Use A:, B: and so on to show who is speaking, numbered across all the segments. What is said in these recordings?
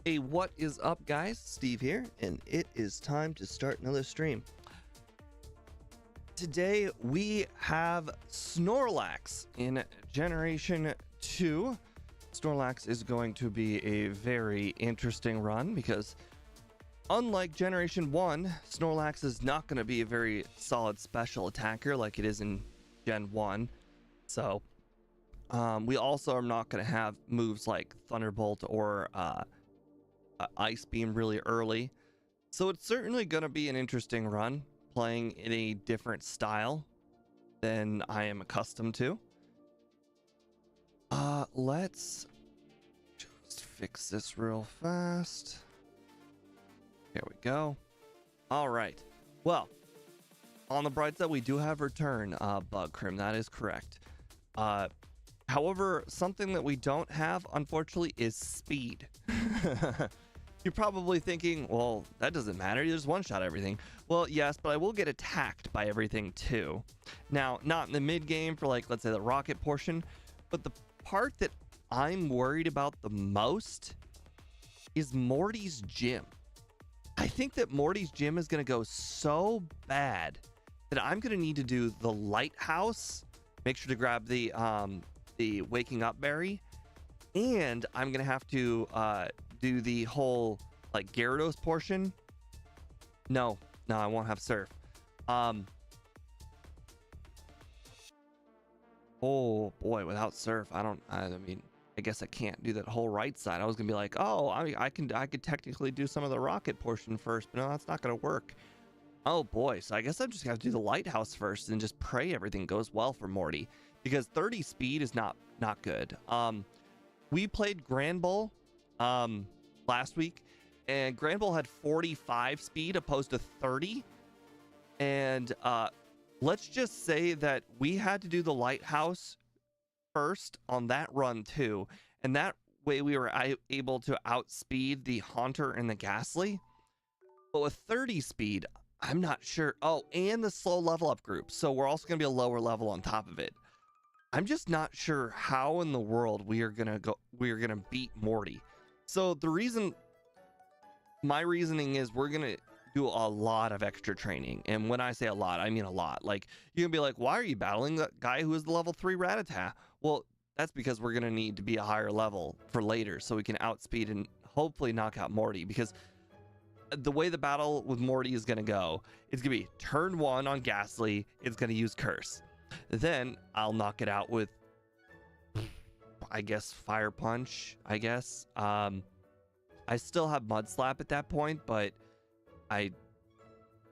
A: Hey, what is up, guys? Steve here, and it is time to start another stream. Today we have Snorlax in Generation 2. Snorlax is going to be a very interesting run because unlike Generation 1, Snorlax is not going to be a very solid special attacker like it is in Gen 1. So we also are not going to have moves like Thunderbolt or Ice Beam really early. So it's certainly going to be an interesting run, playing in a different style than I am accustomed to. Let's just fix this real fast. Here we go. All right. Well, on the bright side, we do have return, Bug Crim. That is correct. However, something that we don't have, unfortunately, is speed. You're probably thinking, well, that doesn't matter. You just one-shot everything. Well, yes, but I will get attacked by everything too. Now, not in the mid-game for, like, let's say the rocket portion, but the part that I'm worried about the most is Morty's gym. I think that Morty's gym is going to go so bad that I'm going to need to do the lighthouse, make sure to grab the waking up berry, and I'm going to have to do the whole like Gyarados portion. No, I won't have surf. Oh boy, without surf, I mean, I guess I can't do that whole right side. I was gonna be like, oh, I could technically do some of the rocket portion first, but no, that's not gonna work. Oh boy, so I guess I'm just gonna have to do the lighthouse first and just pray everything goes well for Morty, because 30 speed is not good. We played Grand Bull last week, and Grand Bull had 45 speed opposed to 30, and let's just say that we had to do the lighthouse first on that run too, and that way we were able to outspeed the Haunter and the Ghastly. But with 30 speed, I'm not sure. Oh, and the slow level up group, so we're also going to be a lower level on top of it. I'm just not sure how in the world we are gonna beat Morty. So my reasoning is we're gonna do a lot of extra training, and when I say a lot, I mean a lot. Like, you're gonna be like, why are you battling that guy who is the level 3 Rattata? Well, that's because we're gonna need to be a higher level for later, so we can outspeed and hopefully knock out Morty. Because the way the battle with Morty is gonna go, it's gonna be turn 1 on Ghastly. It's gonna use Curse. Then I'll knock it out with, I guess, Fire Punch. I guess. I still have Mud Slap at that point, but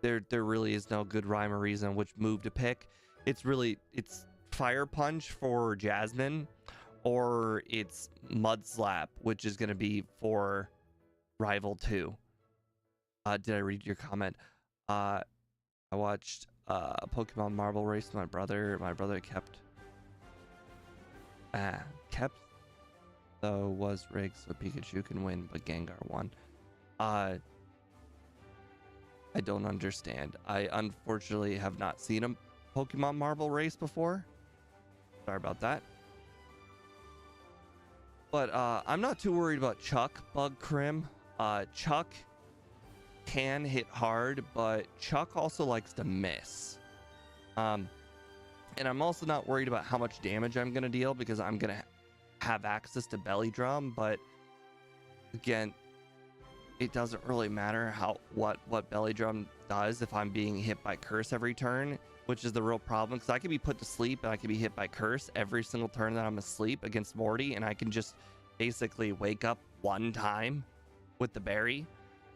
A: there really is no good rhyme or reason which move to pick. It's Fire Punch for Jasmine, or it's Mud Slap, which is going to be for Rival 2. Did I read your comment? I watched a Pokemon Marble Race with my brother. My brother kept so was rigged so Pikachu can win, but Gengar won. I don't understand. I unfortunately have not seen a Pokemon Marble Race before. Sorry about that. But I'm not too worried about Chuck, Bug Crim. Chuck can hit hard, but Chuck also likes to miss. And I'm also not worried about how much damage I'm going to deal, because I'm going to have access to Belly Drum. But again, it doesn't really matter what Belly Drum does if I'm being hit by Curse every turn, which is the real problem, because I could be put to sleep and I could be hit by Curse every single turn that I'm asleep against Morty, and I can just basically wake up one time with the berry.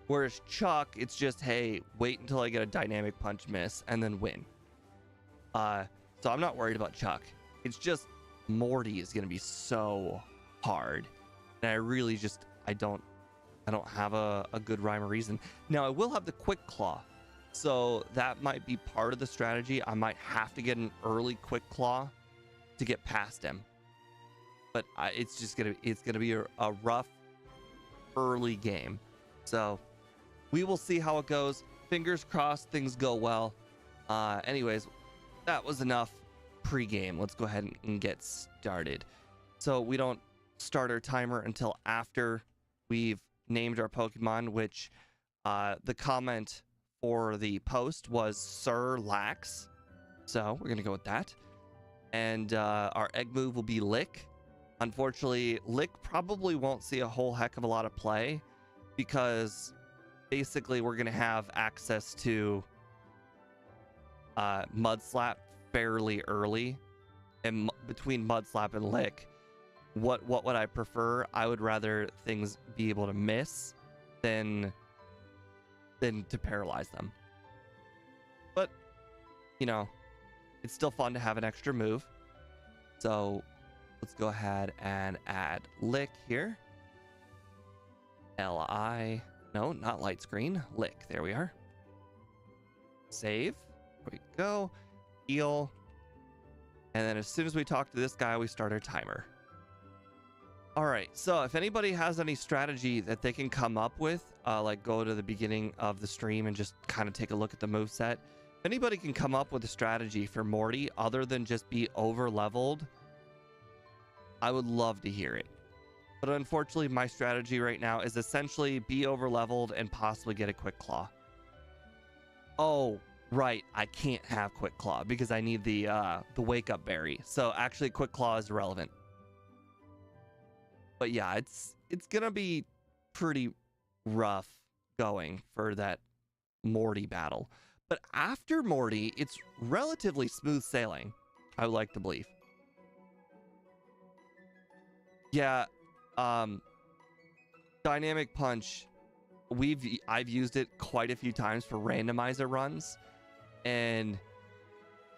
A: Whereas Chuck, it's just, hey, wait until I get a Dynamic Punch miss and then win. So I'm not worried about Chuck. It's just Morty is going to be so hard, and I really just I don't have a good rhyme or reason. Now, I will have the Quick Claw, so that might be part of the strategy. I might have to get an early Quick Claw to get past him, but it's gonna be a rough early game. So we will see how it goes. Fingers crossed things go well. Anyways, that was enough pre-game. Let's go ahead and get started. So we don't start our timer until after we've named our Pokemon, which the comment for the post was Snorlax. So we're going to go with that. And our egg move will be Lick. Unfortunately, Lick probably won't see a whole heck of a lot of play because basically we're going to have access to Mud Slap fairly early. And between Mud Slap and Lick, what would I prefer? I would rather things be able to miss than to paralyze them. But, you know, it's still fun to have an extra move. So let's go ahead and add Lick here. L-I. No, not light screen. Lick. There we are. Save. There we go. Heal. And then as soon as we talk to this guy, we start our timer. All right. So if anybody has any strategy that they can come up with, like go to the beginning of the stream and just kind of take a look at the moveset. If anybody can come up with a strategy for Morty other than just be over leveled, I would love to hear it. But unfortunately, my strategy right now is essentially be over leveled and possibly get a Quick Claw. Oh, right. I can't have Quick Claw because I need the wake up berry. So actually Quick Claw is irrelevant. But yeah, it's gonna be pretty rough going for that Morty battle. But after Morty, it's relatively smooth sailing, I would like to believe. Yeah, Dynamic Punch, I've used it quite a few times for randomizer runs, and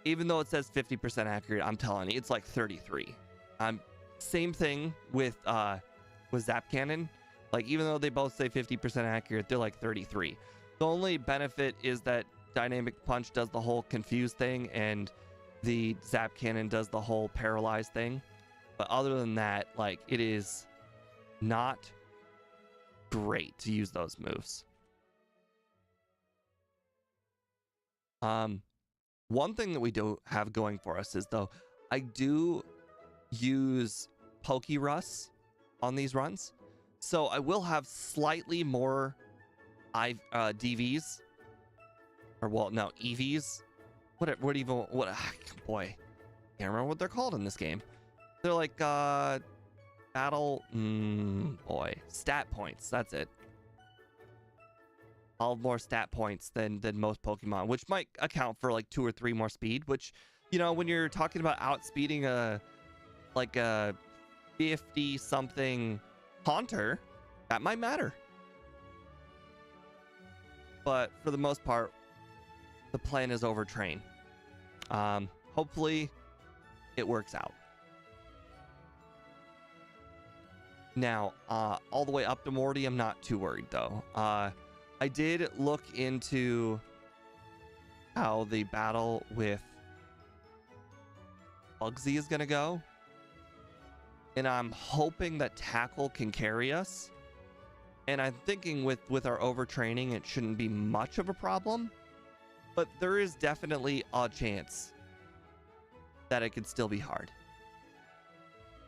A: even though it says 50% accurate, I'm telling you, it's like 33. Same thing with Zap Cannon. Like, even though they both say 50% accurate, they're like 33. The only benefit is that Dynamic Punch does the whole confused thing, and the Zap Cannon does the whole paralyzed thing. But other than that, like, it is not great to use those moves. One thing that we do have going for us is, though, I do use Pokerus on these runs. So I will have slightly more DVs. Or, well, no, EVs. What boy. Can't remember what they're called in this game. They're like, battle, stat points. That's it. I'll have more stat points than most Pokemon, which might account for like 2 or 3 more speed, which, you know, when you're talking about outspeeding a 50 something Haunter, that might matter. But for the most part, the plan is overtrain. Hopefully it works out. Now, all the way up to Morty, I'm not too worried though. I did look into how the battle with Bugsy is gonna go, and I'm hoping that Tackle can carry us. And I'm thinking with our overtraining, it shouldn't be much of a problem, but there is definitely a chance that it could still be hard.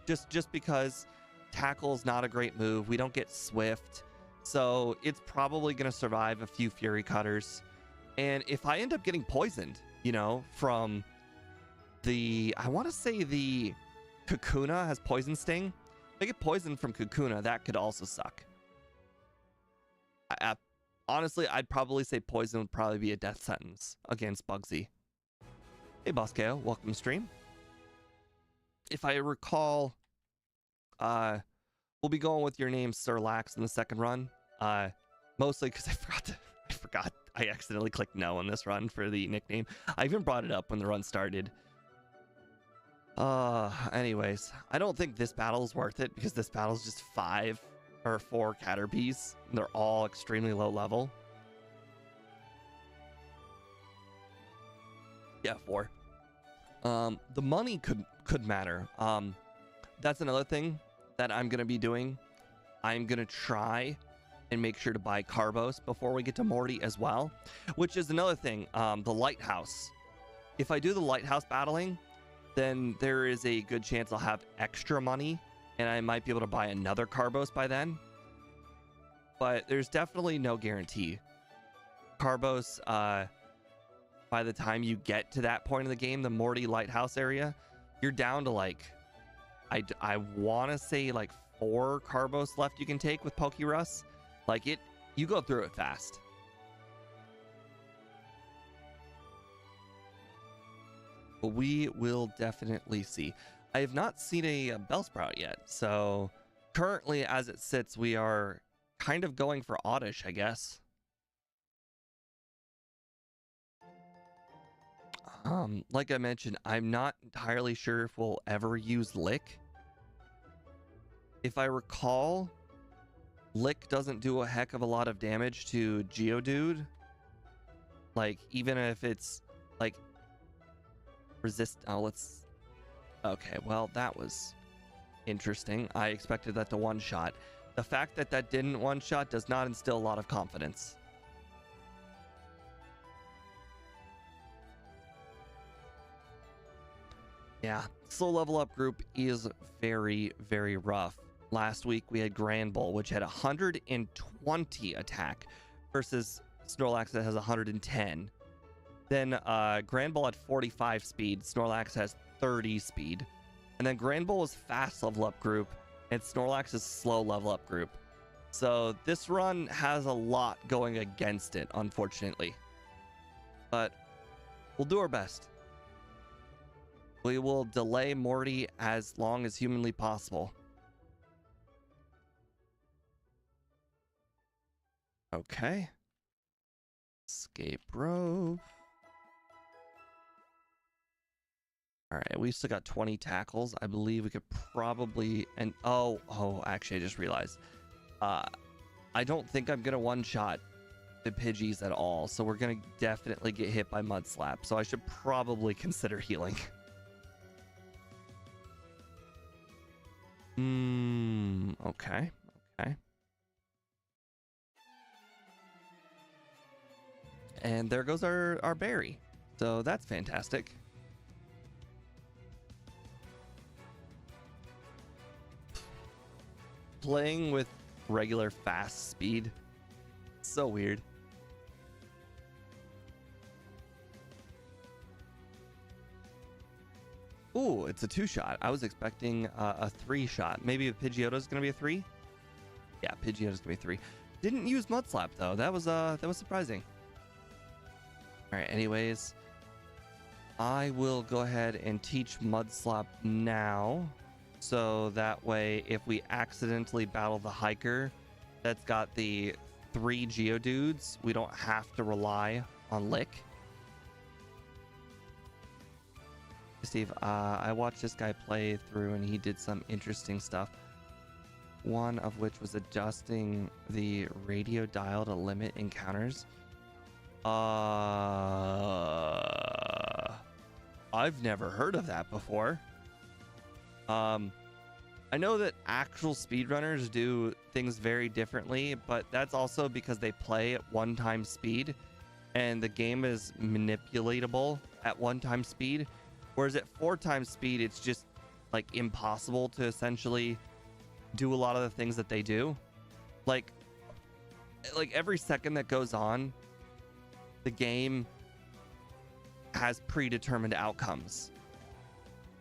A: Just because Tackle's not a great move, we don't get Swift, so it's probably going to survive a few Fury Cutters. And if I end up getting poisoned, you know, from I want to say the Kakuna has Poison Sting. If I get poisoned from Kakuna, that could also suck. Honestly, I'd probably say poison would probably be a death sentence against Bugsy. Hey, Boss KO, welcome to stream. If I recall, we'll be going with your name, Snorlax, in the second run. Mostly because I forgot. I accidentally clicked no on this run for the nickname. I even brought it up when the run started. Anyways, I don't think this battle is worth it because this battle is just 5 or 4 Caterpies. They're all extremely low level. Yeah, 4. The money could matter. That's another thing that I'm gonna be doing. I'm gonna try and make sure to buy Carbos before we get to Morty as well, which is another thing. The Lighthouse. If I do the Lighthouse battling, then there is a good chance I'll have extra money and I might be able to buy another Carbos by then. but there's definitely no guarantee. Carbos, by the time you get to that point of the game, the Morty Lighthouse area, you're down to like, I want to say like 4 Carbos left you can take with Pokerus. Like you go through it fast. But we will definitely see. I have not seen a Bellsprout yet, so currently as it sits, we are kind of going for Oddish, I guess. Like I mentioned, I'm not entirely sure if we'll ever use Lick. If I recall, Lick doesn't do a heck of a lot of damage to Geodude. Like, even if it's like okay, well, that was interesting. I expected that to one-shot. The fact that that didn't one-shot does not instill a lot of confidence. Yeah, slow level up group is very, very rough. Last week we had Granbull, which had 120 attack versus Snorlax that has 110. Then Granbull had 45 speed, Snorlax has 30 speed. And then Granbull is fast level up group, and Snorlax is slow level up group. So this run has a lot going against it, unfortunately. But we'll do our best. We will delay Morty as long as humanly possible. Okay. Escape rope. All right, we still got 20 tackles. I believe we could probably... And actually, I just realized. I don't think I'm going to one-shot the Pidgeys at all. So we're going to definitely get hit by Mud Slap. So I should probably consider healing. Okay. And there goes our berry. So that's fantastic. Playing with regular fast speed. So weird. Ooh, it's a 2-shot. I was expecting a 3-shot. Maybe Pidgeotto's gonna be a 3? Yeah, Pidgeotto's gonna be a 3. Didn't use Mud Slap though. That was surprising. Alright, anyways. I will go ahead and teach Mud Slap now. So that way, if we accidentally battle the hiker that's got the 3 Geodudes, we don't have to rely on Lick. Steve, I watched this guy play through and he did some interesting stuff. One of which was adjusting the radio dial to limit encounters. I've never heard of that before. I know that actual speedrunners do things very differently, but that's also because they play at 1x speed and the game is manipulatable at 1x speed. Whereas at 4x speed, it's just like impossible to essentially do a lot of the things that they do. Like every second that goes on, the game has predetermined outcomes.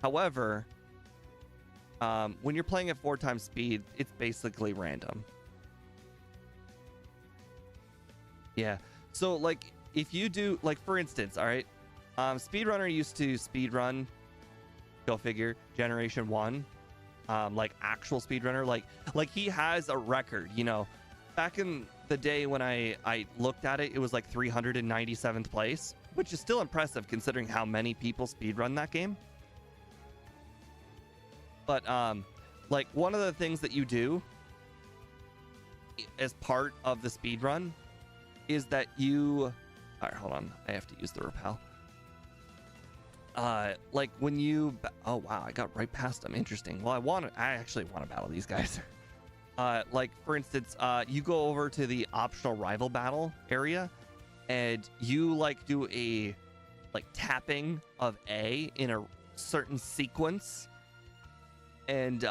A: However, when you're playing at 4x speed, it's basically random. Yeah. So like if you do, like for instance, all right, speedrunner used to speedrun, go figure, generation 1, like actual speedrunner, like he has a record, you know. Back in the day when I looked at it, it was like 397th place, which is still impressive considering how many people speedrun that game. But like one of the things that you do as part of the speedrun is that you... All right, hold on. I have to use the repel. Like when you... Oh, wow. I got right past them. Interesting. Well, I actually want to battle these guys. Like, for instance, you go over to the optional rival battle area and you like do a like tapping of A in a certain sequence. And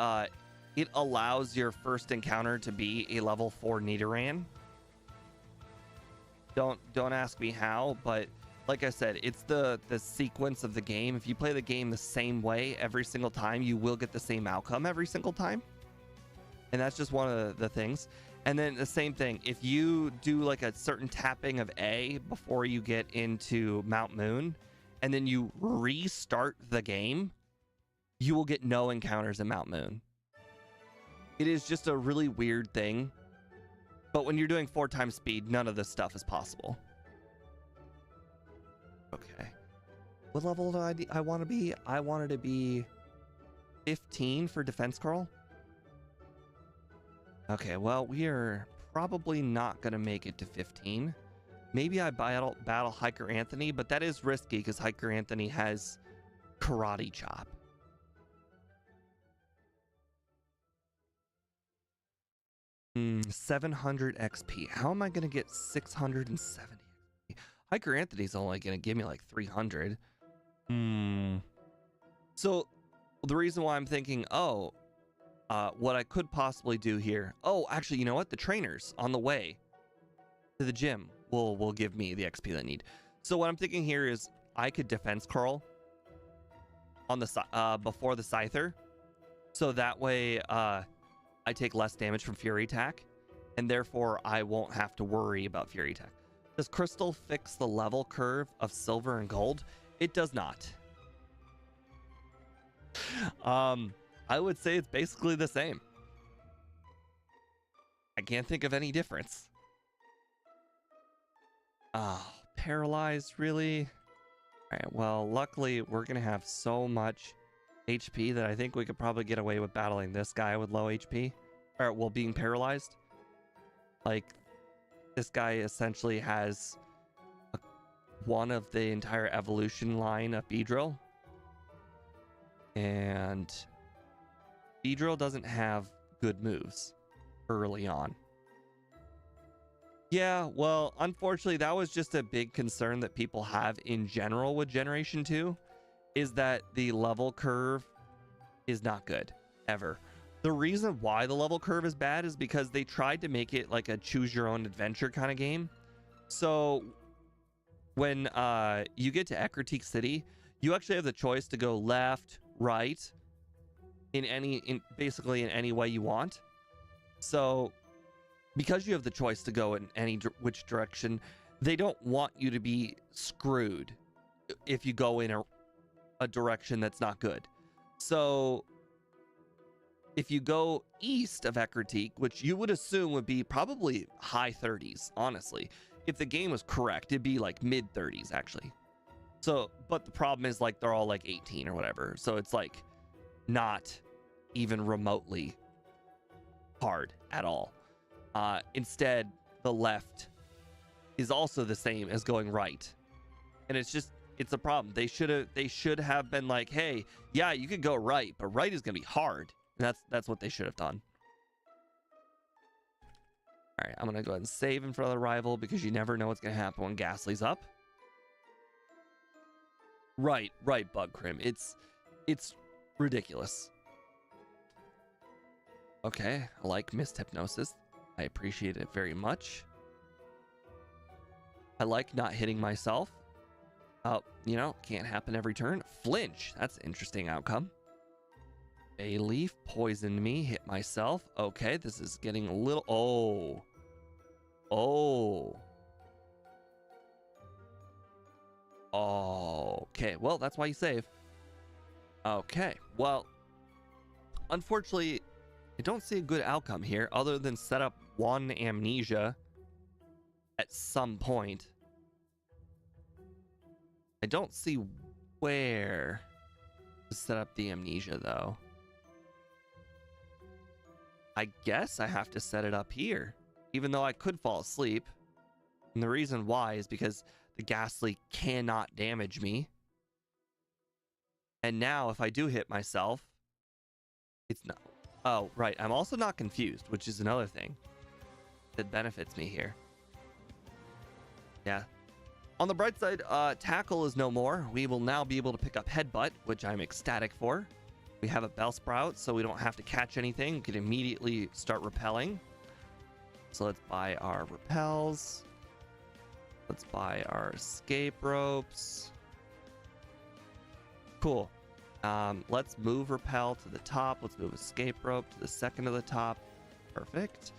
A: it allows your first encounter to be a level 4 Nidoran. Don't ask me how, but like I said, it's the sequence of the game. If you play the game the same way every single time, you will get the same outcome every single time. And that's just one of the things. And then the same thing, if you do like a certain tapping of A before you get into Mount Moon, and then you restart the game, you will get no encounters in Mount Moon. It is just a really weird thing. But when you're doing 4 times speed, none of this stuff is possible. Okay. What level do I want to be? I wanted to be 15 for defense curl. Okay, well, we are probably not going to make it to 15. Maybe I battle Hiker Anthony, but that is risky because Hiker Anthony has Karate Chop. Hmm, 700 XP. How am I going to get 670 XP? Hiker Anthony's only going to give me like 300. So the reason why I'm thinking, what I could possibly do here. Oh, actually, you know what? The trainers on the way to the gym will give me the XP that I need. So what I'm thinking here is I could defense curl on the before the Scyther, so that way I take less damage from Fury Attack, and therefore I won't have to worry about Fury Attack. Does Crystal fix the level curve of Silver and Gold? It does not. I would say it's basically the same. I can't think of any difference. Oh, paralyzed, really? All right, well, luckily we're gonna have so much HP that I think we could probably get away with battling this guy with low HP, or well, being paralyzed. Like, this guy essentially has one of the entire evolution line of Beedrill, and Beedrill doesn't have good moves early on. Yeah, well, unfortunately, that was just a big concern that people have in general with Generation 2, is that the level curve is not good, ever. The reason why the level curve is bad is because they tried to make it like a choose-your-own-adventure kind of game. So when you get to Ecruteak City, you actually have the choice to go left, right, basically in any way you want. So because you have the choice to go in which direction, they don't want you to be screwed if you go in a direction that's not good. So if you go east of Ecruteak, which you would assume would be probably high 30s, honestly. If the game was correct, it'd be like mid 30s actually. So, but the problem is like they're all like 18 or whatever. So it's like not even remotely hard at all. Instead, the left is also the same as going right. And it's a problem. They should have been like, hey, yeah, you could go right, but right is gonna be hard. And that's what they should have done. All right, I'm gonna go ahead and save in front of the rival because you never know what's gonna happen when Ghastly's up. Right, Bugcrim. It's ridiculous. Okay, I like Mist Hypnosis. I appreciate it very much. I like not hitting myself. You know, can't happen every turn. Flinch, that's an interesting outcome. Bayleaf poisoned me, hit myself. Okay, this is getting a little... Okay, well, that's why you save. Okay, well, unfortunately, I don't see a good outcome here other than set up one Amnesia at some point. I don't see where to set up the Amnesia, though. I guess I have to set it up here, even though I could fall asleep. And the reason why is because the Ghastly cannot damage me. And now if I do hit myself, it's not... Oh, right. I'm also not confused, which is another thing that benefits me here. Yeah. On the bright side, Tackle is no more. We will now be able to pick up Headbutt, which I'm ecstatic for. We have a Bellsprout, so we don't have to catch anything. We can immediately start repelling. So let's buy our repels. Let's buy our escape ropes. Cool. Let's move repel to the top. Let's move escape rope to the second to the top. Perfect.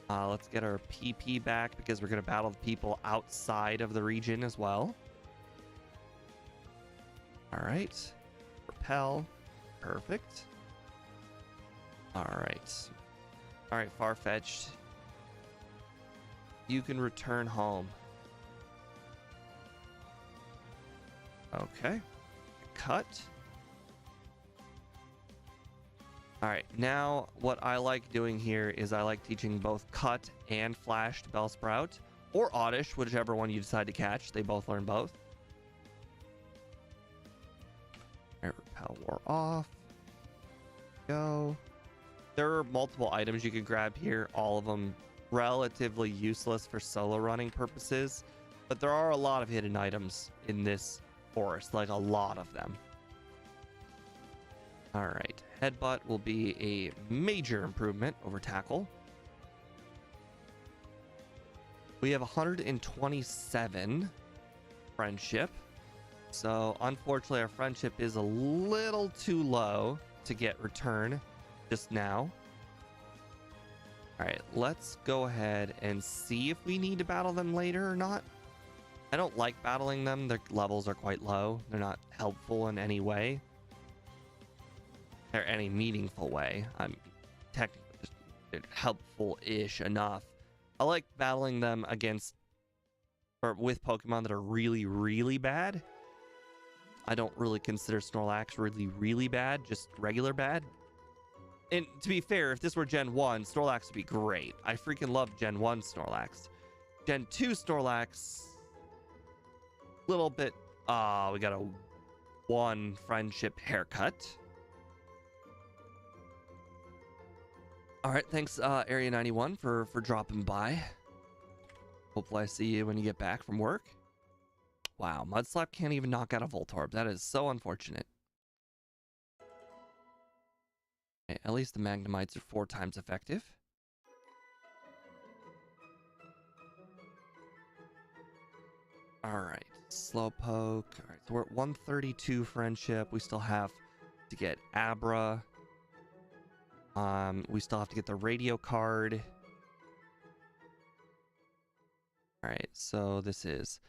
A: Let's get our PP back because we're going to battle the people outside of the region as well. All right. Repel. Perfect. All right. All right, Farfetch'd. You can return home. Okay. Cut. All right, now what I like doing here is I like teaching both cut and flash to Bellsprout, or Oddish, whichever one you decide to catch. They both learn both. All right, repel wore off. Go. There are multiple items you can grab here, all of them relatively useless for solo running purposes, but there are a lot of hidden items in this forest, like a lot of them. All right, headbutt will be a major improvement over tackle. We have 127 friendship, so unfortunately our friendship is a little too low to get return just now. All right, let's go ahead and see if we need to battle them later or not. I don't like battling them. Their levels are quite low. They're not helpful in any way. Or any meaningful way. I'm technically just helpful-ish enough. I like battling them against or with Pokemon that are really, really bad. I don't really consider Snorlax really, really bad, just regular bad. And to be fair, if this were Gen 1, Snorlax would be great. I freaking love Gen 1 Snorlax. Gen 2 Snorlax, little bit, we got a 1 friendship haircut. All right, thanks, Area 91, for dropping by. Hopefully I see you when you get back from work. Wow, Mudslap can't even knock out a Voltorb. That is so unfortunate. Okay, at least the Magnemites are 4 times effective. All right, Slowpoke. All right, so we're at 132 friendship. We still have to get Abra. We still have to get the radio card. All right, so this is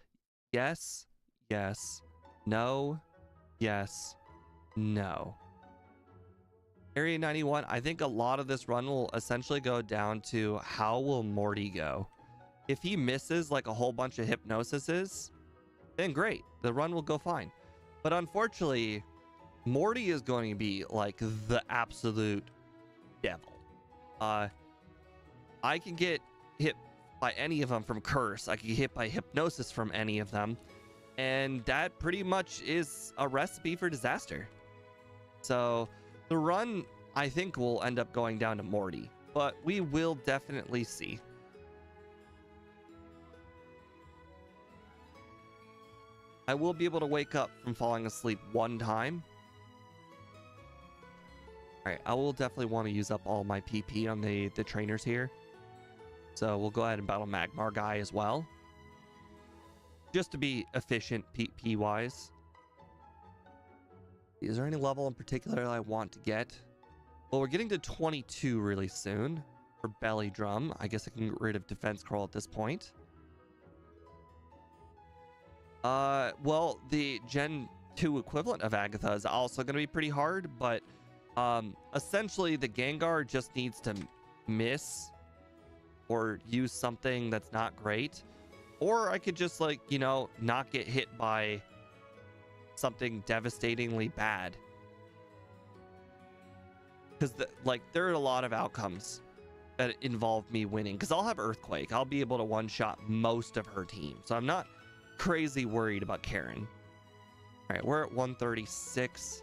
A: yes, yes, no, yes, no. Area 91, I think a lot of this run will essentially go down to how will Morty go. If he misses like a whole bunch of hypnosises, then great, the run will go fine. But unfortunately, Morty is going to be like the absolute devil. I can get hit by any of them from Curse. I can get hit by Hypnosis from any of them. And that pretty much is a recipe for disaster. So the run, I think, will end up going down to Morty. But we will definitely see. I will be able to wake up from falling asleep 1 time. Alright, I will definitely want to use up all my PP on the trainers here. So we'll go ahead and battle Magmar guy as well. Just to be efficient PP-wise. Is there any level in particular I want to get? Well, we're getting to 22 really soon for Belly Drum. I guess I can get rid of Defense Curl at this point. Well, the Gen 2 equivalent of Agatha is also going to be pretty hard, but essentially the Gengar just needs to miss or use something that's not great. Or I could just, like, you know, not get hit by something devastatingly bad. Because, like, there are a lot of outcomes that involve me winning. Because I'll have Earthquake. I'll be able to one-shot most of her team. So I'm not crazy worried about Karen. All right, we're at 136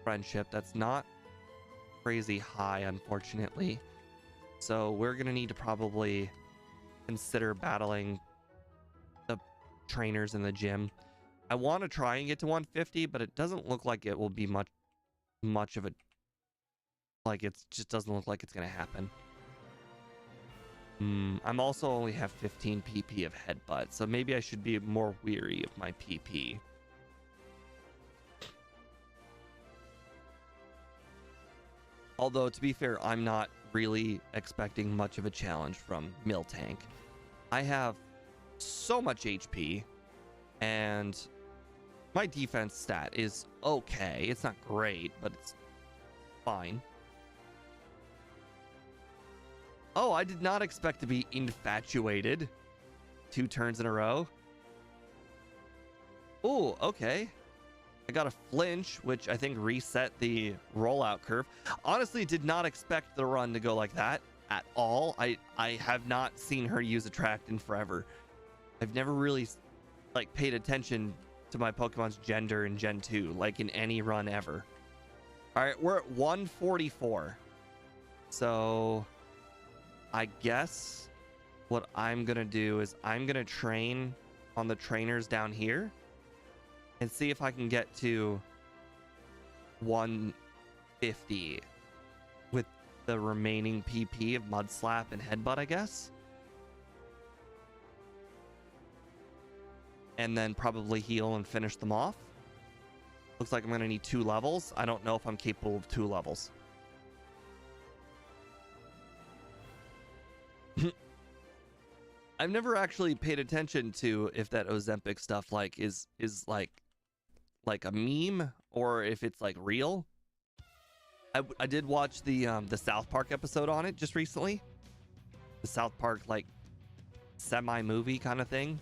A: friendship. That's not crazy high, unfortunately. So we're going to need to probably consider battling the trainers in the gym. I want to try and get to 150, but it doesn't look like it will be much much of a, like, it just doesn't look like it's gonna happen. I'm also only have 15 PP of headbutt, so maybe I should be more weary of my PP. Although, to be fair, I'm not really expecting much of a challenge from Miltank. I have so much HP, and my defense stat is okay. It's not great, but it's fine. Oh, I did not expect to be infatuated 2 turns in a row. Oh, okay. I got a flinch, which I think reset the rollout curve. Honestly, did not expect the run to go like that at all. I have not seen her use Attract in forever. I've never really like paid attention to my Pokemon's gender in Gen 2, like in any run ever. All right, we're at 144. So I guess what I'm going to do is I'm going to train on the trainers down here and see if I can get to 150 with the remaining PP of Mud Slap and Headbutt, I guess. And then probably heal and finish them off. Looks like I'm going to need 2 levels. I don't know if I'm capable of 2 levels. I've never actually paid attention to if that Ozempic stuff like is like a meme or if it's like real. I did watch the South Park episode on it just recently. The South Park like semi-movie kind of thing.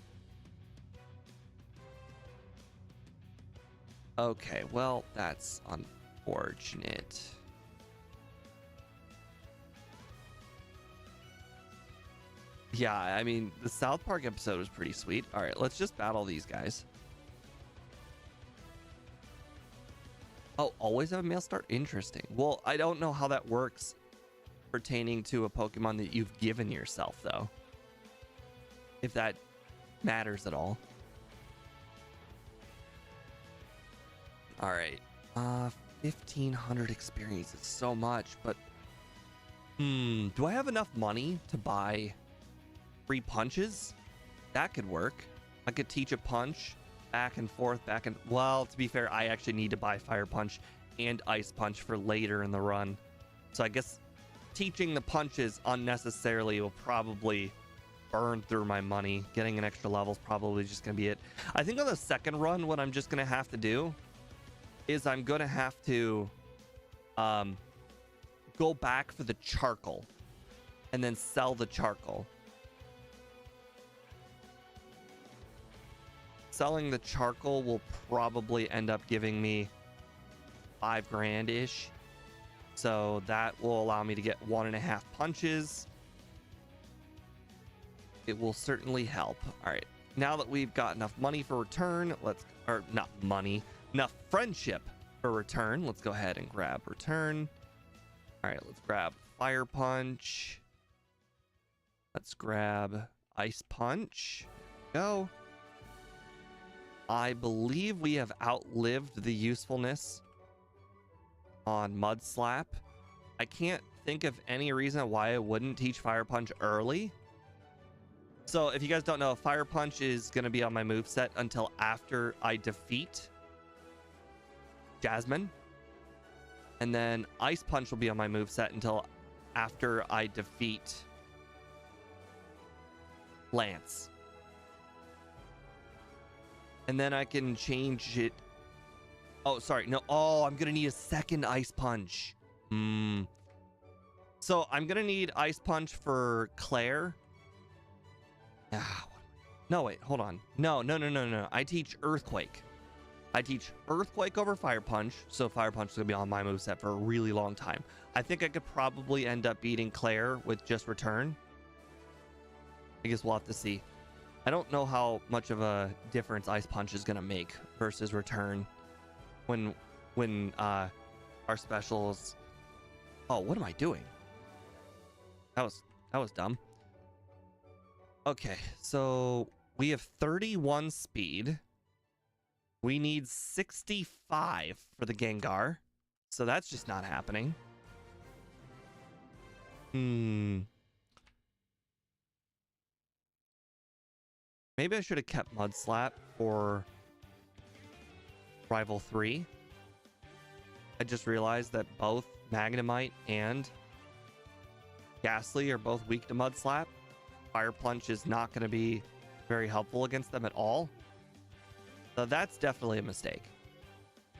A: Okay, well, that's unfortunate. Yeah, I mean, the South Park episode was pretty sweet. All right, let's just battle these guys. Oh, always have a male start? Interesting. Well, I don't know how that works pertaining to a Pokemon that you've given yourself, though. If that matters at all. All right. 1,500 experience is so much, but... do I have enough money to buy... free punches? That could work. I could teach a punch back and forth, well, to be fair, I actually need to buy Fire Punch and Ice Punch for later in the run. So I guess teaching the punches unnecessarily will probably burn through my money. Getting an extra level is probably just going to be it. I think on the second run, what I'm just going to have to do is I'm going to have to go back for the charcoal and then sell the charcoal. Selling the charcoal will probably end up giving me 5 grand-ish. So that will allow me to get 1.5 punches. It will certainly help. All right. Now that we've got enough money for return, or not money, enough friendship for return, let's go ahead and grab return. All right, let's grab Fire Punch. Let's grab Ice Punch. Go. I believe we have outlived the usefulness on Mud Slap. I can't think of any reason why I wouldn't teach Fire Punch early. So if you guys don't know, Fire Punch is going to be on my moveset until after I defeat Jasmine. And then Ice Punch will be on my moveset until after I defeat Lance. And then I can change it. Oh, sorry. No. Oh, I'm going to need a second Ice Punch. So I'm going to need Ice Punch for Claire. No, wait. Hold on. No. I teach Earthquake. I teach Earthquake over Fire Punch. So Fire Punch is going to be on my moveset for a really long time. I think I could probably end up beating Claire with just Return. I guess we'll have to see. I don't know how much of a difference Ice Punch is going to make versus Return when our specials... Oh, what am I doing? That was dumb. Okay, so we have 31 speed. We need 65 for the Gengar. So that's just not happening. Maybe I should have kept Mud Slap for Rival 3. I just realized that both Magnemite and Ghastly are both weak to Mud Slap. Fire Punch is not going to be very helpful against them at all. So that's definitely a mistake.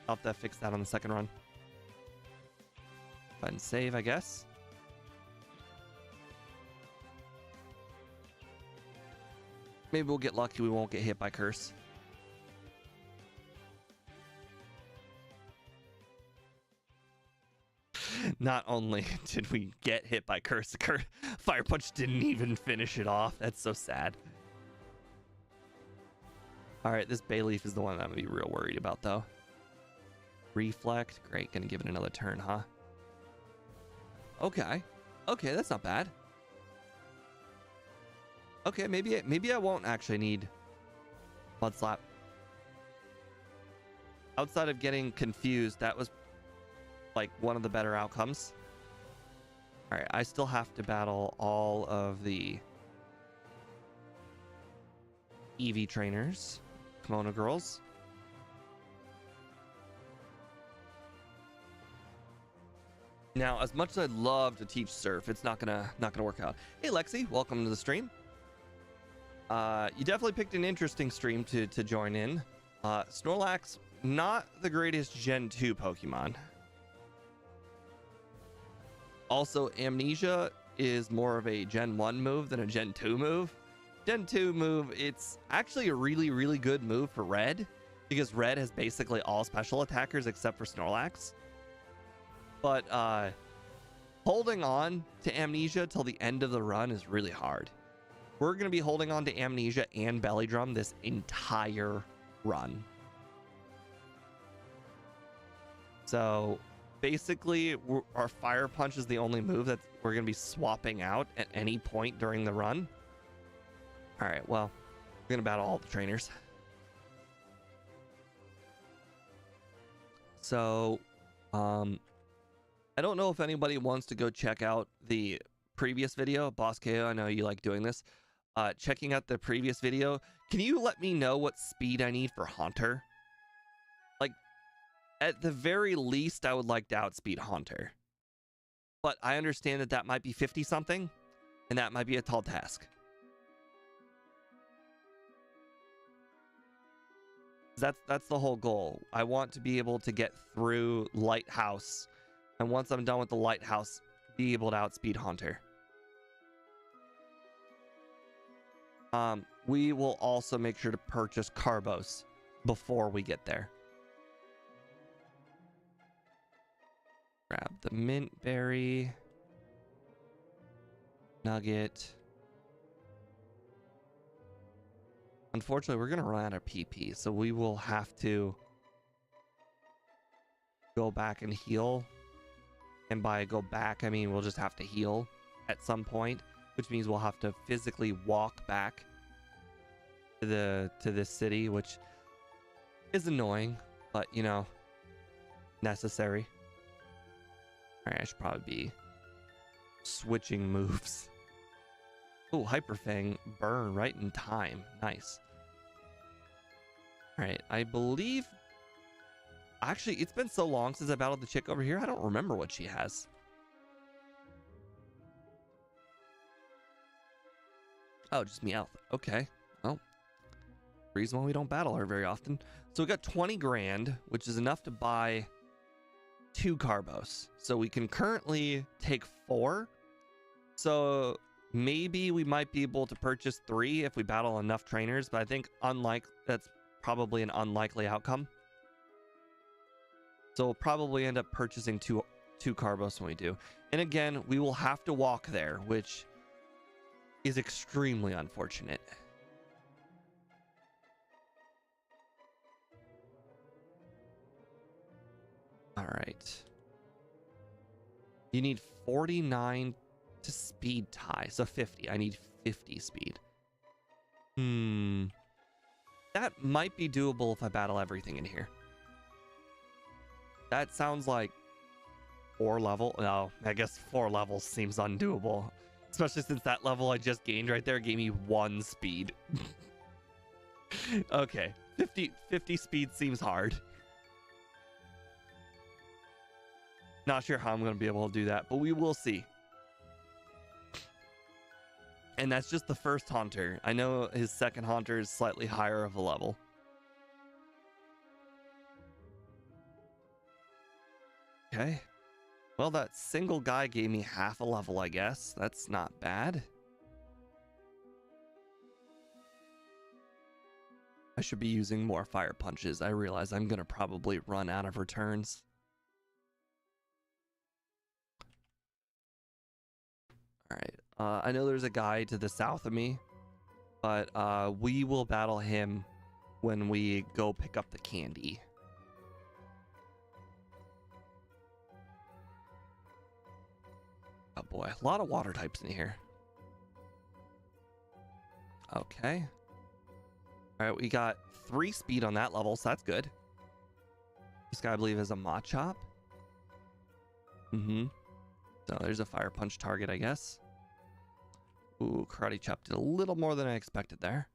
A: I'll have to fix that on the second run. Go ahead and save, I guess. Maybe we'll get lucky we won't get hit by Curse. Not only did we get hit by Curse, Fire Punch didn't even finish it off. That's so sad. All right, this Bayleaf is the one that I'm gonna be real worried about, though. Reflect, great. Gonna give it another turn, huh? Okay, okay, that's not bad. Okay, maybe I won't actually need Mud Slap. Outside of getting confused, that was like one of the better outcomes. All right, I still have to battle all of the EV trainers, Kimono girls. Now, as much as I'd love to teach Surf, it's not gonna work out. Hey Lexi, welcome to the stream. You definitely picked an interesting stream to join in. Snorlax, not the greatest Gen 2 Pokemon. Also, Amnesia is more of a Gen 1 move than a Gen 2 move. Gen 2 move, it's actually a really, really good move for Red, because Red has basically all special attackers except for Snorlax. But holding on to Amnesia till the end of the run is really hard. We're going to be holding on to Amnesia and Belly Drum this entire run. So basically, our Fire Punch is the only move that we're going to be swapping out at any point during the run. All right, well, we're going to battle all the trainers. So, I don't know if anybody wants to go check out the previous video. Boss KO, I know you like doing this. Checking out the previous video. Can you let me know what speed I need for Haunter? Like, at the very least, I would like to outspeed Haunter. But I understand that that might be 50 something, and that might be a tall task. That's the whole goal. I want to be able to get through Lighthouse, and once I'm done with the Lighthouse, be able to outspeed Haunter. We will also make sure to purchase Carbos before we get there. Grab the mint berry, nugget. Unfortunately, we're gonna run out of PP, so we will have to go back and heal. And by go back, I mean we'll just have to heal at some point, which means we'll have to physically walk back to this city, which is annoying, but you know, necessary. All right, I should probably be switching moves. Oh, Hyper Fang burn right in time. Nice. All right, I believe. Actually, it's been so long since I battled the chick over here. I don't remember what she has. Oh, just Meowth. Okay. Well, reason why we don't battle her very often. So we got 20 grand, which is enough to buy 2 Carbos. So we can currently take 4. So maybe we might be able to purchase 3 if we battle enough trainers, but I think that's probably an unlikely outcome. So we'll probably end up purchasing two Carbos when we do. And again, we will have to walk there, which is extremely unfortunate. All right. You need 49 to speed tie, so 50. I need 50 speed. That might be doable if I battle everything in here. That sounds like 4 level. No, I guess 4 levels seems undoable. Especially since that level I just gained right there gave me 1 speed. Okay, 50 speed seems hard. Not sure how I'm going to be able to do that, but we will see. And that's just the first Haunter. I know his second Haunter is slightly higher of a level. Okay. Well, that single guy gave me half a level, I guess. That's not bad. I should be using more fire punches. I realize I'm going to probably run out of returns. All right. I know there's a guy to the south of me, but we will battle him when we go pick up the candy. Oh boy, a lot of water types in here. Okay. All right, we got 3 speed on that level, so that's good. This guy, I believe, is a Machop. So there's a fire punch target, I guess. Ooh, Karate Chop did a little more than I expected there.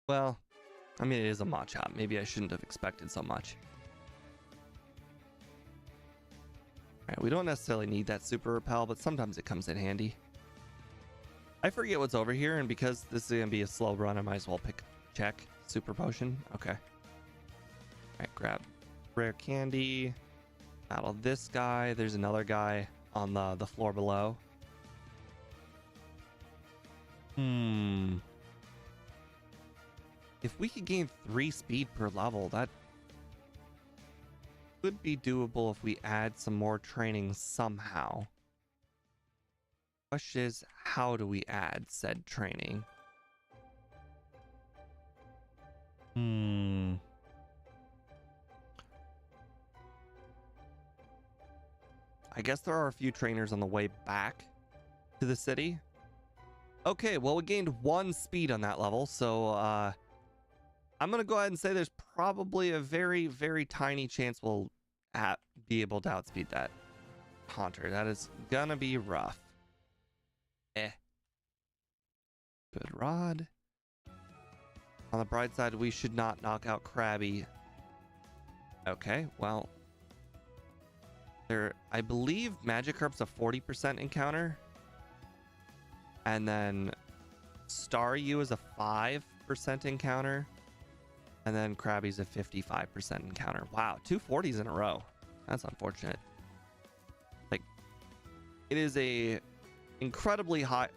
A: Well, I mean, it is a Machop. Maybe I shouldn't have expected so much. Alright, we don't necessarily need that super repel, but sometimes it comes in handy. I forget what's over here, and because this is going to be a slow run, I might as well check. Super potion. Okay. Alright, grab rare candy. Battle this guy. There's another guy on the floor below. If we could gain 3 speed per level, that could be doable if we add some more training somehow. Question is, how do we add said training? I guess there are a few trainers on the way back to the city. Okay, well, we gained 1 speed on that level, so I'm going to go ahead and say there's probably a very, very tiny chance we'll be able to outspeed that Haunter. That is going to be rough. Good rod. On the bright side, we should not knock out Krabby. Okay, well, I believe Magikarp's a 40% encounter. And then Staryu is a 5% encounter. And then Krabby's a 55% encounter. Wow, 2 40s in a row. That's unfortunate. Like, it is a incredibly high.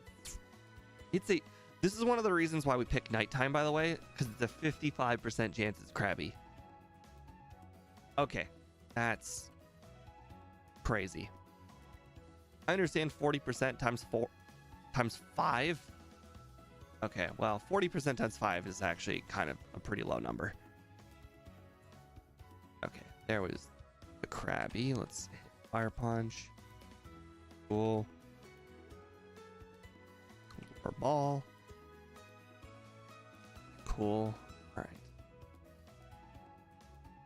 A: This is one of the reasons why we pick nighttime, by the way, because it's a 55% chance it's Krabby. Okay, that's crazy. I understand 40% times 5. Okay, well, 40% times 5 is actually kind of a pretty low number. Okay, there was the Krabby. Let's hit Fire Punch. Cool. Or ball. Cool. All right.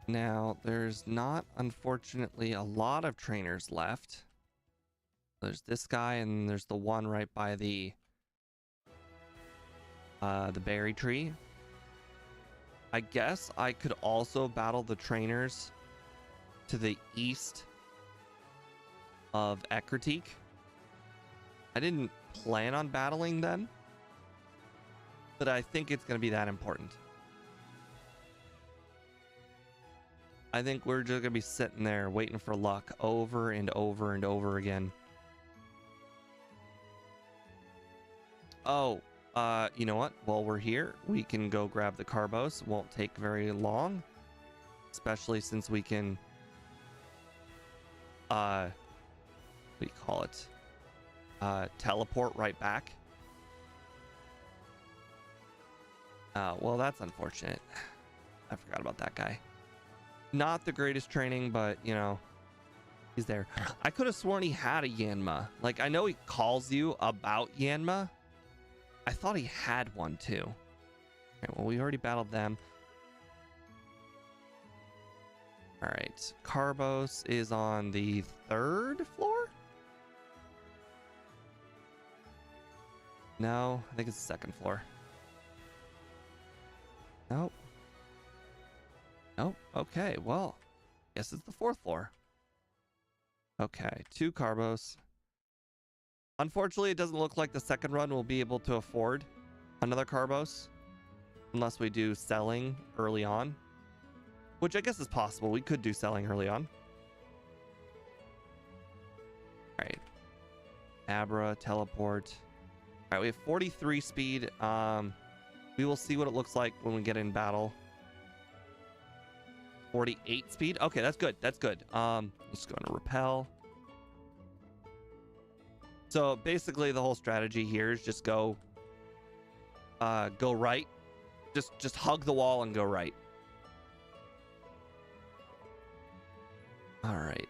A: Now, there's not, unfortunately, a lot of trainers left. There's this guy, and there's the one right by the berry tree. I guess I could also battle the trainers to the east of Ekritik. I didn't plan on battling them, but I think it's going to be that important. I think we're just going to be sitting there waiting for luck over and over and over again. Oh, you know what? While we're here, we can go grab the Carbos. Won't take very long, especially since we can, what do you call it? Teleport right back. Well, that's unfortunate. I forgot about that guy. Not the greatest training, but, you know, he's there. I could have sworn he had a Yanma. Like, I know he calls you about Yanma. I thought he had one, too. All right, well, we already battled them. All right. Carbos is on the 3rd floor? No, I think it's the 2nd floor. Nope. Nope. Okay, well, guess it's the 4th floor. Okay, 2 Carbos. Unfortunately, it doesn't look like the 2nd run will be able to afford another Carbos unless we do selling early on, which I guess is possible. We could do selling early on. All right. Abra, teleport. All right, we have 43 speed. We will see what it looks like when we get in battle. 48 speed. Okay, that's good. That's good. Let's go into repel. So basically the whole strategy here is just go right. Just hug the wall and go right. All right.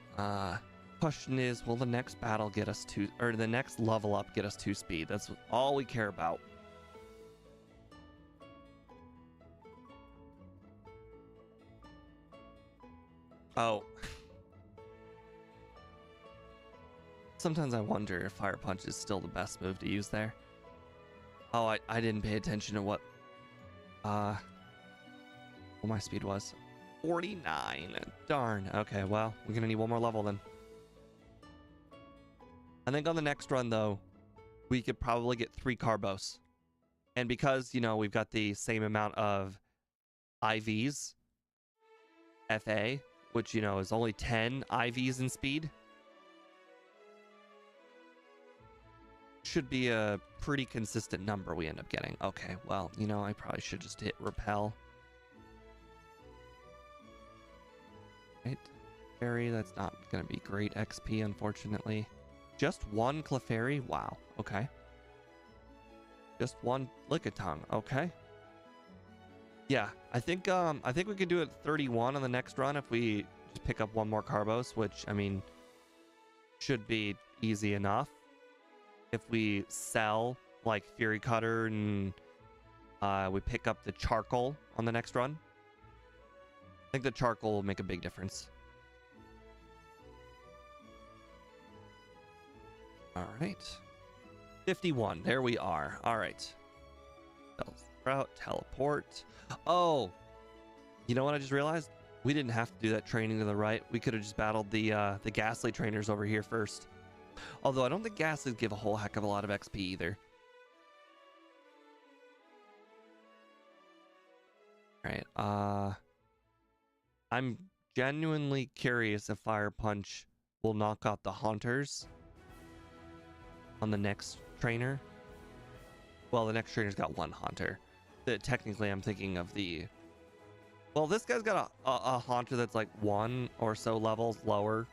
A: Question is, will the next battle get us 2, or the next level up get us 2 speed? That's all we care about. Oh. Sometimes I wonder if Fire Punch is still the best move to use there. Oh, I didn't pay attention to what my speed was. 49. Darn. Okay, well, we're gonna need one more level then. I think on the next run though, we could probably get 3 Carbos. And because, you know, we've got the same amount of IVs, FA, which, you know, is only 10 IVs in speed, should be a pretty consistent number we end up getting. Okay, well, you know, I probably should just hit repel. Right. Fairy, that's not going to be great XP, unfortunately. Just 1 Clefairy? Wow. Okay. Just 1 Lickitung. Okay. Yeah, I think we could do it 31 on the next run if we just pick up 1 more Carbos, which, I mean, should be easy enough. If we sell, like, Fury Cutter and we pick up the Charcoal on the next run, I think the Charcoal will make a big difference. All right. 51. There we are. All right. Sprout, teleport. Oh, you know what I just realized? We didn't have to do that training to the right. We could have just battled the Ghastly trainers over here first. Although I don't think Ghastlies give a whole heck of a lot of XP either. All right. I'm genuinely curious if Fire Punch will knock out the Haunters on the next trainer. Well, the next trainer's got 1 Haunter. Technically, I'm thinking of the... Well, this guy's got a Haunter that's like 1 or so levels lower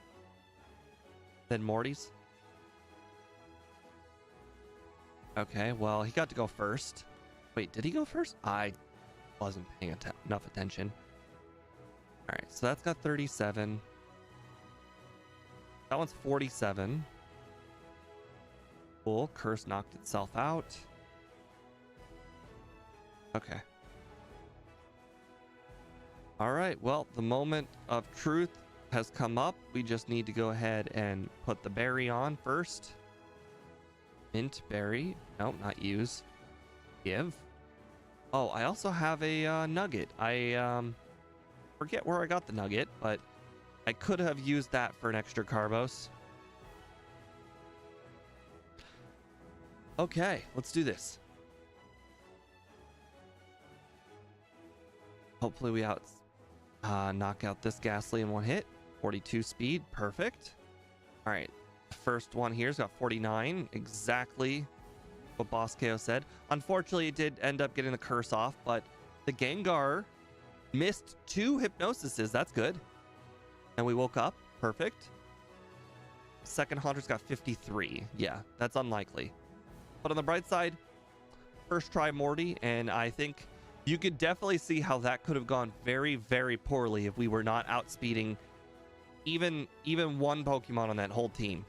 A: than Morty's. Okay, well, he got to go first. Wait, did he go first? I wasn't paying enough attention. All right, so that's got 37. That one's 47. Cool, Curse knocked itself out. Okay. All right, well, the moment of truth has come up. We just need to go ahead and put the berry on first. Mint berry. Nope, not use. Give. Oh, I also have a nugget. I forget where I got the nugget, but I could have used that for an extra Carbos. Okay, let's do this. Hopefully we knock out this Ghastly in 1 hit. 42 speed, perfect. All right, first one here's got 49, exactly what Boss KO said. Unfortunately, it did end up getting the curse off, but the Gengar missed 2 hypnosises. That's good. And we woke up, perfect. Second Haunter's got 53. Yeah, that's unlikely. But on the bright side, first try Morty, and I think you could definitely see how that could have gone very, very poorly if we were not outspeeding even 1 Pokemon on that whole team.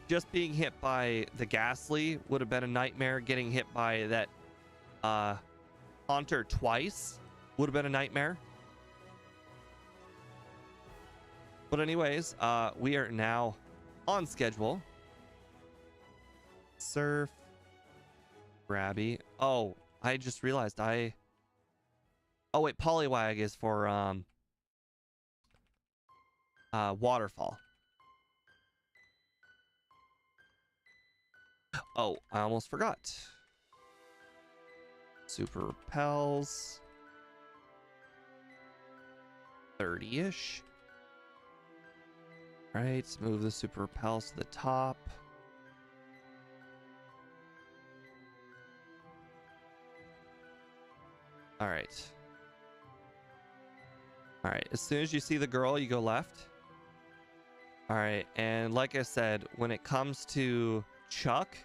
A: Just being hit by the Ghastly would have been a nightmare. Getting hit by that Haunter twice Would have been a nightmare. But anyways, we are now on schedule. Surf. Grabby. Oh, I just realized oh wait, Poliwag is for waterfall. Oh, I almost forgot. Super repels. 30-ish. Right, move the super repels to the top. All right. All right, as soon as you see the girl, you go left. All right, and like I said, when it comes to Chuck,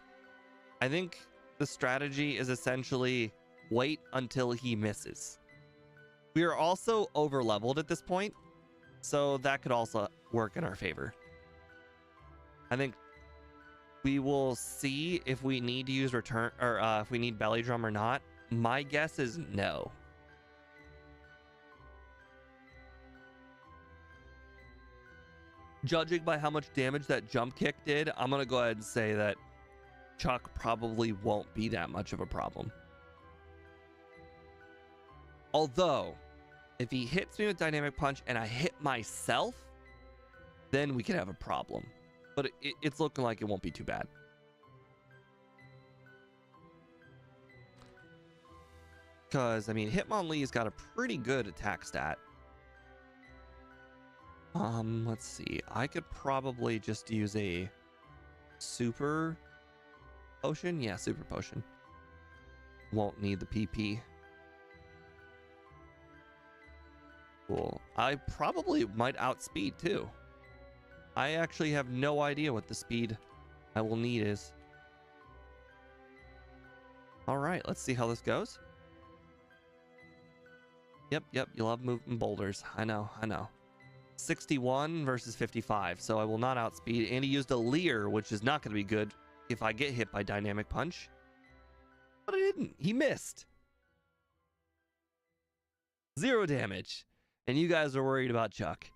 A: I think the strategy is essentially wait until he misses. We are also over leveled at this point, so that could also work in our favor. I think we will see if we need to use return, or if we need belly drum or not. My guess is no. Judging by how much damage that jump kick did, I'm gonna go ahead and say that Chuck probably won't be that much of a problem. Although, if he hits me with dynamic punch and I hit myself, then we could have a problem. But it's looking like it won't be too bad. Because, I mean, Hitmonlee's got a pretty good attack stat. Let's see. I could probably just use a super potion. Yeah, super potion. Won't need the PP. Cool. I probably might outspeed too. I actually have no idea what the speed I will need is. All right, let's see how this goes. Yep, you love moving boulders. I know. 61 versus 55, so I will not outspeed. And he used a Leer, which is not going to be good if I get hit by dynamic punch. But I didn't. He missed. 0 damage. And you guys are worried about Chuck.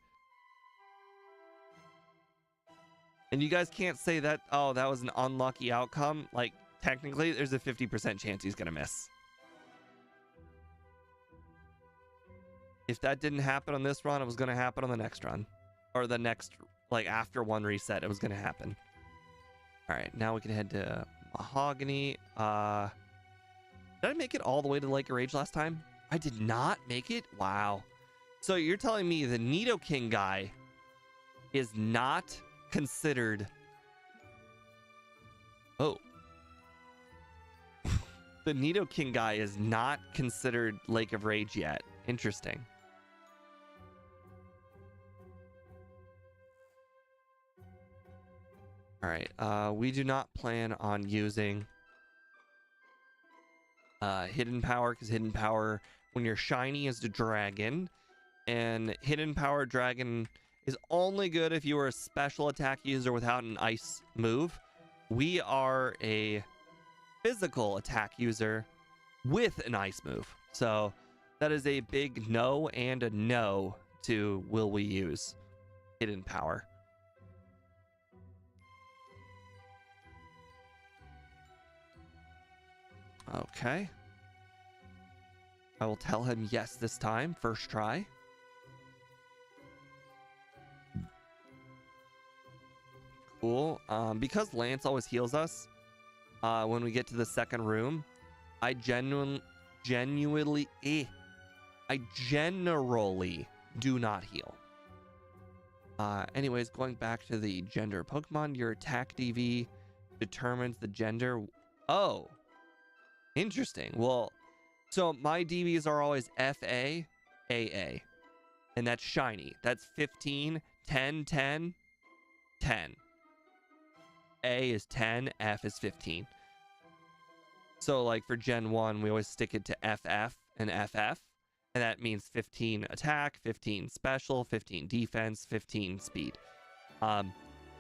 A: And you guys can't say that, oh, that was an unlucky outcome. Like, technically, there's a 50% chance he's going to miss. If that didn't happen on this run, it was going to happen on the next run. Or the next, like, after one reset, it was going to happen. All right, now we can head to Mahogany. Did I make it all the way to Lake of Rage last time? I did not make it? Wow. So you're telling me the Nidoking guy is not considered... Oh. The Nidoking guy is not considered Lake of Rage yet. Interesting. All right, we do not plan on using Hidden Power, because Hidden Power, when you're shiny, is the dragon. And Hidden Power Dragon is only good if you are a special attack user without an ice move. We are a physical attack user with an ice move. So that is a big no and a no to will we use Hidden Power. Okay. I will tell him yes this time. First try. Cool. Because Lance always heals us when we get to the second room, I generally do not heal. Anyways, going back to the gender of Pokemon, your attack DV determines the gender. Oh, interesting. Well, so my DVs are always FA, AA, and that's shiny. That's 15, 10, 10, 10. A is 10, F is 15. So like for Gen 1, we always stick it to FF and FF, and that means 15 attack, 15 special, 15 defense, 15 speed.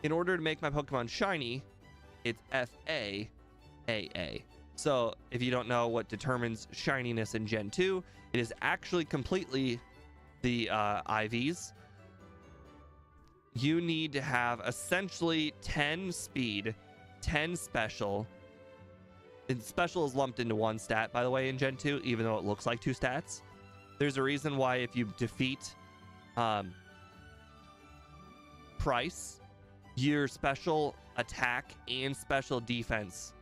A: In order to make my Pokemon shiny, it's FA, AA. So if you don't know what determines shininess in Gen 2, it is actually completely the IVs. You need to have essentially 10 speed, 10 special. And special is lumped into one stat, by the way, in Gen 2, even though it looks like two stats. There's a reason why if you defeat Price, your special attack and special defense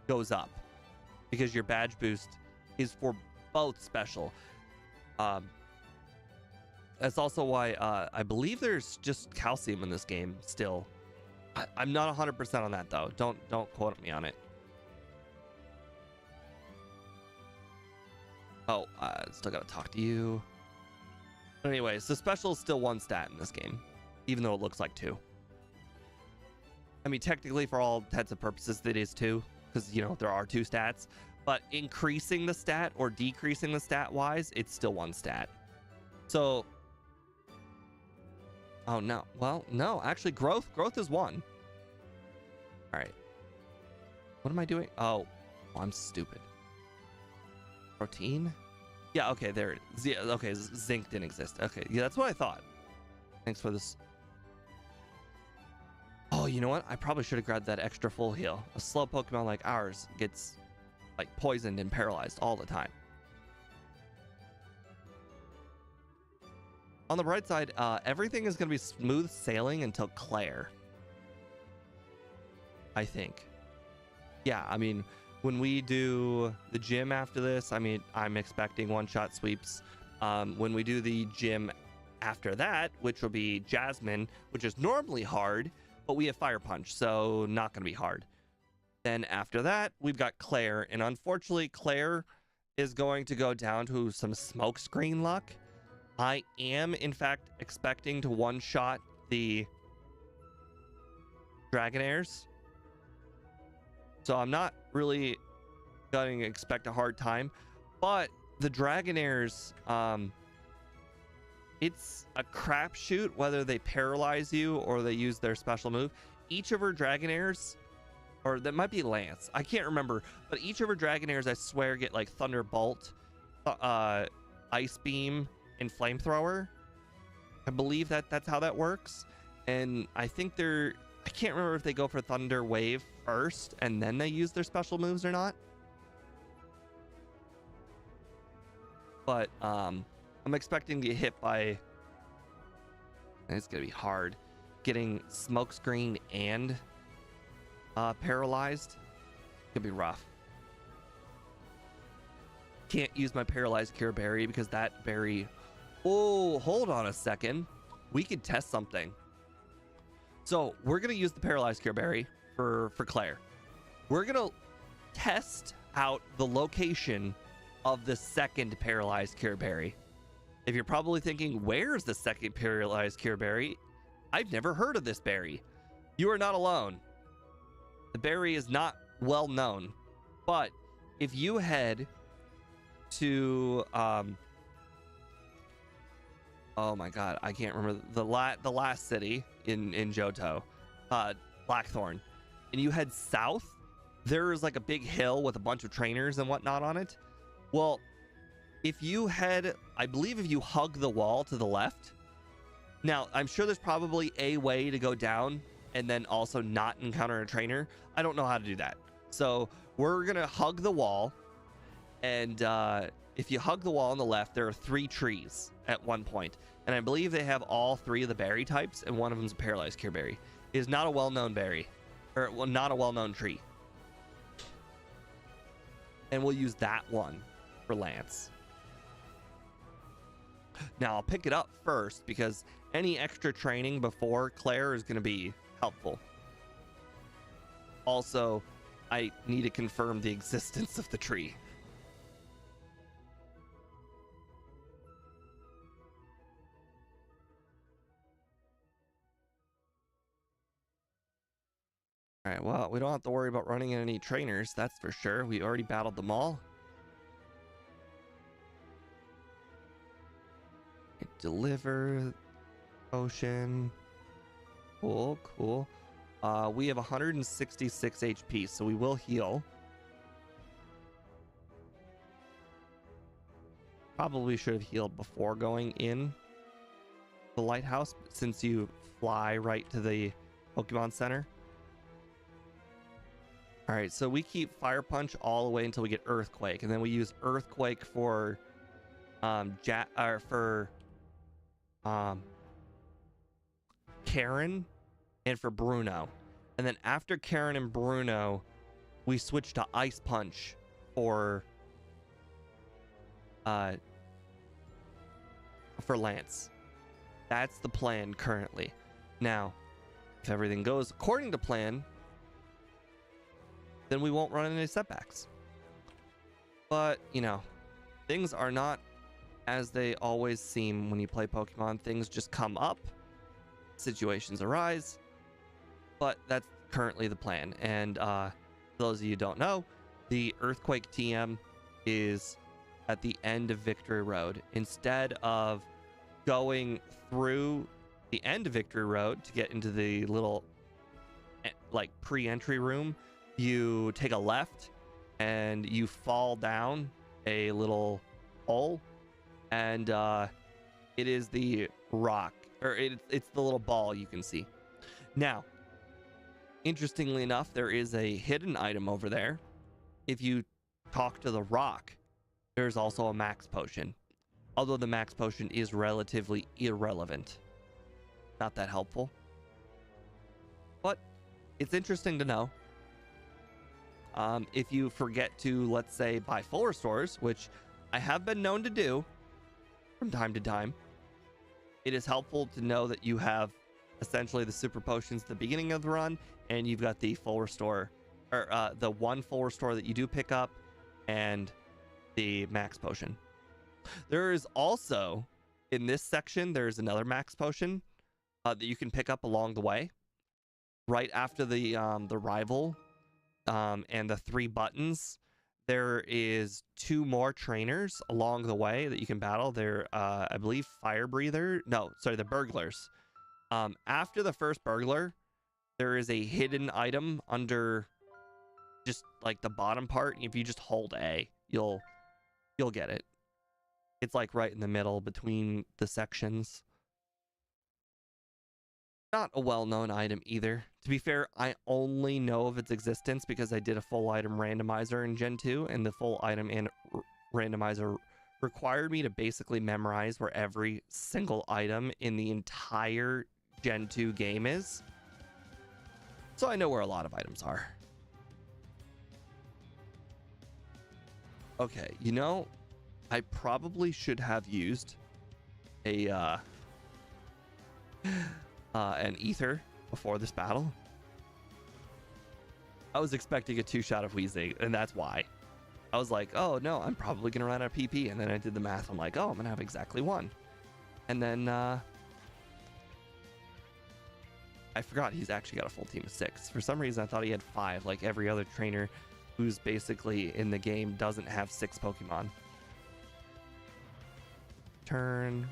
A: goes up, because your badge boost is for both special. That's also why I believe there's just calcium in this game still. I'm not 100% on that though. Don't quote me on it. Oh, still gotta talk to you. But anyways, the special is still one stat in this game, even though it looks like two. I mean, technically, for all intents and purposes, it is two, because, you know, there are two stats. But increasing the stat or decreasing the stat wise, it's still one stat. So, oh no, well, no, actually, growth is one. All right, what am I doing? Oh, I'm stupid. Protein? Yeah, okay, there it is. Yeah, okay, zinc didn't exist. Okay, yeah, that's what I thought. Thanks for this. Oh, you know what? I probably should have grabbed that extra full heal. A slow Pokemon like ours gets like poisoned and paralyzed all the time. On the bright side, everything is going to be smooth sailing until Claire, I think. Yeah, I mean, when we do the gym after this, I mean, I'm expecting one-shot sweeps. When we do the gym after that, which will be Jasmine, which is normally hard, but we have Fire Punch, so not going to be hard. Then after that, we've got Claire, and unfortunately, Claire is going to go down to some smokescreen luck. I am, in fact, expecting to one-shot the Dragonairs. So I'm not really going to expect a hard time, but the Dragonairs, it's a crapshoot whether they paralyze you or they use their special move. Each of her Dragonairs, or that might be Lance, I can't remember, but each of her Dragonairs, I swear, get like Thunderbolt, Ice Beam, and Flamethrower. I believe that's how that works. And I think I can't remember if they go for Thunder Wave first and then they use their special moves or not. But I'm expecting to get hit by, it's gonna be hard, getting Smokescreen and paralyzed. Could be rough. Can't use my Paralyzed Cure Berry because that berry, oh, hold on a second, we could test something. So we're gonna use the Paralyzed Cure Berry for Claire. We're gonna test out the location of the second Paralyzed Cure Berry. If you're probably thinking, where's the second Paralyzed Cure Berry? I've never heard of this berry. You are not alone. The berry is not well known, but if you head to oh my god, I can't remember the last city in Johto, Blackthorn, and you head south, there is like a big hill with a bunch of trainers and whatnot on it. Well, if you head, I believe if you hug the wall to the left, now I'm sure there's probably a way to go down and then also not encounter a trainer. I don't know how to do that, so we're gonna hug the wall, and if you hug the wall on the left, there are 3 trees at one point, and I believe they have all 3 of the berry types, and one of them is a Paralyzed Cure Berry. It is not a well-known berry, or well, not a well-known tree, and we'll use that one for Lance. Now I'll pick it up first because any extra training before Claire is going to be helpful. Also, I need to confirm the existence of the tree. All right, well, we don't have to worry about running into any trainers, that's for sure. We already battled them all. Deliver potion. Cool. We have 166 HP, so we will heal. Probably should have healed before going in the lighthouse, since you fly right to the Pokemon Center. All right, so we keep Fire Punch all the way until we get Earthquake, and then we use Earthquake for Karen and for Bruno. And then after Karen and Bruno, we switch to Ice Punch for Lance. That's the plan currently. Now, if everything goes according to plan, then we won't run into setbacks. But, you know, things are not as they always seem when you play Pokemon. Things just come up, situations arise, but that's currently the plan. And for those of you who don't know, the Earthquake TM is at the end of Victory Road. Instead of going through the end of Victory Road to get into the little like pre-entry room, you take a left and you fall down a little hole, and it is the rock, or it's the little ball you can see. Now, interestingly enough, there is a hidden item over there. If you talk to the rock, there's also a max potion, although the max potion is relatively irrelevant. Not that helpful, but it's interesting to know. If you forget to, let's say, buy full restores, which I have been known to do from time to time, it is helpful to know that you have essentially the super potions at the beginning of the run, and you've got the full restore, or the one full restore that you do pick up, and the max potion. There is also, in this section, there's another max potion that you can pick up along the way, right after the rival and the 3 buttons. There is 2 more trainers along the way that you can battle. They're I believe the burglars. After the first burglar, there is a hidden item under just like the bottom part. If you just hold A, you'll get it. It's like right in the middle between the sections. Not a well-known item either. To be fair, I only know of its existence because I did a full item randomizer in Gen 2, and the full item and randomizer required me to basically memorize where every single item in the entire Gen 2 game is. So I know where a lot of items are. Okay, you know, I probably should have used a an ether before this battle. I was expecting a 2-shot of Weezing, and that's why. I was like, oh no, I'm probably gonna run out of PP, and then I did the math. I'm like, oh, I'm gonna have exactly 1. And then I forgot he's actually got a full team of 6. For some reason I thought he had 5, like every other trainer who's basically in the game doesn't have 6 Pokemon. Turn.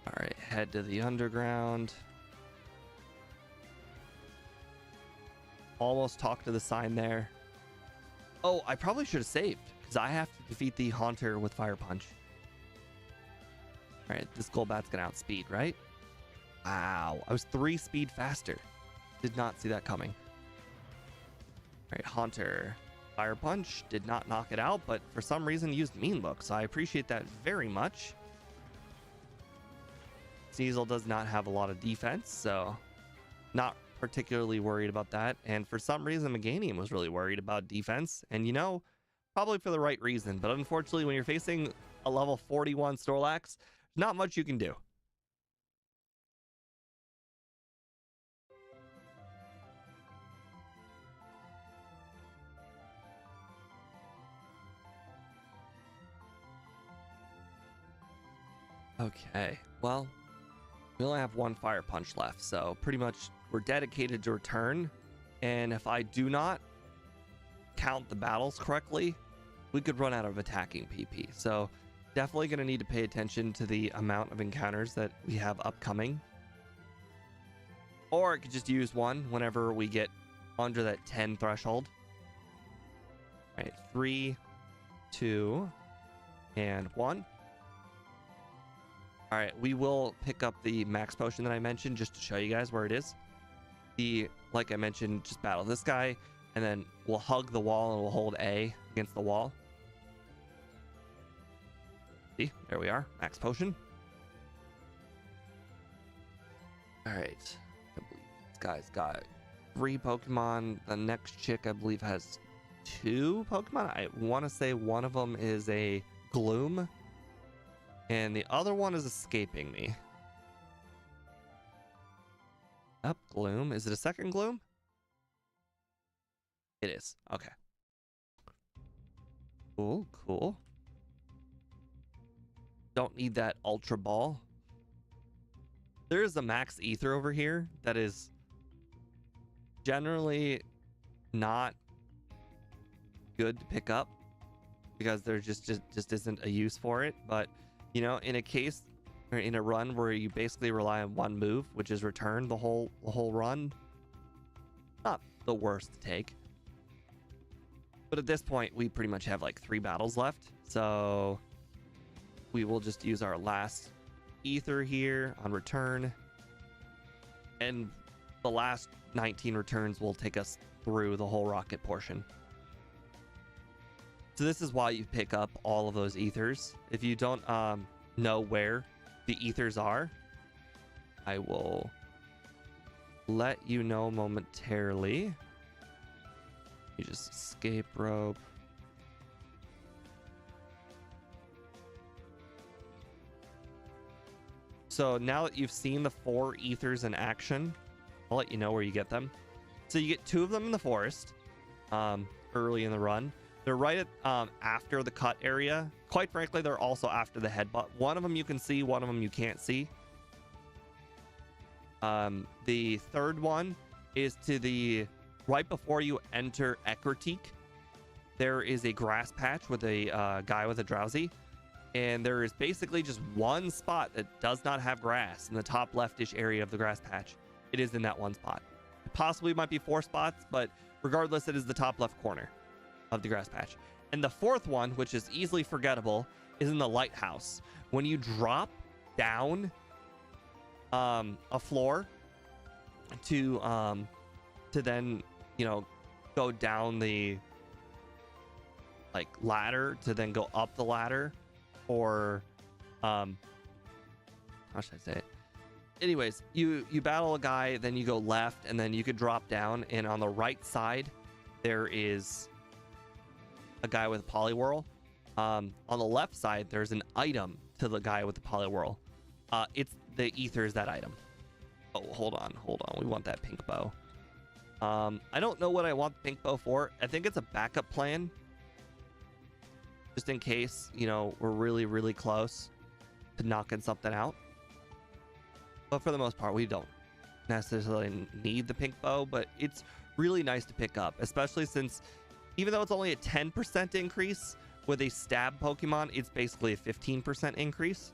A: All right, head to the underground. Almost talked to the sign there. Oh, I probably should have saved, because I have to defeat the Haunter with Fire Punch. All right, this Golbat's gonna outspeed, right? Wow, I was 3 speed faster. Did not see that coming. All right, Haunter. Fire Punch did not knock it out, but for some reason used Mean Look, so I appreciate that very much. Sneasel does not have a lot of defense, so not particularly worried about that. And for some reason, Meganium was really worried about defense, and you know, probably for the right reason. But unfortunately, when you're facing a level 41 Snorlax, not much you can do. Okay, well, we only have 1 Fire Punch left, so pretty much we're dedicated to return. And if I do not count the battles correctly, we could run out of attacking PP. So definitely going to need to pay attention to the amount of encounters that we have upcoming. Or I could just use one whenever we get under that 10 threshold. All right, 3, 2, and 1. All right, we will pick up the max potion that I mentioned just to show you guys where it is. Like I mentioned, just battle this guy, and then we'll hug the wall and we'll hold A against the wall. See, there we are, max potion. All right, I believe this guy's got 3 Pokemon. The next chick, I believe, has 2 Pokemon. I want to say one of them is a Gloom, and the other one is escaping me. Up, Gloom. Is it a second Gloom? It is. Okay. Cool, cool. Don't need that Ultra Ball. There is a max ether over here that is generally not good to pick up because there just isn't a use for it. But you know, in a case or in a run where you basically rely on one move, which is return the whole run, not the worst to take. But at this point, we pretty much have like 3 battles left, so we will just use our last ether here on return, and the last 19 returns will take us through the whole rocket portion. So this is why you pick up all of those ethers. If you don't know where the ethers are, I will let you know momentarily. You just escape rope. So now that you've seen the 4 ethers in action, I'll let you know where you get them. So you get 2 of them in the forest early in the run. They're right at after the cut area. Quite frankly, they're also after the headbutt. One of them you can see, one of them you can't see. The third one is to the right before you enter Ekritique. There is a grass patch with a guy with a drowsy, and there is basically just one spot that does not have grass in the top leftish area of the grass patch. It is in that one spot. It possibly might be 4 spots, but regardless, it is the top left corner of the grass patch. And the 4th one, which is easily forgettable, is in the lighthouse. When you drop down a floor to then, you know, go down the like ladder to then go up the ladder, or how should I say it? Anyways, you battle a guy, then you go left, and then you could drop down, and on the right side there is a guy with a Poliwhirl. On the left side there's an item to the guy with the Poliwhirl. It's the ether is that item. Oh, hold on, we want that pink bow. I don't know what I want the pink bow for. I think it's a backup plan, just in case, you know, we're really close to knocking something out. But for the most part, we don't necessarily need the pink bow, but it's really nice to pick up, especially since even though it's only a 10% increase, with a stab Pokemon, it's basically a 15% increase.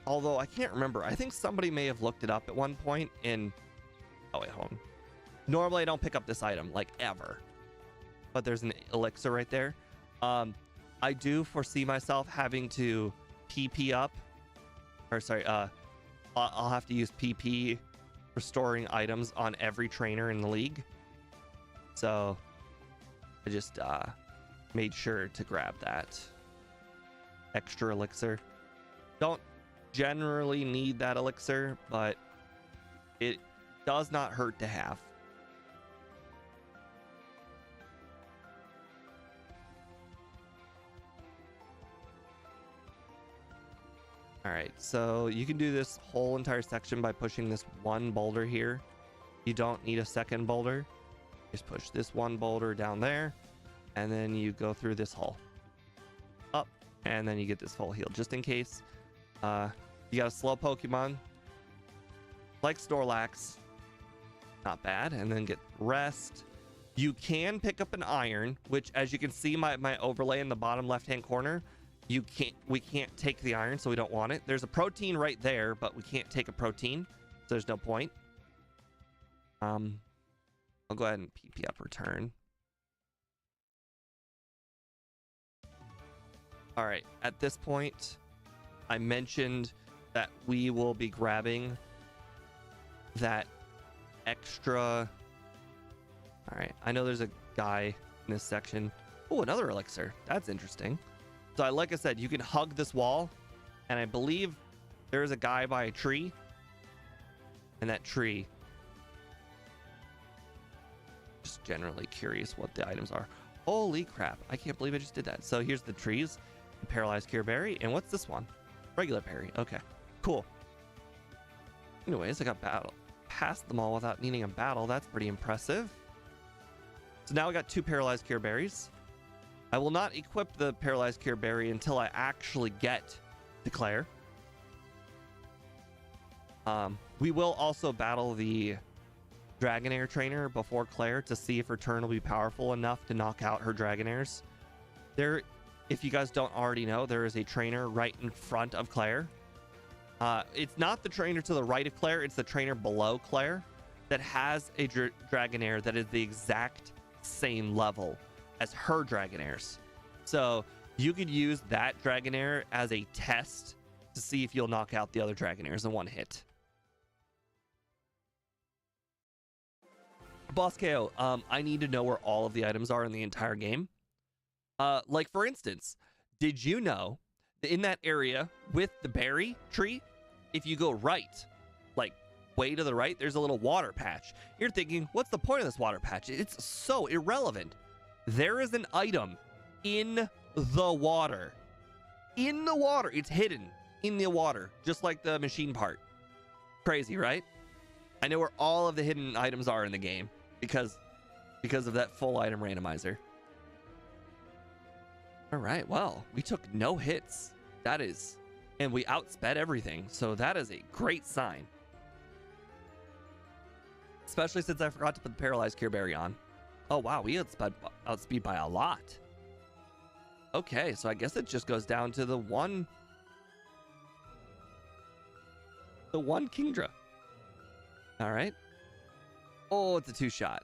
A: Although I can't remember. I think somebody may have looked it up at one point in... Oh, wait, hold on. Normally, I don't pick up this item, like, ever. But there's an elixir right there. I do foresee myself having to PP up. Or, sorry, I'll have to use PP restoring items on every trainer in the league. So, I just made sure to grab that extra elixir. Don't generally need that elixir, but it does not hurt to have. All right, so you can do this whole entire section by pushing this one boulder here. You don't need a second boulder. Just push this one boulder down there, and then you go through this hole up, and then you get this full heal just in case. You got a slow Pokemon like Snorlax, not bad, and then get rest. You can pick up an iron, which, as you can see, my overlay in the bottom left hand corner, we can't take the iron, so we don't want it. There's a protein right there, but we can't take a protein, so there's no point. I'll go ahead and PP up return. All right, at this point, I mentioned that we will be grabbing that extra. All right, I know there's a guy in this section. Oh, another elixir. That's interesting. So like I said, you can hug this wall, and I believe there is a guy by a tree, and that tree. Just generally curious what the items are. Holy crap, I can't believe I just did that. So here's the trees, the paralyzed cure berry, and what's this one? Regular berry. Okay, cool. Anyways, I got battle past them all without needing a battle. That's pretty impressive. So now we got 2 paralyzed cure berries. I will not equip the paralyzed cure berry until I actually get to Claire. We will also battle the Dragonair trainer before Claire to see if her turn will be powerful enough to knock out her Dragonairs. There, if you guys don't already know, there is a trainer right in front of Claire. It's not the trainer to the right of Claire, it's the trainer below Claire that has a Dragonair that is the exact same level as her Dragonairs. So you could use that Dragonair as a test to see if you'll knock out the other Dragonairs in one hit. Boss KO, I need to know where all of the items are in the entire game. Like for instance, did you know that in that area with the berry tree, if you go right, like way to the right, there's a little water patch. You're thinking, what's the point of this water patch? It's so irrelevant. There is an item in the water. In the water. It's hidden in the water, just like the machine part. Crazy, right? I know where all of the hidden items are in the game because of that full item randomizer. All right, well, we took no hits. That is, and we outsped everything. So that is a great sign. Especially since I forgot to put the paralyzed cure berry on. Oh wow, we outspeed by a lot. Okay, so I guess it just goes down to the one Kingdra. All right. Oh, it's a 2-shot.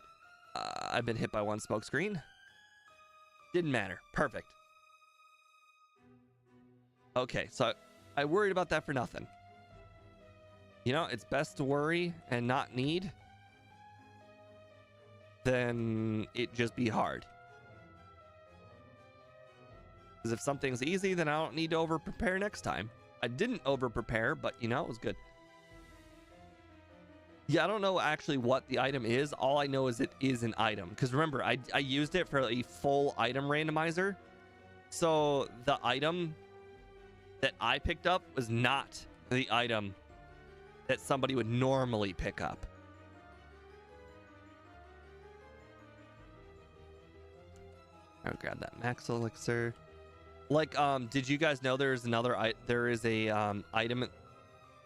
A: I've been hit by 1 smoke screen. Didn't matter. Perfect. Okay, so I worried about that for nothing. You know, it's best to worry and not need than it just be hard. Because if something's easy, then I don't need to over prepare next time. I didn't over prepare, but you know, it was good. Yeah, I don't know actually what the item is. All I know is it is an item. Because remember, I used it for a full item randomizer. So the item that I picked up was not the item that somebody would normally pick up. I'll grab that max elixir. Like, did you guys know there is another there is a item? All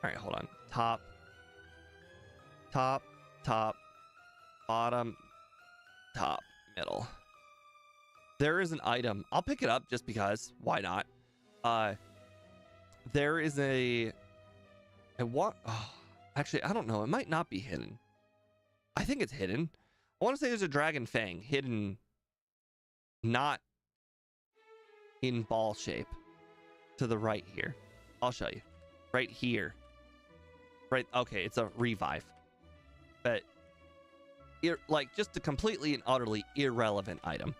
A: right, hold on. Top, bottom, top, middle. There is an item. I'll pick it up just because. Why not? There is a what? Oh, actually, I don't know. It might not be hidden. I think it's hidden. I want to say there's a dragon fang hidden, not in ball shape, to the right here. I'll show you. Right here. Right. Okay, it's a revive. But like just a completely and utterly irrelevant item.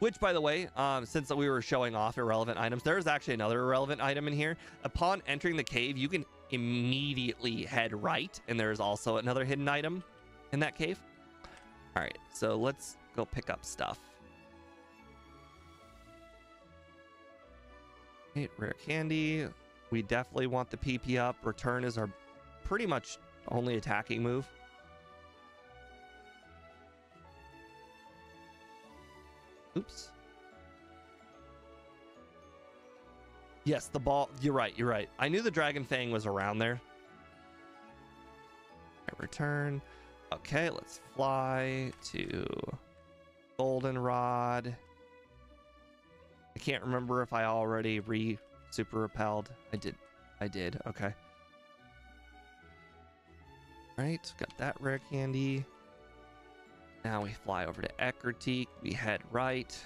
A: Which, by the way, since we were showing off irrelevant items, there is actually another irrelevant item in here. Upon entering the cave, you can immediately head right, and there is also another hidden item in that cave. All right, so let's go pick up stuff. Okay, rare candy. We definitely want the PP up. Return is our pretty much only attacking move. Oops. Yes, the ball. You're right. You're right. I knew the Dragon Fang was around there. Right, return. Okay, let's fly to Goldenrod. I can't remember if I already super repelled. I did. Okay. Right, got that rare candy. Now we fly over to Eckerteak. We head right.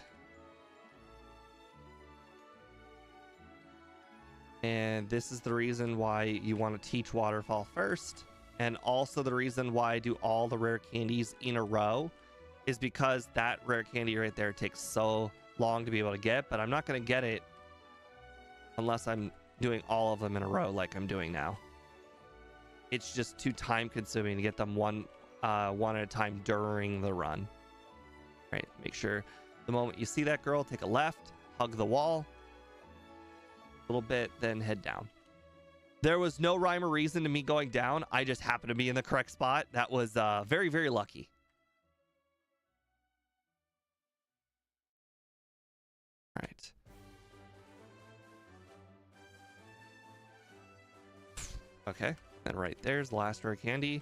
A: And this is the reason why you want to teach Waterfall first. And also the reason why I do all the rare candies in a row is because that rare candy right there takes so long to be able to get, but I'm not going to get it unless I'm doing all of them in a row like I'm doing now. It's just too time consuming to get them one at a time during the run. All right, make sure the moment you see that girl, take a left, hug the wall a little bit, then head down. There was no rhyme or reason to me going down. I just happened to be in the correct spot. That was very, very lucky. All right. Okay, and right there's the last rare candy.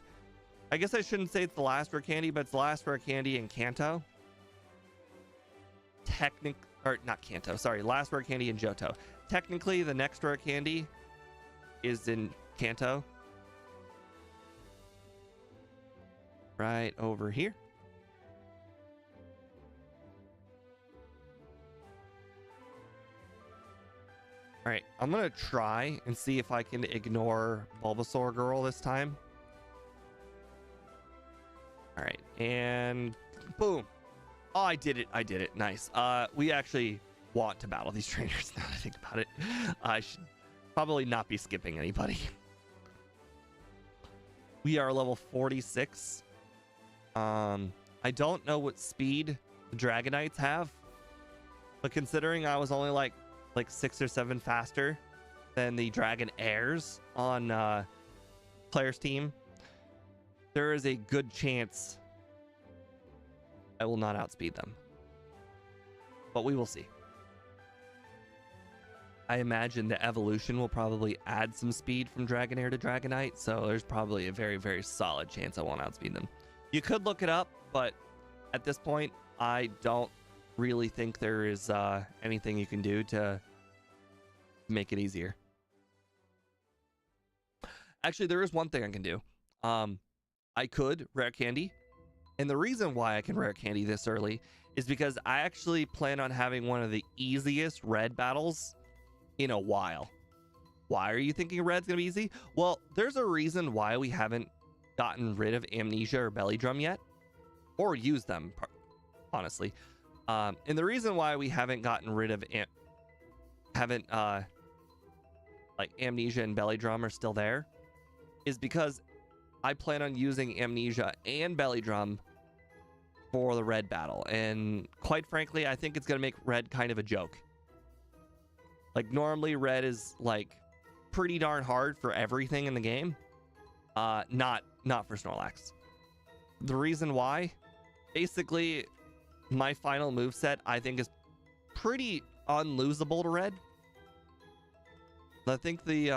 A: I guess I shouldn't say it's the last rare candy, but it's the last rare candy in Kanto. Not Kanto, sorry, last rare candy in Johto. Technically, the next rare candy is in Kanto. Right over here. All right, I'm gonna try and see if I can ignore Bulbasaur Girl this time. All right, and boom. Oh, I did it. Nice. We actually want to battle these trainers now that I think about it. I should probably not be skipping anybody. We are level 46. I don't know what speed the Dragonites have, but considering I was only like 6 or 7 faster than the Dragon Airs on player's team, there is a good chance I will not outspeed them. But we will see. I imagine the evolution will probably add some speed from Dragonair to Dragonite, so there's probably a very, very solid chance I won't outspeed them. You could look it up, but at this point, I don't really think there is anything you can do to make it easier. Actually, there is one thing I can do. I could rare candy, and the reason why I can rare candy this early is because I actually plan on having one of the easiest red battles in a while. Why are you thinking red's gonna be easy? Well, there's a reason why we haven't gotten rid of Amnesia or Belly Drum yet, or used them, honestly. And the reason why we haven't gotten rid of like Amnesia and Belly Drum are still there is because I plan on using Amnesia and Belly Drum for the red battle, and quite frankly, I think it's gonna make red kind of a joke. Like, normally red is like pretty darn hard for everything in the game, not for Snorlax. The reason why, basically, my final moveset I think is pretty unlosable to red. I think the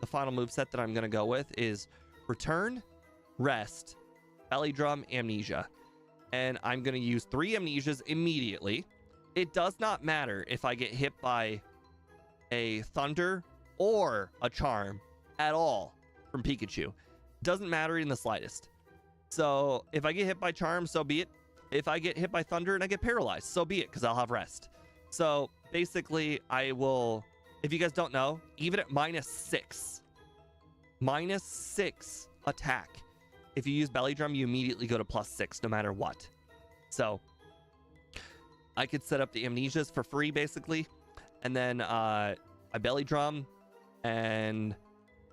A: final moveset that I'm gonna go with is Return, Rest, Belly Drum, Amnesia. And I'm going to use 3 Amnesias immediately. It does not matter if I get hit by a Thunder or a Charm at all from Pikachu. Doesn't matter in the slightest. So if I get hit by Charm, so be it. If I get hit by Thunder and I get paralyzed, so be it, because I'll have Rest. So basically, I will, if you guys don't know, even at -6 attack, if you use Belly Drum, you immediately go to +6 no matter what. So I could set up the Amnesias for free, basically, and then a Belly Drum, and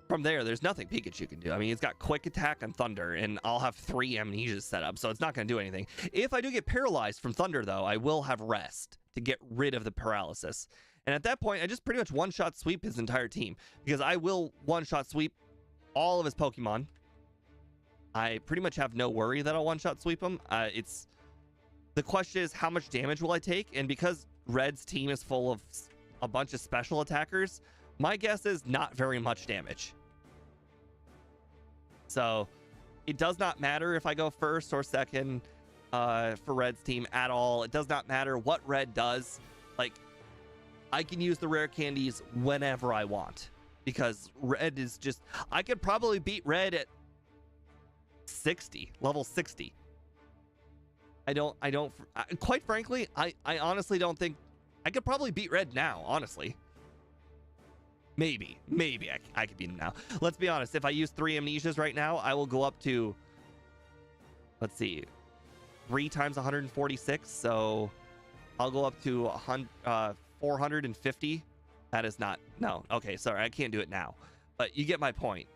A: from there, there's nothing Pikachu can do. I mean, it's got Quick Attack and Thunder, and I'll have 3 Amnesias set up, so it's not going to do anything. If I do get paralyzed from Thunder, though, I will have Rest to get rid of the paralysis. And at that point, I just pretty much one-shot sweep his entire team, because I will one-shot sweep all of his Pokemon. I pretty much have no worry that I'll one-shot sweep him. The question is, how much damage will I take? And because Red's team is full of a bunch of special attackers, my guess is not very much damage. So it does not matter if I go first or second for Red's team at all. It does not matter what Red does. Like, I can use the rare candies whenever I want, because red is just, I could probably beat red at 60, level 60. Quite frankly, I honestly don't think, I could probably beat red now, honestly. Maybe I could beat him now. Let's be honest, if I use 3 amnesias right now, I will go up to, let's see, 3 times 146, so I'll go up to 450. That is not, no, okay, sorry, I can't do it now, but you get my point.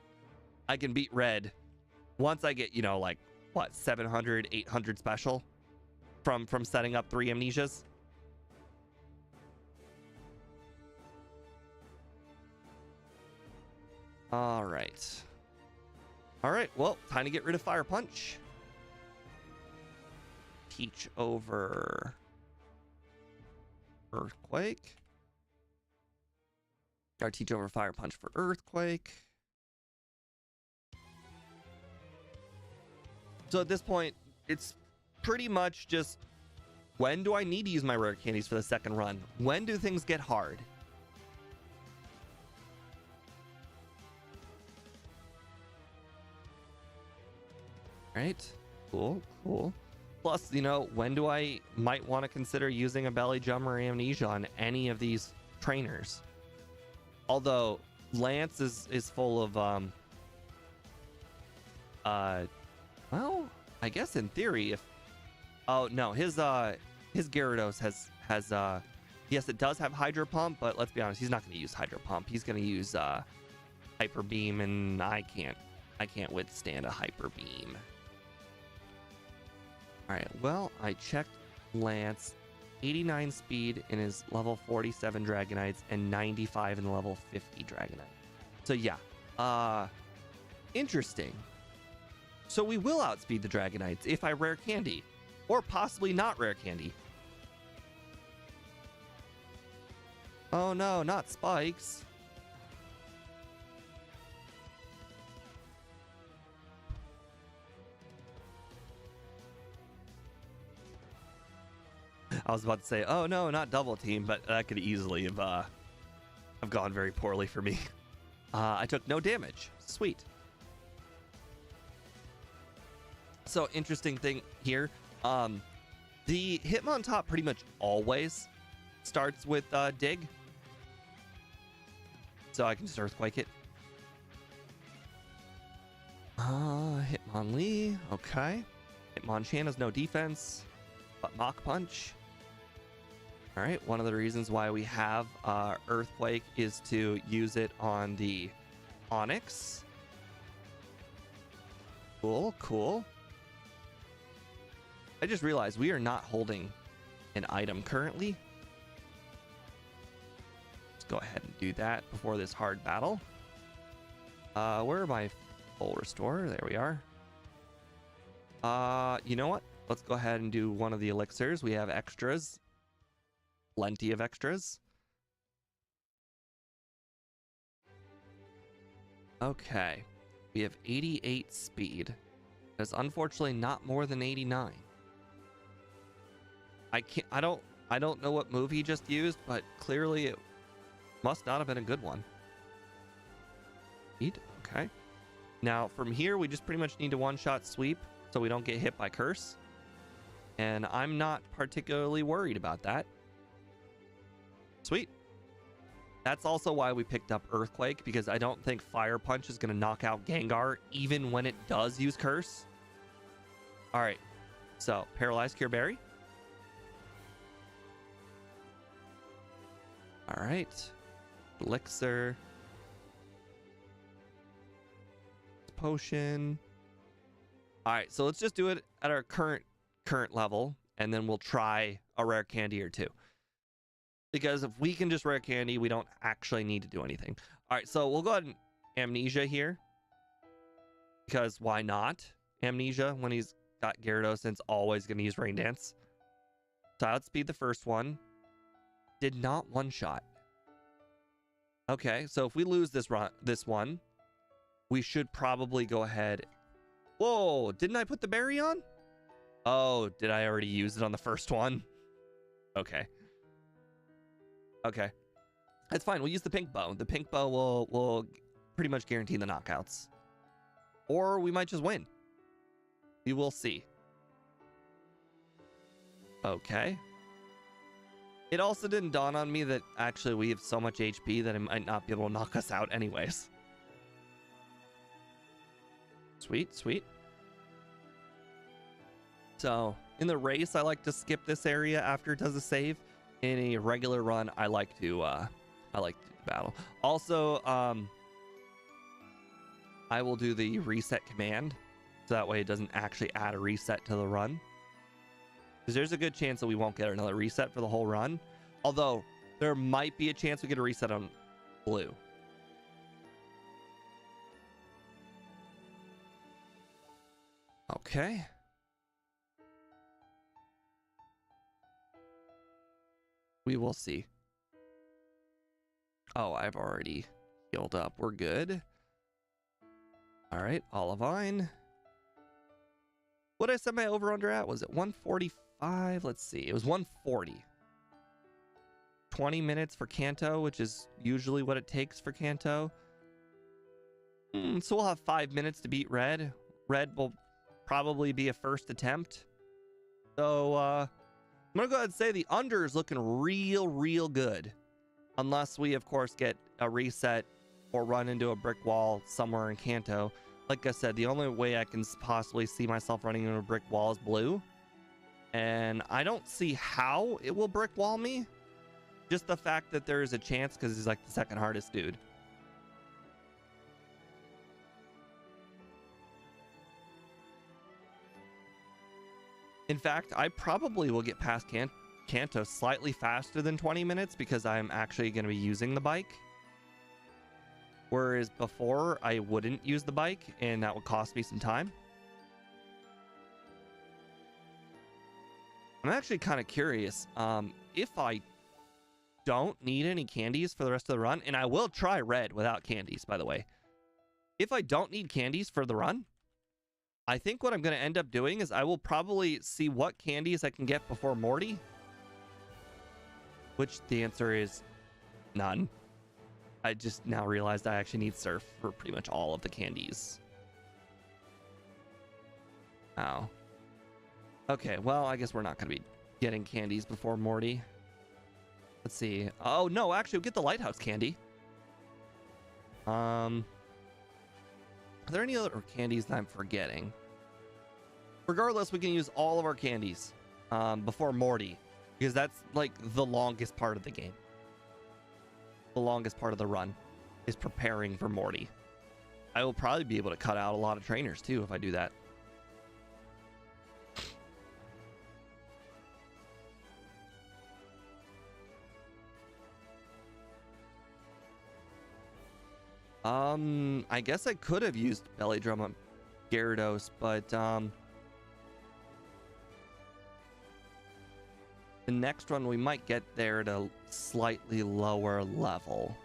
A: I can beat red once I get, you know, like, what, 700, 800 special from setting up 3 amnesias. All right, well, time to get rid of Fire Punch. Teach over Earthquake. Or teach over Fire Punch for Earthquake. So at this point, it's pretty much just, when do I need to use my rare candies for the second run? When do things get hard? Right? Cool. Plus, you know, when do I might want to consider using a belly jump or amnesia on any of these trainers? Although Lance is full of well, I guess in theory, if, oh no, his Gyarados has yes, it does have Hydro Pump, but let's be honest, he's not going to use Hydro Pump. He's going to use Hyper Beam, and I can't withstand a Hyper Beam. All right, well, I checked Lance, 89 speed in his level 47 Dragonites and 95 in the level 50 Dragonite. So yeah, interesting. So we will outspeed the Dragonites if I rare candy, or possibly not rare candy. Oh no, not spikes. I was about to say, oh no, not double team, but that could easily have gone very poorly for me. I took no damage. Sweet. So interesting thing here, the Hitmontop pretty much always starts with dig, so I can just Earthquake it. Hitmonlee, okay. Hitmonchan has no defense, but Mach Punch. All right, one of the reasons why we have Earthquake is to use it on the Onix. Cool. I just realized we are not holding an item currently. Let's go ahead and do that before this hard battle. Where are my full restore? There we are. You know what? Let's go ahead and do one of the elixirs. We have extras. Plenty of extras. Okay. We have 88 speed. That's unfortunately not more than 89. I don't know what move he just used, but clearly it must not have been a good one. Okay. Now from here we just pretty much need to one-shot sweep so we don't get hit by curse. And I'm not particularly worried about that. Sweet. That's also why we picked up Earthquake, because I don't think Fire Punch is going to knock out Gengar even when it does use curse. All right. So, Paralyzed Cure Berry. All right. Elixir. Potion. All right, so let's just do it at our current level, and then we'll try a rare candy or two. Because if we can just rare candy, we don't actually need to do anything. All right, so we'll go ahead and Amnesia here. Because why not? Amnesia when he's got Gyarados, and it's always going to use Rain Dance. So I outspeed the first one. Did not one-shot. Okay, so if we lose this one, we should probably go ahead. Whoa, didn't I put the berry on? Oh, did I already use it on the first one? Okay. Okay, It's fine. We'll use the pink bow. The pink bow will pretty much guarantee the knockouts. Or we might just win. We will see. Okay. It also didn't dawn on me that actually we have so much HP that it might not be able to knock us out anyways. Sweet, sweet. So, in the race, I like to skip this area after it does a save. In a regular run, I like to do the battle. Also, I will do the reset command, so that way it doesn't actually add a reset to the run. Because there's a good chance that we won't get another reset for the whole run. Although, there might be a chance we get a reset on blue. Okay. We will see. Oh, I've already healed up. We're good. All right, Olivine. What did I set my over-under at? Was it 145? Let's see. It was 140. 20 minutes for Kanto, which is usually what it takes for Kanto. So we'll have 5 minutes to beat Red. Red will probably be a first attempt. So, I'm going to go ahead and say the under is looking real good. Unless we, of course, get a reset or run into a brick wall somewhere in Kanto. Like I said, the only way I can possibly see myself running into a brick wall is blue. And I don't see how it will brick wall me. Just the fact that there is a chance because he's like the second hardest dude. In fact, I probably will get past Kanto slightly faster than 20 minutes because I'm actually going to be using the bike. Whereas before, I wouldn't use the bike, and that would cost me some time. I'm actually kind of curious. If I don't need any candies for the rest of the run, and I will try Red without candies, by the way. If I don't need candies for the run, I think what I'm going to end up doing is I will probably see what candies I can get before Morty. Which the answer is none. I just now realized I actually need Surf for pretty much all of the candies. Oh. Okay, well, I guess we're not going to be getting candies before Morty. Let's see. Oh, no, actually, we'll get the Lighthouse candy. Are there any other candies that I'm forgetting? Regardless, we can use all of our candies before Morty. Because that's, like, the longest part of the game. The longest part of the run is preparing for Morty. I will probably be able to cut out a lot of trainers, too, if I do that. I guess I could have used Belly Drum on Gyarados, but, the next one we might get there at a slightly lower level.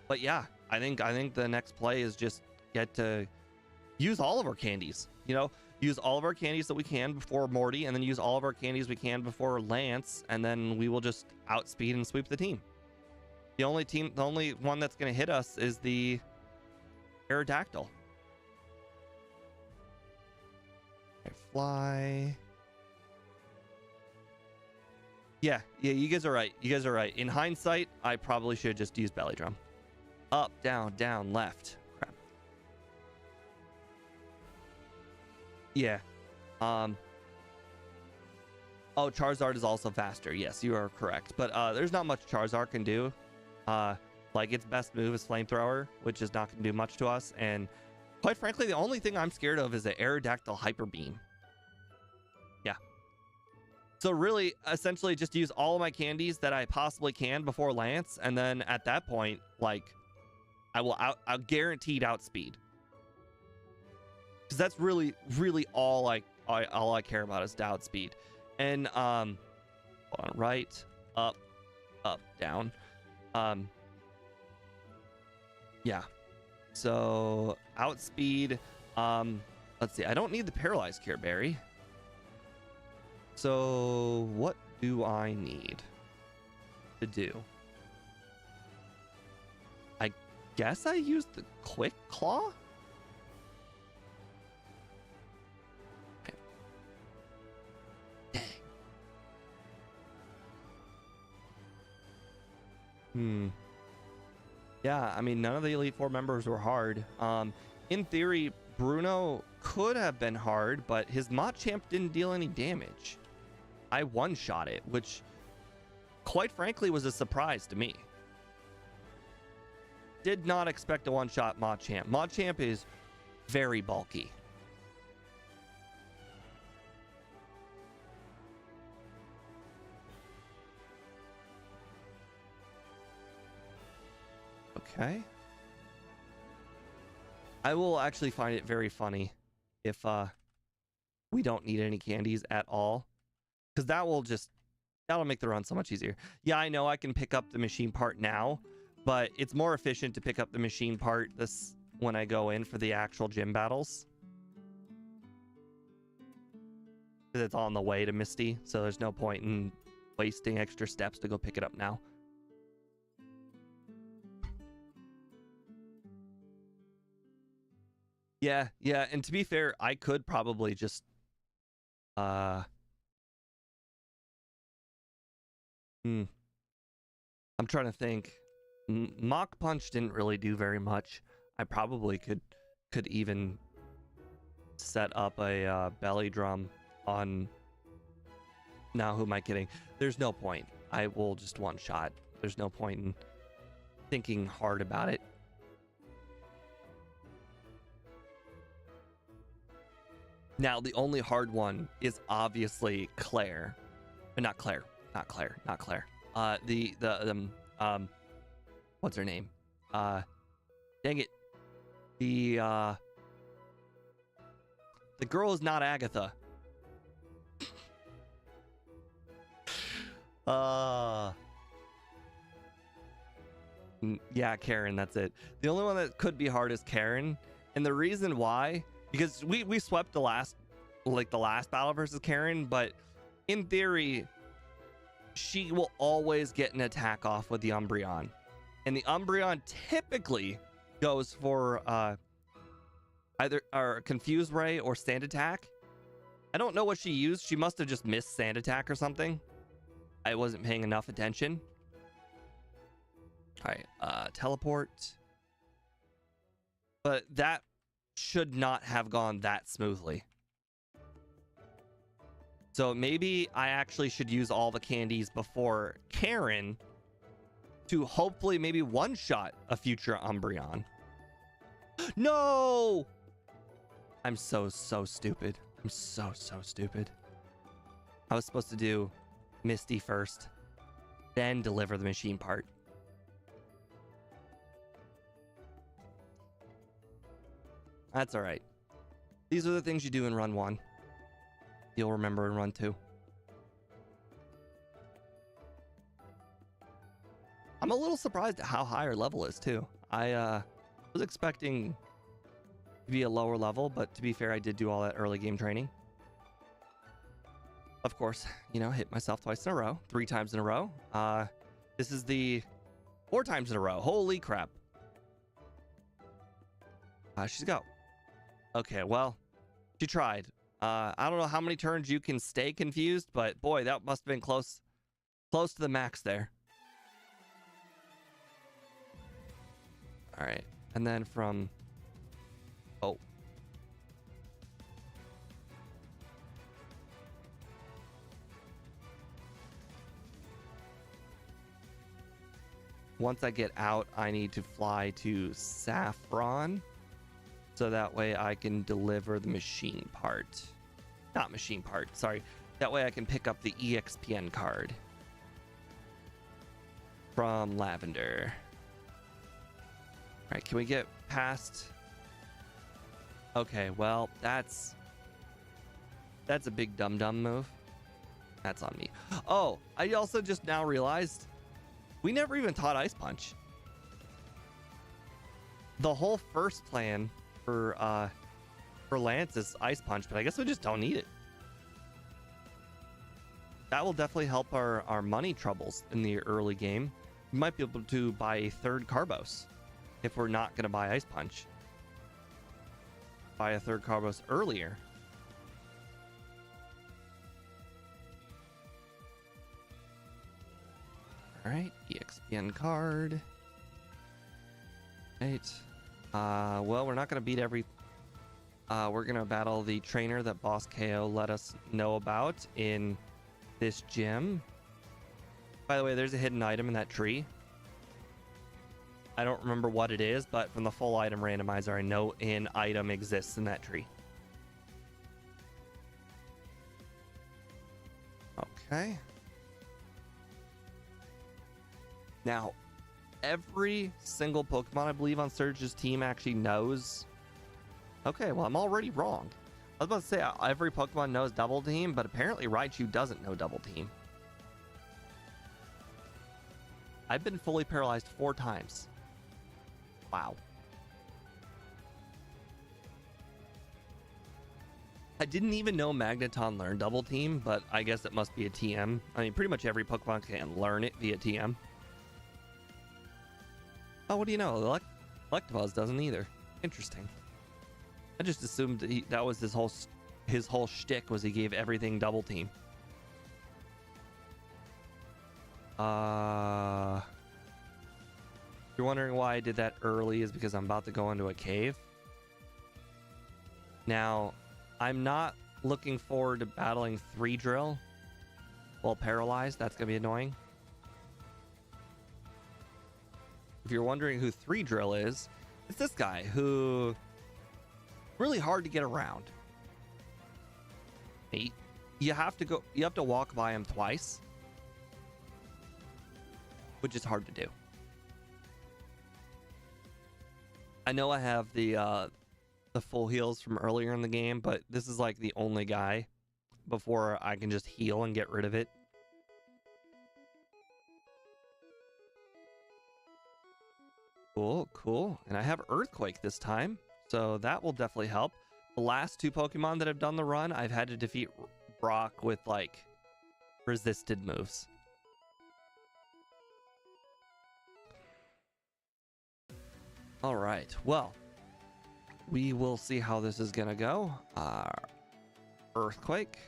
A: But yeah, I think the next play is just get to use all of our candies. You know, use all of our candies that we can before Morty, and then use all of our candies we can before Lance, and then we will just outspeed and sweep the team. The only one that's going to hit us is the Aerodactyl. Okay, fly. Yeah, you guys are right. You guys are right. In hindsight, I probably should just use Belly Drum. Up, down, down, left. Crap. Yeah. Oh, Charizard is also faster. Yes, you are correct. But there's not much Charizard can do. Like, its best move is Flamethrower, which is not going to do much to us. And quite frankly, the only thing I'm scared of is the Aerodactyl Hyper Beam. Yeah. So really, essentially, just use all of my candies that I possibly can before Lance, and then at that point, like, I'll guaranteed outspeed. Because that's really all I care about is to outspeed. And hold on, right, up, down. Yeah. So outspeed. Let's see. I don't need the Paralyzed Cure Berry. So what do I need to do? guess I used the Quick Claw? Okay. Dang. Yeah, I mean, none of the Elite Four members were hard. In theory, Bruno could have been hard, but his Machamp didn't deal any damage. I one-shot it, which, quite frankly, was a surprise to me. Did not expect a one-shot Machamp. Machamp is very bulky. Okay. I will actually find it very funny if we don't need any candies at all, because that'll make the run so much easier. Yeah, I know I can pick up the machine part now, but it's more efficient to pick up the machine part when I go in for the actual gym battles, because it's on the way to Misty, so there's no point in wasting extra steps to go pick it up now. Yeah, and to be fair, I could probably just I'm trying to think. Mach Punch didn't really do very much. I probably could even set up a belly drum on... Now, who am I kidding? There's no point. I will just one shot. There's no point in thinking hard about it. Now, the only hard one is obviously Claire. Not Claire. What's her name? Dang it. The girl is not Agatha. Yeah, Karen, that's it. The only one that could be hard is Karen. And the reason why, because we swept the last battle versus Karen, but in theory, she will always get an attack off with the Umbreon. And the Umbreon typically goes for either Confuse Ray or Sand Attack. I don't know what she used. She must have just missed Sand Attack or something. I wasn't paying enough attention. All right, Teleport. But that should not have gone that smoothly. So maybe I actually should use all the candies before Karen to hopefully maybe one-shot a future Umbreon. No! I'm so stupid. I'm so stupid. I was supposed to do Misty first, then deliver the machine part. That's all right. These are the things you do in run 1. You'll remember in run 2. I'm a little surprised at how high our level is too. I was expecting to be a lower level, but to be fair, I did do all that early game training. Of course, hit myself twice in a row, 3 times in a row. This is the 4 times in a row. Holy crap. She's go. Okay, well, she tried. I don't know how many turns you can stay confused, but boy, that must have been close to the max there. All right, and then from... Oh. Once I get out, I need to fly to Saffron, so that way I can deliver the machine part. Not machine part, sorry. That way I can pick up the EXPN card from Lavender. All right, can we get past? Okay, well, that's a big dum-dum move. That's on me. Oh, I also just now realized we never even taught Ice Punch. The whole first plan for Lance is Ice Punch, but I guess we just don't need it. That will definitely help our money troubles in the early game. We might be able to buy a 3rd Carbos. if we're not going to buy Ice Punch. Buy a third Carbos earlier. All right, EXPN card. Right. Well, we're not going to beat every... we're going to battle the trainer that Boss KO let us know about in this gym. By the way, there's a hidden item in that tree. I don't remember what it is, but from the full item randomizer, I know an item exists in that tree. Okay. Now, every single Pokemon, I believe, on Surge's team actually knows... Okay, well, I'm already wrong. I was about to say every Pokemon knows Double Team, but apparently Raichu doesn't know Double Team. I've been fully paralyzed 4 times. Wow. I didn't even know Magneton learned Double Team, but I guess it must be a TM. I mean, pretty much every Pokemon can learn it via TM. Oh, what do you know? Electabuzz doesn't either. Interesting. I just assumed that was his whole shtick, was he gave everything Double Team. If you're wondering why I did that early, is because I'm about to go into a cave. Now, I'm not looking forward to battling 3 Drill while paralyzed. That's going to be annoying. If you're wondering who 3 Drill is, it's this guy who... really hard to get around. You have to walk by him twice, which is hard to do. I know I have the full heals from earlier in the game, but this is like the only guy before I can just heal and get rid of it. Cool. And I have Earthquake this time, so that will definitely help. The last 2 Pokemon that have done the run, I've had to defeat Brock with like resisted moves. All right, well, we will see how this is gonna go. Earthquake.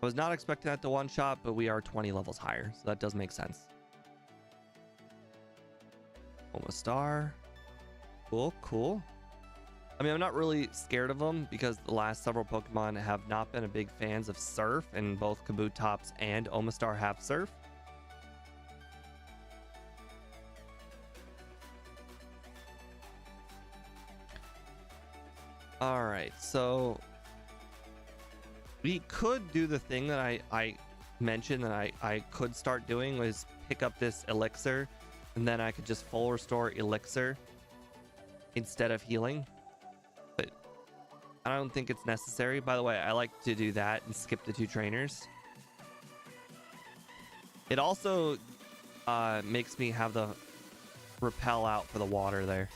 A: I was not expecting that to one-shot, but we are 20 levels higher, so that does make sense. Star. Cool. I mean, I'm not really scared of them because the last several Pokemon have not been a big fans of Surf, and both Kabutops and Omastar have Surf. All right, so we could do the thing that I mentioned that I could start doing, was pick up this elixir, and then I could just full restore elixir instead of healing. But I don't think it's necessary. By the way, I like to do that and skip the 2 trainers. It also makes me have the repel out for the water there,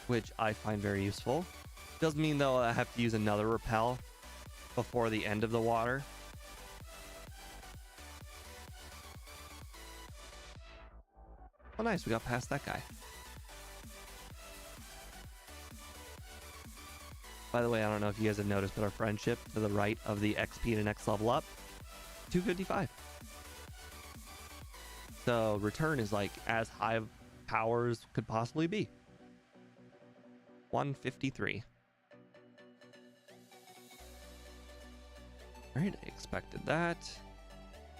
A: which I find very useful. Doesn't mean though I have to use another repel before the end of the water. Oh nice, we got past that guy. By the way, I don't know if you guys have noticed, but our friendship to the right of the XP to next level up, 255. So return is like as high of power as could possibly be. 153. All right, I expected that.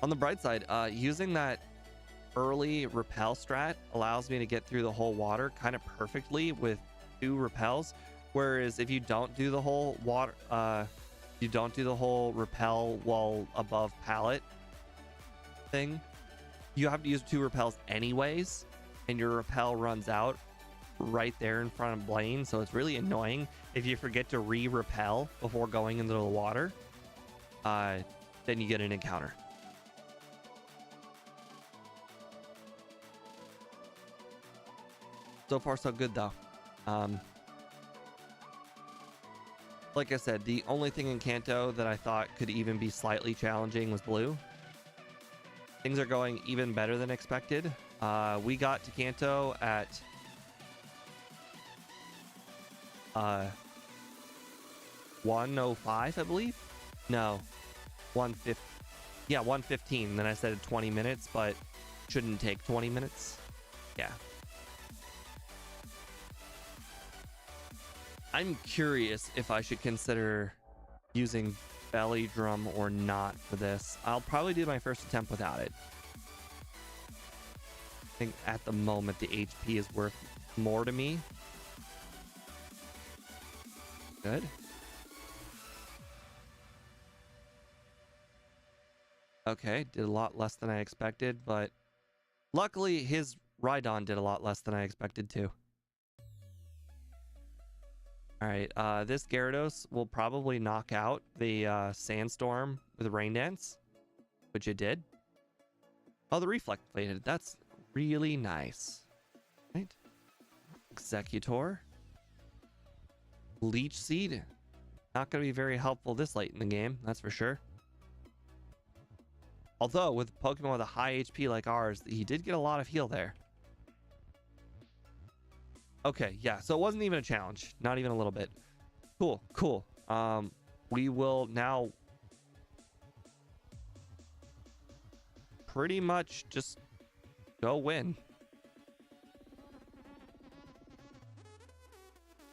A: On the bright side, using that early repel strat allows me to get through the whole water kind of perfectly with 2 repels. Whereas if you don't do the whole water, you don't do the whole repel while above pallet thing, you have to use 2 repels anyways, and your repel runs out right there in front of Blaine. So it's really annoying if you forget to re-repel before going into the water. Then you get an encounter. So far so good though. Like I said, the only thing in Kanto that I thought could even be slightly challenging was blue. Things are going even better than expected. We got to Kanto at 1:05, I believe. No, 1:50. Yeah, 1:15. Then I said 20 minutes, but shouldn't take 20 minutes. Yeah. I'm curious if I should consider using belly drum or not for this. I'll probably do my first attempt without it. I think at the moment the HP is worth more to me. Good. Okay, did a lot less than I expected, but luckily his Rhydon did a lot less than I expected too. All right, this Gyarados will probably knock out the Sandstorm with Rain Dance, which it did. Oh, the Reflect plated. That's really nice. Right? Executor. Leech Seed. Not going to be very helpful this late in the game, that's for sure. Although, with Pokemon with a high HP like ours, he did get a lot of heal there. Okay, yeah, so it wasn't even a challenge. Not even a little bit. Cool, cool. We will now pretty much just go win.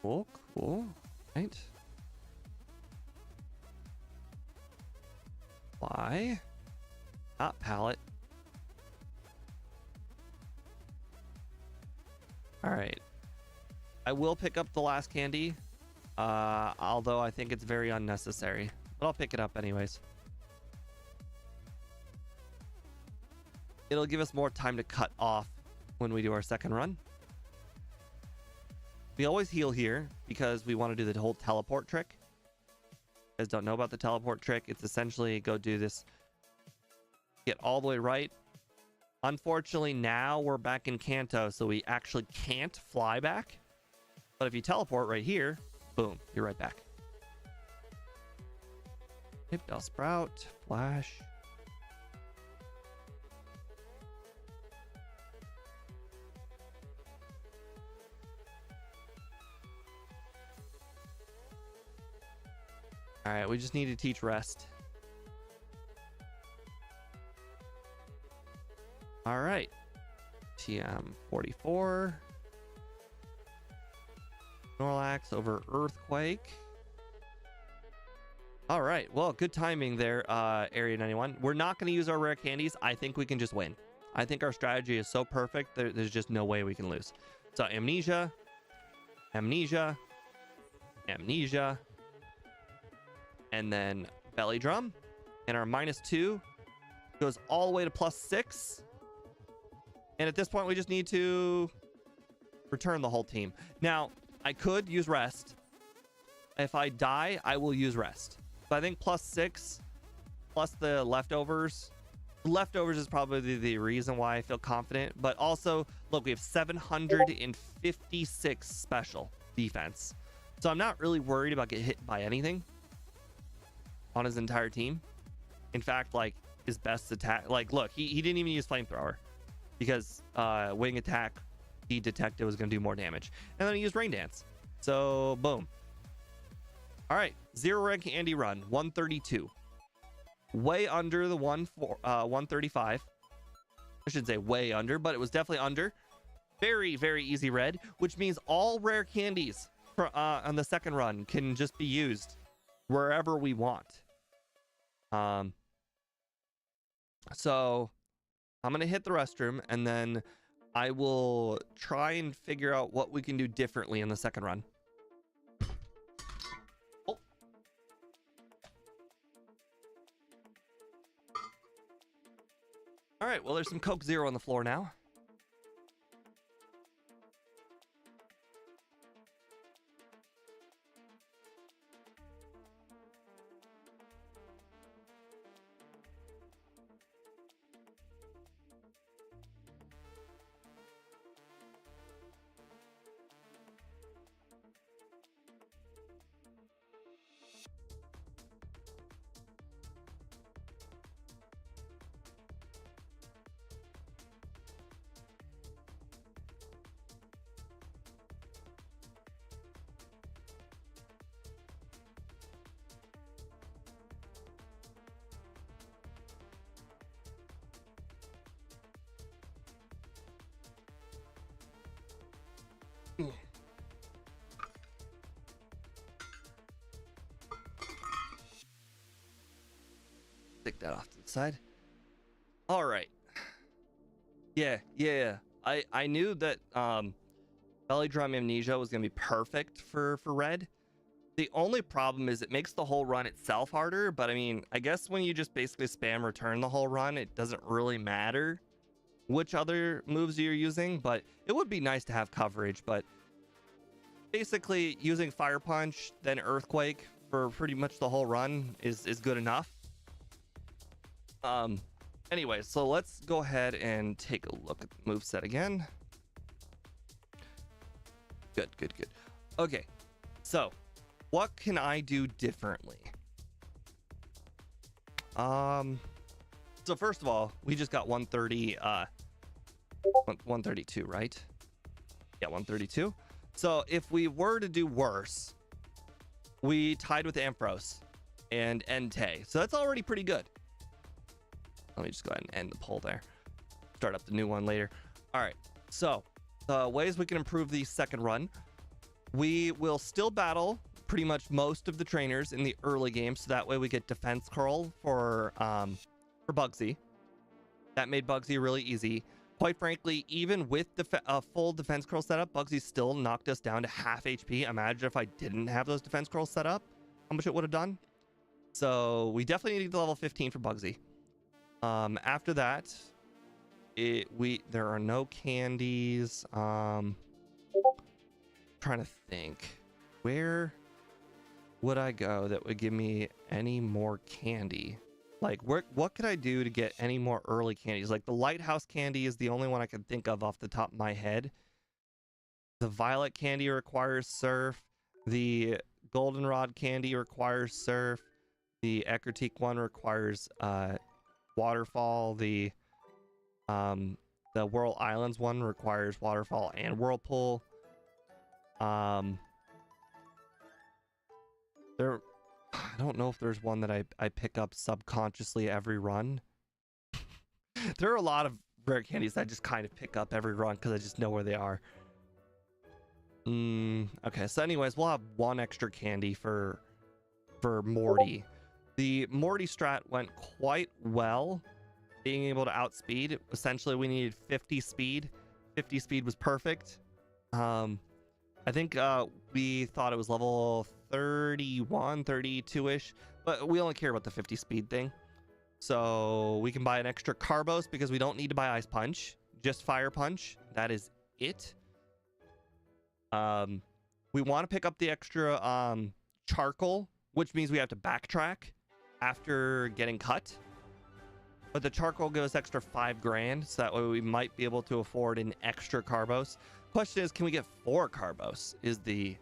A: Cool, cool. Right. Why? Not palette. All right. I will pick up the last candy, although I think it's very unnecessary. But I'll pick it up anyways. It'll give us more time to cut off when we do our second run. We always heal here because we want to do the whole teleport trick. You guys don't know about the teleport trick. It's essentially go do this, get all the way right. Unfortunately, now we're back in Kanto, so we actually can't fly back. But if you teleport right here, boom, you're right back. Hip Bell Sprout, Flash. All right, we just need to teach rest. All right, TM 44. Snorlax over Earthquake. All right, well, good timing there, Area 91. We're not going to use our rare candies. I think we can just win. I think our strategy is so perfect, there's just no way we can lose. So Amnesia, Amnesia, Amnesia, and then Belly Drum. And our -2 goes all the way to +6. And at this point, we just need to return the whole team. Now, I could use rest. If I die, I will use rest. So I think +6 plus the leftovers. Leftovers is probably the reason why I feel confident. But also, look, we have 756 special defense. So I'm not really worried about getting hit by anything on his entire team. In fact, like, his best attack, like, look, he didn't even use Flamethrower because Wing Attack, he detected was going to do more damage. And then he used Rain Dance. So, boom. All right, 0 rank Andy run, 132. Way under the 135. I should say way under, but it was definitely under. Very, very easy red, which means all rare candies for, on the second run can just be used wherever we want. So I'm going to hit the restroom, and then I will try and figure out what we can do differently in the second run. Oh. All right, well, there's some Coke Zero on the floor now. Stick that off to the side. All right. Yeah. I knew that belly drum amnesia was gonna be perfect for red. The only problem is it makes the whole run itself harder, but I mean, I guess when you just basically spam return the whole run, it doesn't really matter which other moves you're using, but it would be nice to have coverage. But basically using Fire Punch, then Earthquake for pretty much the whole run is good enough. Anyway, so let's go ahead and take a look at the moveset again. Good. Okay, so what can I do differently? So first of all, we just got 132, right? Yeah, 132. So if we were to do worse, we tied with Ampharos and Entei. So that's already pretty good. Let me just go ahead and end the poll there. Start up the new one later. All right, so the ways we can improve the second run. We will still battle pretty much most of the trainers in the early game, so that way we get defense curl for Bugsy. That made Bugsy really easy. Quite frankly, even with the full defense curl setup, Bugsy still knocked us down to half HP. Imagine if I didn't have those defense curls set up, how much it would have done. So we definitely need the level 15 for Bugsy. After that, there are no candies. Trying to think, where would I go that would give me any more candy? Like, what could I do to get any more early candies? Like the lighthouse candy is the only one I can think of off the top of my head. The violet candy requires surf. The goldenrod candy requires surf. The Ecruteak one requires waterfall. The Whirl Islands one requires waterfall and whirlpool. I don't know if there's one that I pick up subconsciously every run. There are a lot of rare candies that I just kind of pick up every run because I just know where they are. Okay, so anyways, we'll have one extra candy for Morty. The Morty strat went quite well, being able to outspeed. Essentially, we needed 50 speed. 50 speed was perfect. I think we thought it was level 31, 32-ish, but we only care about the 50 speed thing. So we can buy an extra Carbos because we don't need to buy Ice Punch, just Fire Punch. That is it. We want to pick up the extra charcoal, which means we have to backtrack after getting cut. But the charcoal gives us extra 5 grand, so that way we might be able to afford an extra Carbos. Question is, can we get 4 Carbos is the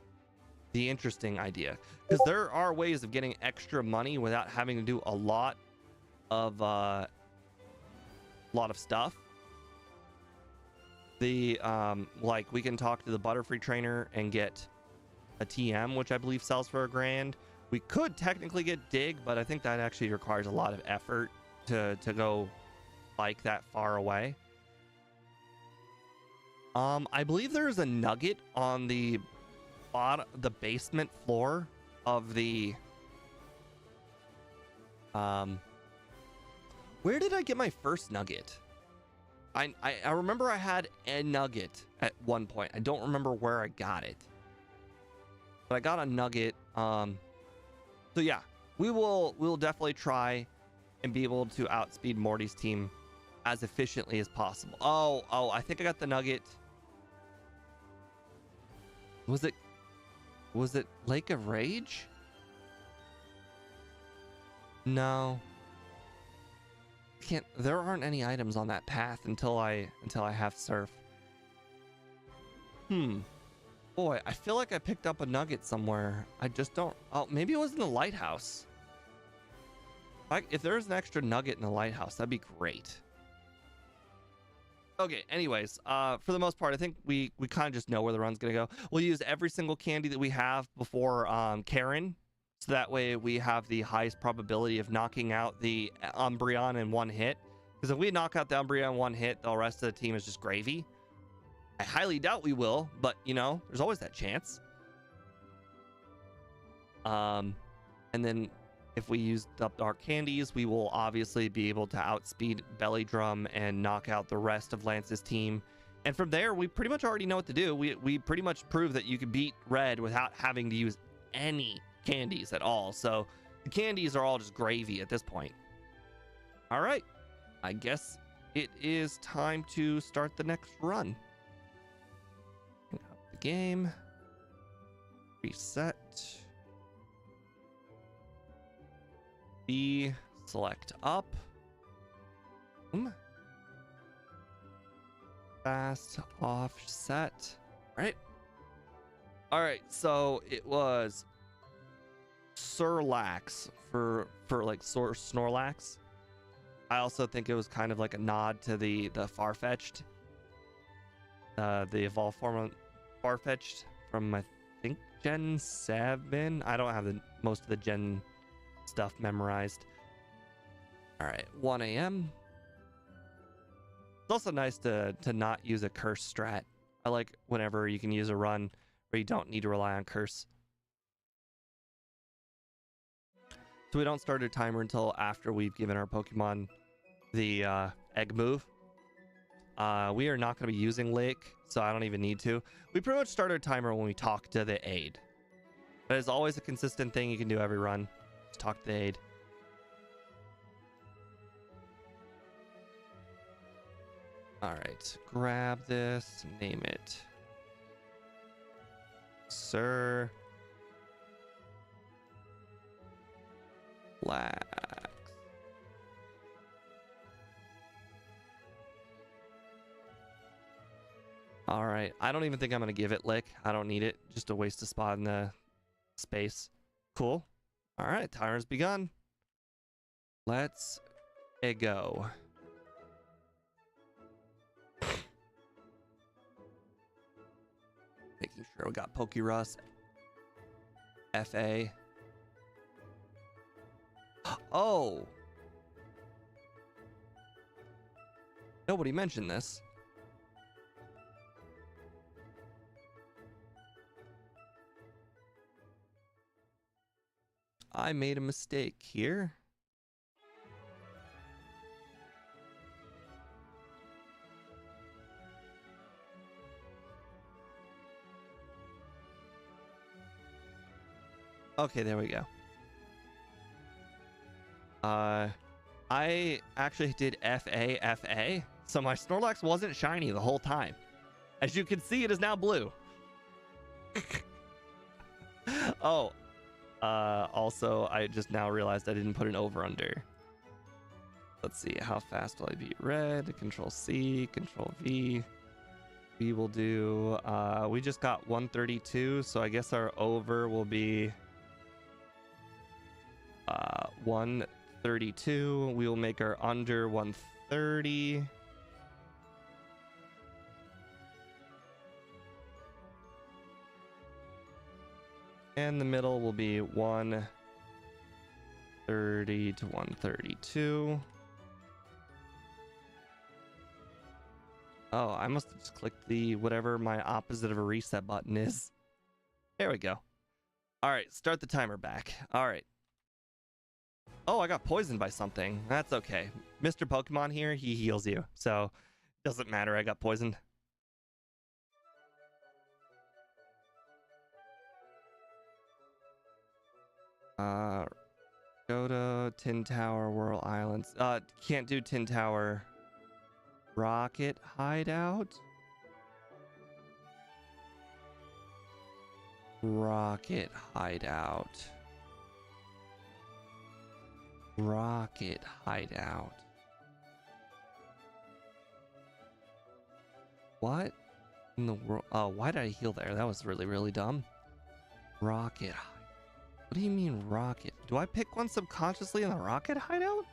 A: interesting idea, because there are ways of getting extra money without having to do a lot of stuff. The like, we can talk to the Butterfree trainer and get a TM, which I believe sells for $1 grand. We could technically get Dig, but I think that actually requires a lot of effort to go like that far away. I believe there is a nugget on the basement floor of the where did I get my first nugget? I remember I had a nugget at one point. I don't remember where I got it, but I got a nugget. So yeah, we'll definitely try and be able to outspeed Morty's team as efficiently as possible. Oh, I think I got the nugget. Was it Lake of Rage? No. There aren't any items on that path until I have surf. Boy, I feel like I picked up a nugget somewhere. I just don't. Oh, maybe it was in the lighthouse. If there's an extra nugget in the lighthouse, that'd be great. Okay, anyways, for the most part, I think we kind of just know where the run's gonna go. We'll use every single candy that we have before Karen, so that way we have the highest probability of knocking out the Umbreon in one hit. Because if we knock out the Umbreon in one hit, the rest of the team is just gravy. I highly doubt we will, but you know, there's always that chance. And then if we use up our candies, we will obviously be able to outspeed Belly Drum and knock out the rest of Lance's team. And from there, we pretty much already know what to do. We pretty much prove that you can beat Red without having to use any candies at all. So the candies are all just gravy at this point. All right, I guess it is time to start the next run. Hang up the game. Reset. B, select up. Fast, offset. Right. All right, so it was Snorlax for like Snorlax. I also think it was kind of like a nod to the Farfetch'd, the evolved form of Farfetch'd from, I think, Gen 7. I don't have most of the Gen stuff memorized. All right, 1 a.m. It's also nice to not use a curse strat. I like whenever you can use a run where you don't need to rely on curse. So we don't start a timer until after we've given our Pokemon the egg move. We are not going to be using Lake, so I don't even need to. We pretty much start our timer when we talk to the aid. That is always a consistent thing you can do every run. Just talk to the aid. All right, grab this, name it Sir Lax. All right, I don't even think I'm gonna give it Lick. I don't need it, just to waste a spot in the space. Cool. All right, timer's begun. Let's go. Making sure we got Pokerus, FA. Oh! Nobody mentioned this. I made a mistake here. Okay, there we go. I actually did FA, so my Snorlax wasn't shiny the whole time. As you can see, it is now blue. Oh, also, I just now realized I didn't put an over-under. Let's see, how fast will I beat Red? Control C, Control V. We will do, we just got 132, so I guess our over will be 132. We will make our under 130. And the middle will be 130 to 132. Oh, I must have just clicked the whatever my opposite of a reset button is. There we go. All right, start the timer back. All right. Oh, I got poisoned by something. That's okay. Mr. Pokemon here, he heals you. So, doesn't matter, I got poisoned. Go to Tin Tower, Whirl Islands. Can't do Tin Tower. Rocket Hideout? Rocket Hideout. Rocket Hideout. What in the world? Oh, why did I heal there? That was really, really dumb. Rocket. What do you mean rocket? Do I pick one subconsciously in the Rocket Hideout?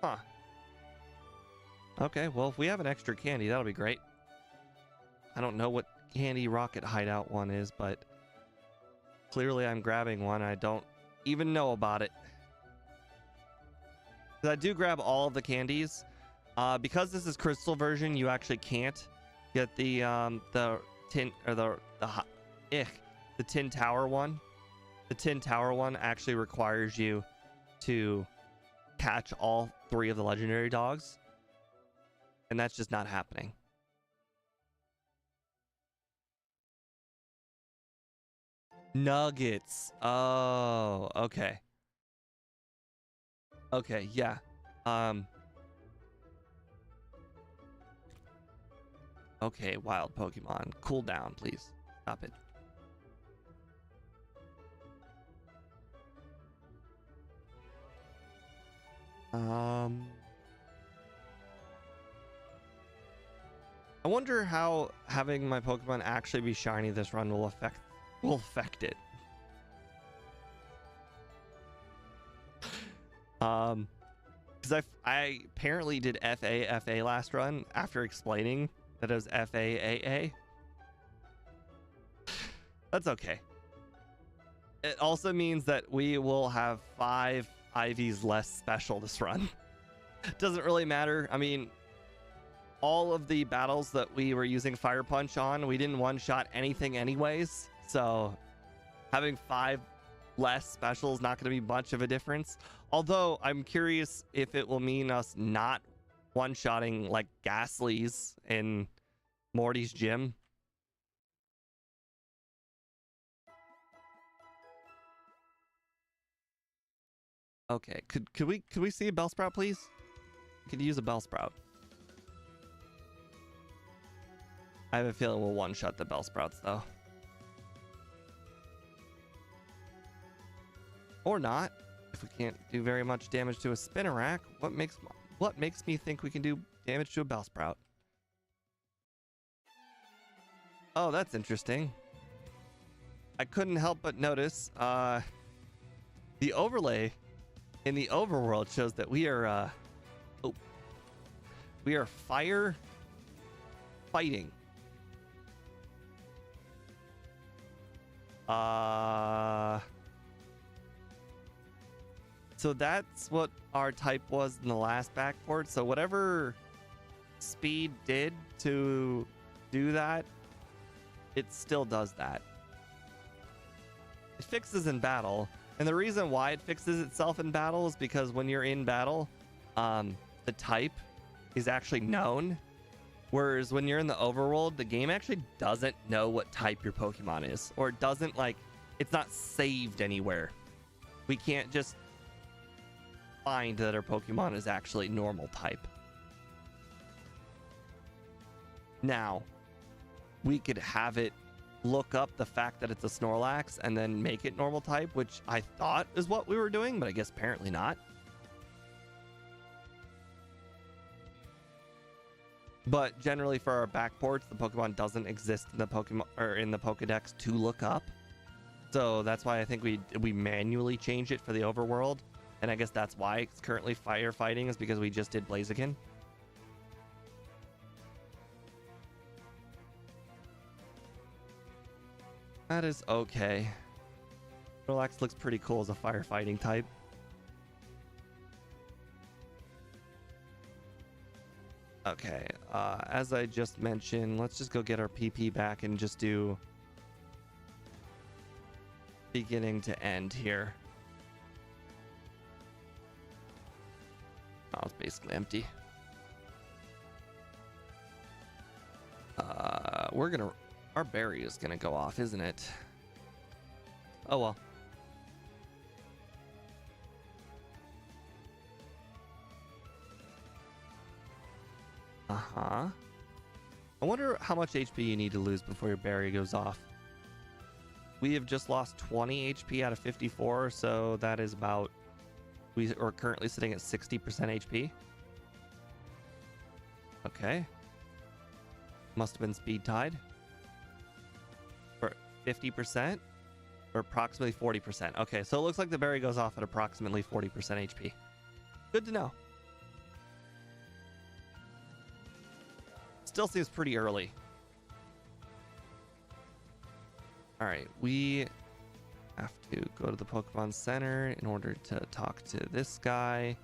A: Huh. Okay, well, if we have an extra candy, that'll be great. I don't know what candy Rocket Hideout one is, but clearly I'm grabbing one. I don't even know about it. 'Cause I do grab all of the candies. Because this is crystal version, you actually can't get the tin or the tin tower one. The tin tower one actually requires you to catch all 3 of the legendary dogs, and that's just not happening. Nuggets. Oh, okay. Okay, yeah. Okay, wild Pokemon. Cool down, please. Stop it. I wonder how having my Pokemon actually be shiny this run will affect it. Because I apparently did FA last run after explaining that it was FAAA. That's okay. It also means that we will have 5 IVs less special this run. Doesn't really matter. I mean, all of the battles that we were using Fire Punch on, we didn't one-shot anything anyways. So having 5 less special is not going to be much of a difference. Although I'm curious if it will mean us not one-shotting like Ghastlies in Morty's gym. Okay, could we see a Bellsprout, please? Could use a Bellsprout. I have a feeling we'll one-shot the Bellsprouts though. Or not. If we can't do very much damage to a Spinarak, what makes me think we can do damage to a Bellsprout? Oh, that's interesting. I couldn't help but notice the overlay in the overworld shows that we are fire fighting. So that's what our type was in the last backport. So whatever speed did to do that, it still does that. It fixes in battle. And the reason why it fixes itself in battle is because when you're in battle, the type is actually known. Whereas when you're in the overworld, the game actually doesn't know what type your Pokemon is. Or it doesn't, like, it's not saved anywhere. We can't just find that our Pokemon is actually normal type. Now, we could have it look up the fact that it's a Snorlax and then make it normal type, which I thought is what we were doing, but I guess apparently not. But generally for our backports, the Pokemon doesn't exist in the Pokemon or in the Pokedex to look up. So that's why I think we manually changed it for the overworld. And I guess that's why it's currently firefighting, is because we just did Blaziken. That is okay. Snorlax looks pretty cool as a firefighting type. Okay, as I just mentioned, let's just go get our PP back and just do beginning to end here. Oh, it's basically empty. Our berry is gonna go off, isn't it? Oh well. I wonder how much HP you need to lose before your berry goes off. We have just lost 20 HP out of 54, so that is about... We are currently sitting at 60% HP. Okay. Must have been speed tied. For 50%? Or approximately 40%. Okay, so it looks like the berry goes off at approximately 40% HP. Good to know. Still seems pretty early. Alright, we have to go to the Pokemon Center in order to talk to this guy.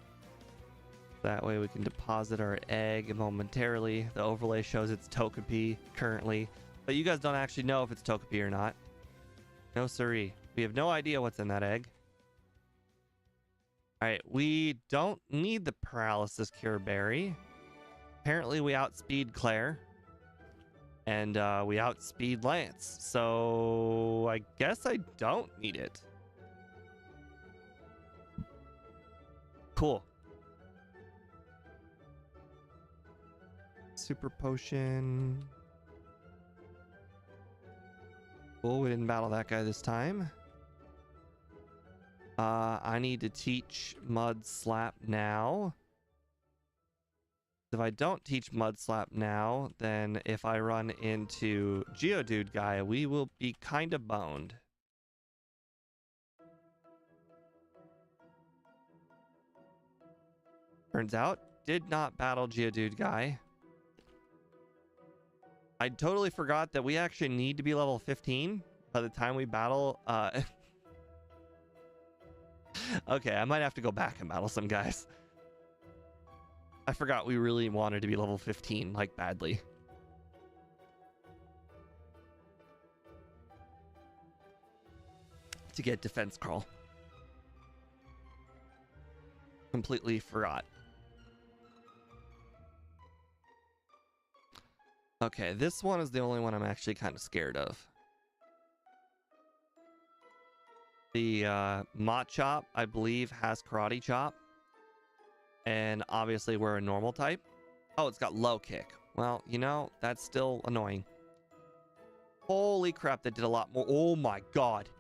A: That way we can deposit our egg momentarily. The overlay shows it's Togepi currently, but you guys don't actually know if it's Togepi or not. No siree. We have no idea what's in that egg. All right, we don't need the paralysis cure berry. Apparently we outspeed Claire. And we outspeed Lance. So I guess I don't need it. Cool. Super potion. Cool, we didn't battle that guy this time. I need to teach Mud Slap now. If I don't teach Mud Slap now, then if I run into Geodude guy, we will be kind of boned. Turns out, did not battle Geodude guy. I totally forgot that we actually need to be level 15 by the time we battle. Okay, I might have to go back and battle some guys. I forgot we really wanted to be level 15, like, badly. To get defense crawl. Completely forgot. Okay, this one is the only one I'm actually kind of scared of. The Machop, I believe, has Karate Chop. And obviously we're a normal type. Oh, it's got low kick. Well, you know, that's still annoying. Holy crap, that did a lot more. Oh my god.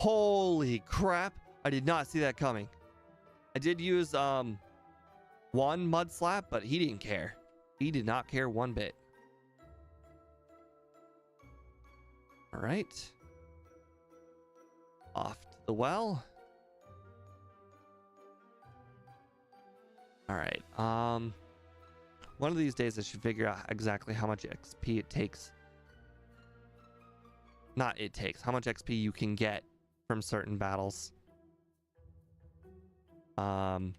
A: Holy crap. I did not see that coming. I did use one Mud Slap, but he didn't care. He did not care one bit. All right. Off to the well. All right. One of these days I should figure out exactly how much XP it takes. Not it takes. How much XP you can get from certain battles. Can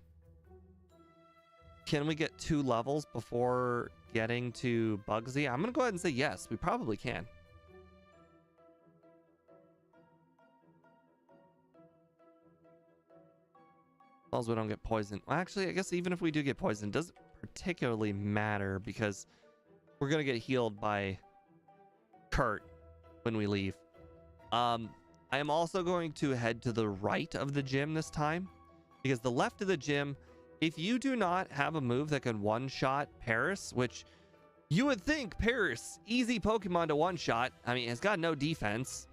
A: we get 2 levels before getting to Bugsy? I'm gonna go ahead and say yes. We probably can. As long as we don't get poisoned. Well, actually, I guess even if we do get poisoned, it doesn't particularly matter because we're gonna get healed by Kurt when we leave. I am also going to head to the right of the gym this time because the left of the gym, if you do not have a move that can one-shot Paris, which you would think Paris, easy Pokemon to one-shot. I mean, it's got no defense.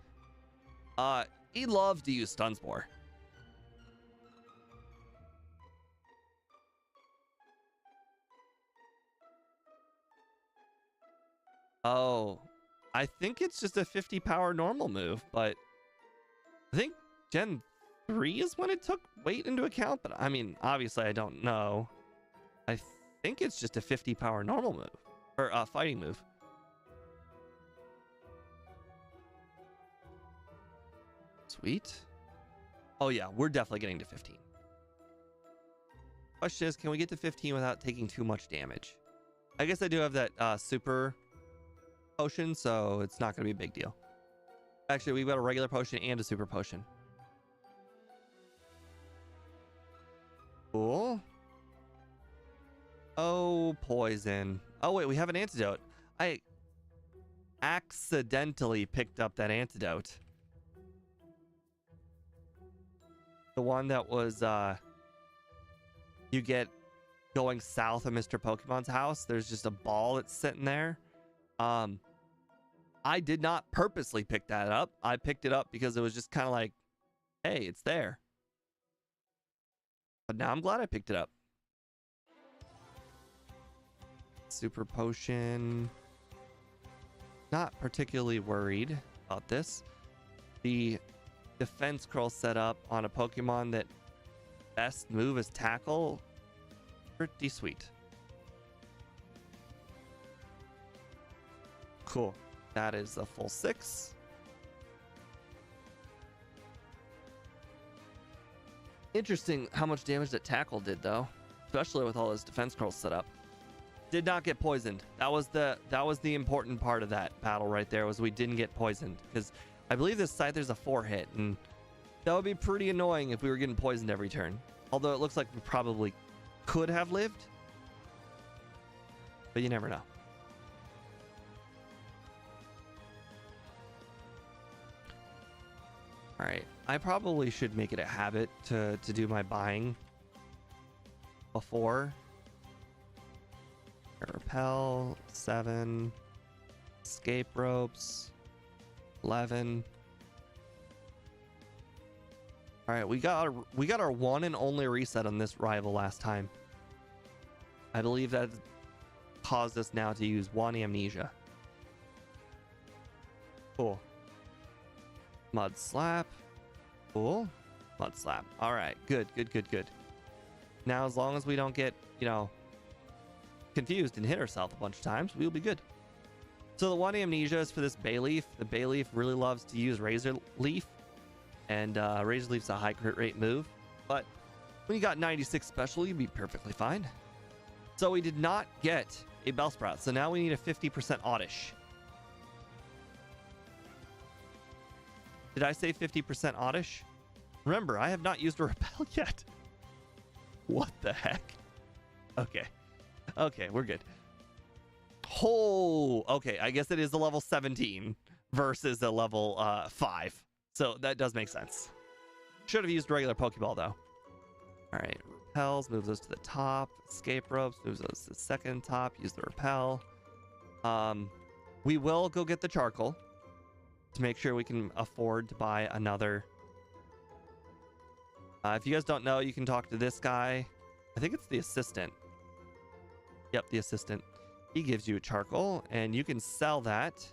A: He loves to use Stun Spore. Oh, I think it's just a 50 power normal move, but I think Gen 3 is when it took weight into account, but I mean, obviously I don't know. I think it's just a 50 power normal move, or fighting move. Sweet. Oh yeah, we're definitely getting to 15. Question is, can we get to 15 without taking too much damage? I guess I do have that super potion, so it's not going to be a big deal. Actually, we've got a regular potion and a super potion. Cool. Oh, poison. Oh, wait, we have an antidote. I accidentally picked up that antidote. The one that was, you get going south of Mr. Pokemon's house. There's just a ball that's sitting there. I did not purposely pick that up. I picked it up because it was just kind of like, hey, it's there. But now I'm glad I picked it up. Super potion. Not particularly worried about this. The defense curl set up on a Pokemon that best move is tackle. Pretty sweet. Cool. That is a full 6. Interesting how much damage that tackle did, though. especially with all his defense curls set up. Did not get poisoned. That was the important part of that battle right there, was we didn't get poisoned, because I believe this Scyther's a 4-hit, and that would be pretty annoying if we were getting poisoned every turn. Although it looks like we probably could have lived, but you never know. All right, I probably should make it a habit to do my buying before. Repel 7, escape ropes 11. All right, we got our one and only reset on this rival last time. I believe that caused us now to use one amnesia. Cool. Mud slap. Cool. Mud slap. All right, good. Now, as long as we don't get, confused and hit ourselves a bunch of times, we'll be good. So the one amnesia is for this Bayleaf. The Bayleaf really loves to use Razor Leaf, and Razor Leaf's a high crit rate move, but when you got 96 special, you'd be perfectly fine. So we did not get a Bellsprout, so now we need a 50% Oddish. Did I say 50% Oddish? Remember, I have not used a Repel yet. What the heck? Okay, we're good. Oh, okay, I guess it is a level 17 versus a level 5. So that does make sense. Should have used regular Pokeball, though. All right, Repels moves us to the top. Escape ropes moves us to the second top. Use the Repel. We will go get the charcoal to make sure we can afford to buy another. If you guys don't know, you can talk to this guy. I think it's the assistant. Yep, the assistant. He gives you a charcoal, and you can sell that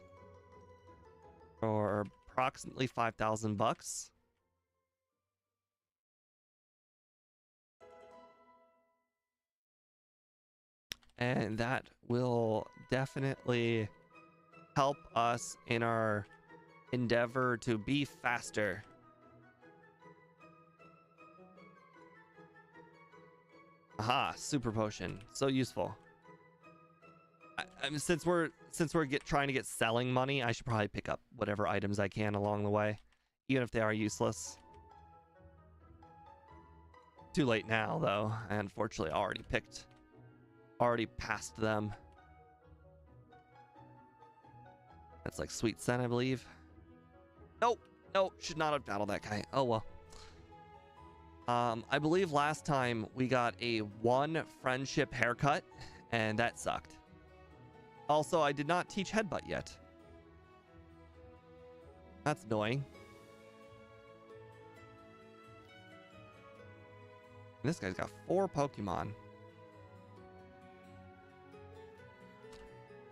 A: for approximately 5,000 bucks. And that will definitely help us in our endeavor to be faster. Aha, super potion. So useful. I mean, since we're trying to get selling money, I should probably pick up whatever items I can along the way, even if they are useless. Too late now, though. I unfortunately already passed them. That's like Sweet Scent, I believe. Nope, should not have battled that guy. Oh well. I believe last time we got a 1 friendship haircut, and that sucked. Also, I did not teach Headbutt yet. That's annoying. And this guy's got 4 Pokemon.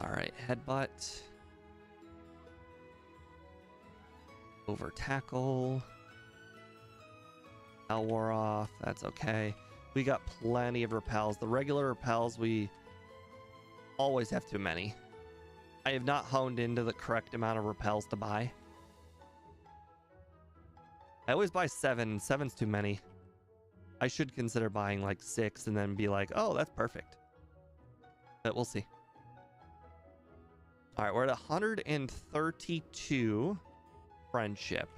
A: All right, Headbutt. Over Tackle. Hell wore off. That's okay. We got plenty of repels. The regular repels, we always have too many. I have not honed into the correct amount of repels to buy. I always buy 7. 7's too many. I should consider buying like 6 and then be like, oh, that's perfect. But we'll see. All right, we're at 132 friendship.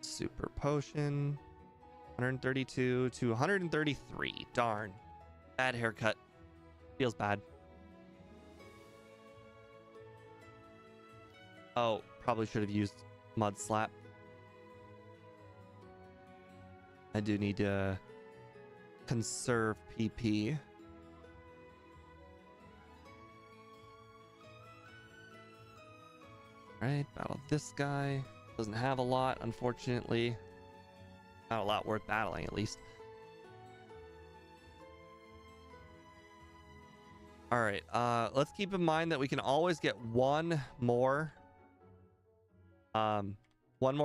A: Super potion. 132 to 133. Darn. Bad haircut. Feels bad. Oh, probably should have used Mud Slap. I do need to conserve PP. Alright, battle this guy. Doesn't have a lot, unfortunately. Not a lot worth battling, at least. Alright, let's keep in mind that we can always get one more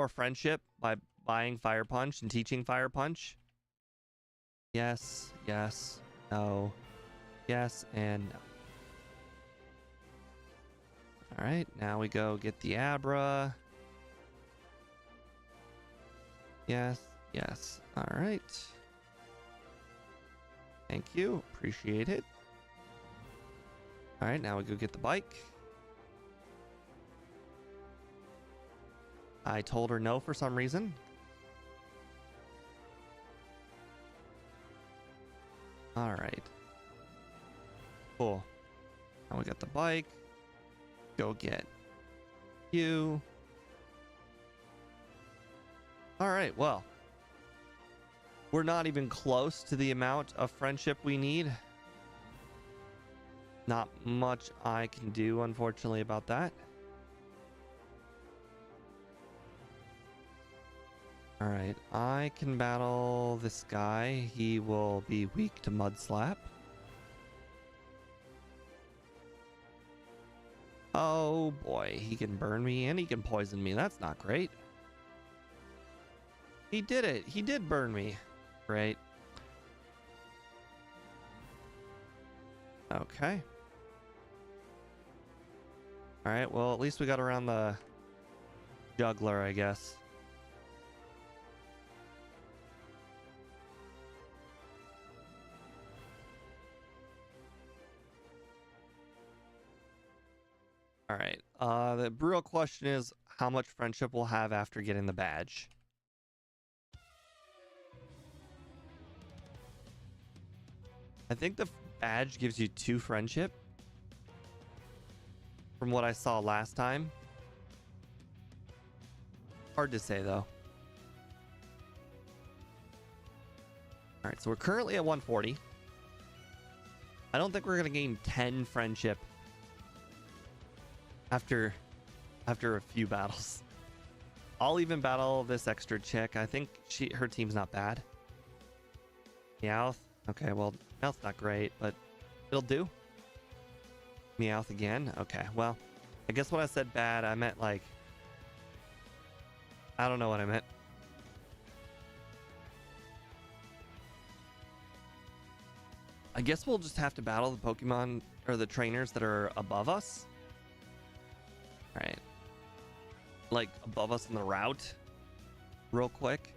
A: friendship by buying Fire Punch and teaching Fire Punch. Yes, yes, no, yes, and no. Alright, now we go get the Abra. Yes, Yes. All right. Thank you. Appreciate it. All right, now we go get the bike. I told her no for some reason. All right. Cool. Now we got the bike. Go get you. All right, well. We're not even close to the amount of friendship we need. Not much I can do, unfortunately, about that. All right, I can battle this guy. He will be weak to Mud Slap. Oh boy, he can burn me and he can poison me. That's not great. He did it. He did burn me. Great. Okay. All right, well, at least we got around the juggler, I guess. All right. The real question is how much friendship we'll have after getting the badge. I think the badge gives you 2 friendship. From what I saw last time. Hard to say though. All right, so we're currently at 140. I don't think we're gonna gain 10 friendship after a few battles. I'll even battle this extra chick. I think her team's not bad. Meowth. Okay, well, Meowth's not great, but it'll do. Meowth again. Okay, well, I guess when I said bad, I meant like, I don't know what I meant. I guess we'll just have to battle the Pokemon or the trainers that are above us. All right. Like above us in the route real quick.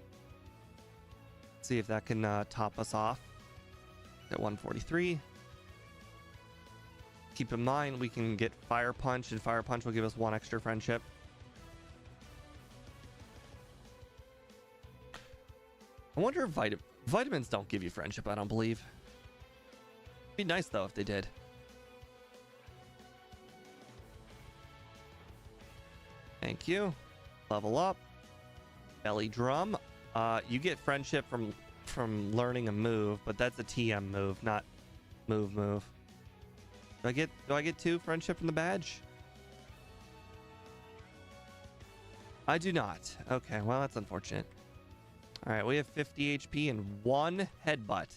A: See if that can top us off at 143. Keep in mind we can get Fire Punch, and Fire Punch will give us 1 extra friendship. I wonder if vitamins don't give you friendship. I don't believe. It'd be nice though if they did. Thank you. Level up. Belly Drum. You get friendship from learning a move, but that's a TM move, not move. Do I get 2 friendship from the badge? I do not. Okay, well, that's unfortunate. All right, we have 50 HP and 1 headbutt.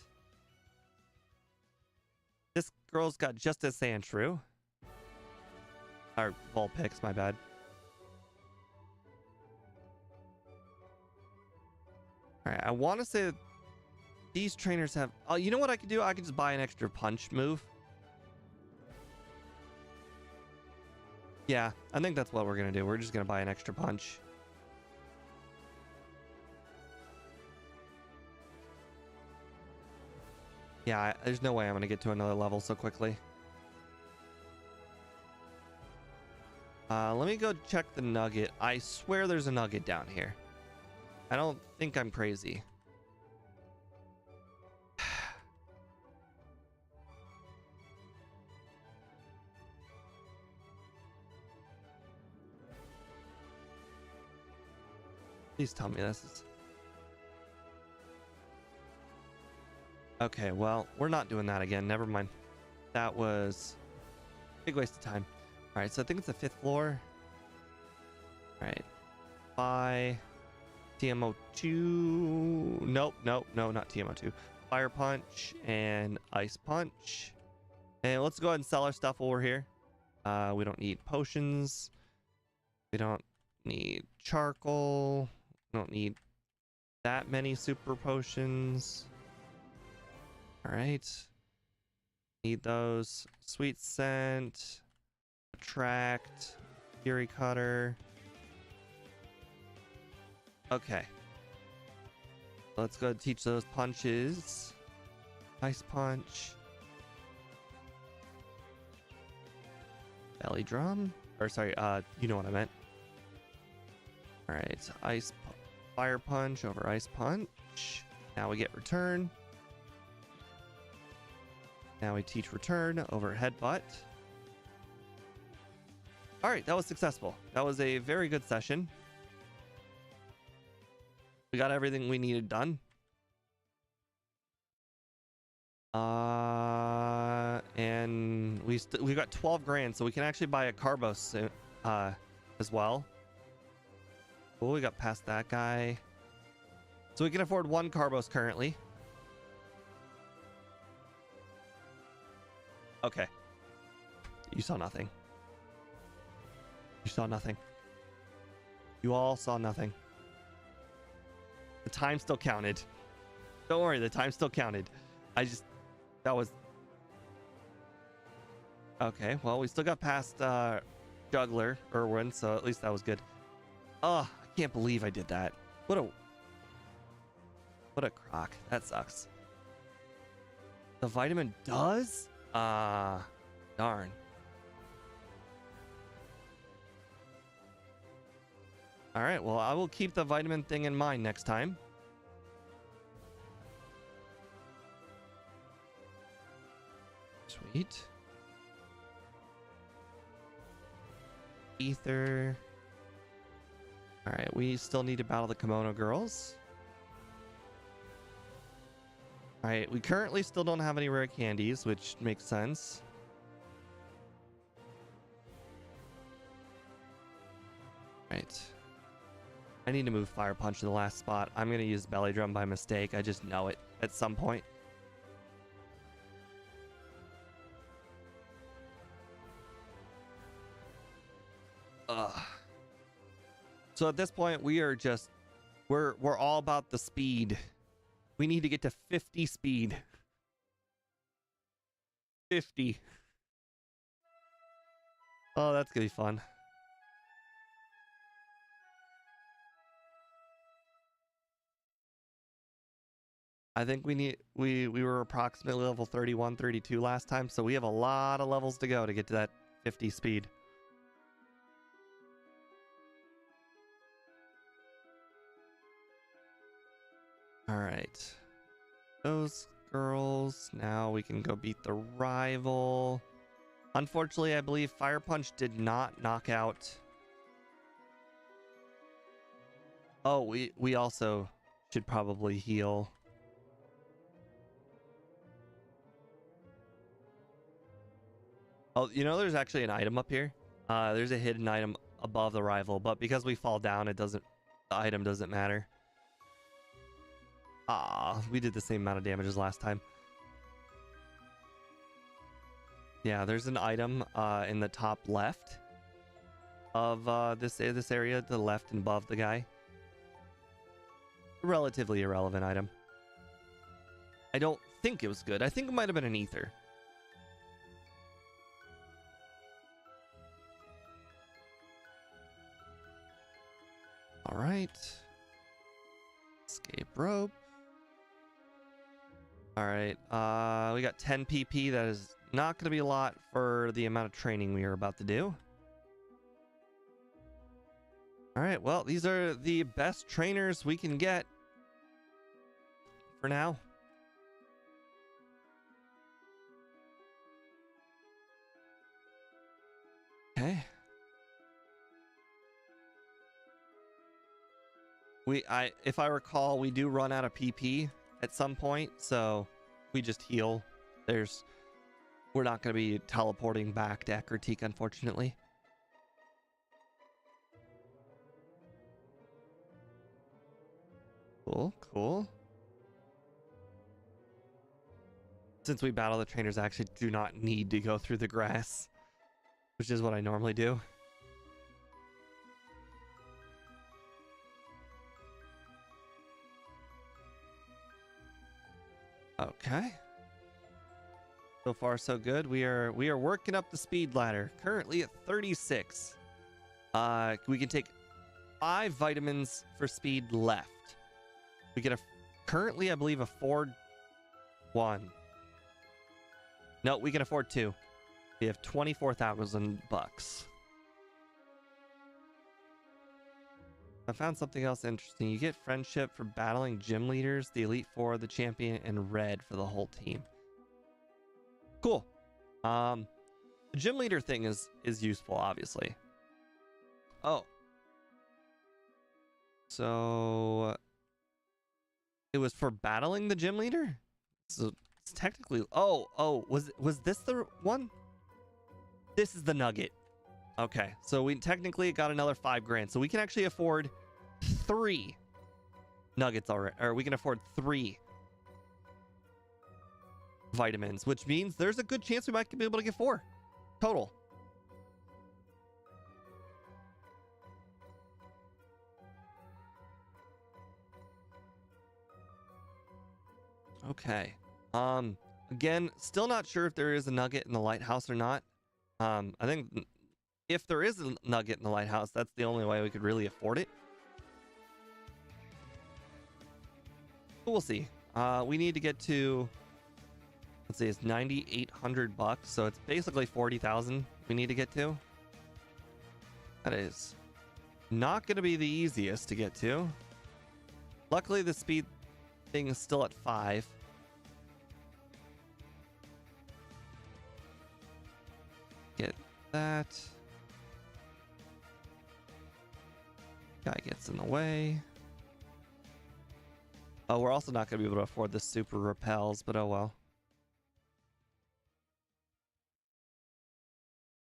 A: This girl's got just a Sandshrew. Or Vulpix, my bad. All right, I want to say that these trainers have... Oh, you know what I could do? I could just buy an extra punch move. Yeah, I think that's what we're going to do. We're just going to buy an extra punch. Yeah, there's no way I'm going to get to another level so quickly. Let me go check the nugget. I swear there's a nugget down here. I don't think I'm crazy. Please tell me this is... Okay, well, we're not doing that again. Never mind. That was a big waste of time. All right, so I think it's the 5th floor. All right. Bye. TMO2. Nope, no, not TMO2. Fire Punch and Ice Punch. And let's go ahead and sell our stuff while we're here. We don't need potions. We don't need charcoal. We don't need that many super potions. All right. Need those. Sweet Scent. Attract. Fury Cutter. Okay. Let's go teach those punches. Ice punch. Belly drum. Or sorry, you know what I meant. Alright, fire punch over ice punch. Now we get return. Now we teach return over headbutt. Alright, that was successful. That was a very good session. We got everything we needed done. And we got 12 grand, so we can actually buy a Carbos as well. Cool, we got past that guy. So we can afford one Carbos currently. Okay. You saw nothing. You saw nothing. You all saw nothing. The time still counted. Don't worry, the time still counted. That was... Okay, well, we still got past Juggler, Irwin, so at least that was good. Oh, I can't believe I did that. What a crock. That sucks. The vitamin does? Darn. All right, well, I will keep the vitamin thing in mind next time. Sweet. Ether. All right, we still need to battle the Kimono girls. All right, we currently still don't have any rare candies, which makes sense. Right. I need to move Fire Punch to the last spot. I'm going to use Belly Drum by mistake. I just know it at some point. So at this point, we are just... We're all about the speed. We need to get to 50 speed. 50. Oh, that's going to be fun. I think we were approximately level 31, 32 last time, so we have a lot of levels to go to get to that 50 speed. All right. Those girls. Now we can go beat the rival. Unfortunately, I believe Fire Punch did not knock out. Oh, we also should probably heal. Oh, you know, there's actually an item up here. There's a hidden item above the rival, but because we fall down, the item doesn't matter. Ah, we did the same amount of damage as last time. Yeah, there's an item in the top left of this area, to the left and above the guy. Relatively irrelevant item. I don't think it was good. I think it might have been an ether. All right. Escape rope. All right. We got 10 PP. That is not going to be a lot for the amount of training we are about to do. All right. Well, these are the best trainers we can get for now. Okay. If I recall, we do run out of PP at some point, so we just heal. We're not going to be teleporting back to Ekritik, unfortunately. Cool. Since we battle the trainers, I actually do not need to go through the grass, which is what I normally do. Okay. So far, so good. We are working up the speed ladder. Currently at 36. We can take 5 vitamins for speed left. We get currently, I believe, afford one. No, we can afford two. We have 24,000 bucks. I found something else interesting. You get friendship for battling gym leaders, the Elite Four, the champion, and red for the whole team. Cool. The gym leader thing is useful, obviously. Oh. So it was for battling the gym leader? So it's technically was this the one? This is the nugget. Okay, so we technically got another 5 grand. So we can actually afford 3 nuggets already, or we can afford 3 vitamins, which means there's a good chance we might be able to get 4 total. Okay. Again, still not sure if there is a nugget in the lighthouse or not. I think if there is a nugget in the lighthouse, that's the only way we could really afford it. But we'll see. We need to get to, let's see, it's 9,800 bucks, so it's basically 40,000 we need to get to. That is not going to be the easiest to get to. Luckily, the speed thing is still at 5. Get that. Guy gets in the way. Oh, we're also not going to be able to afford the super repels, but oh well.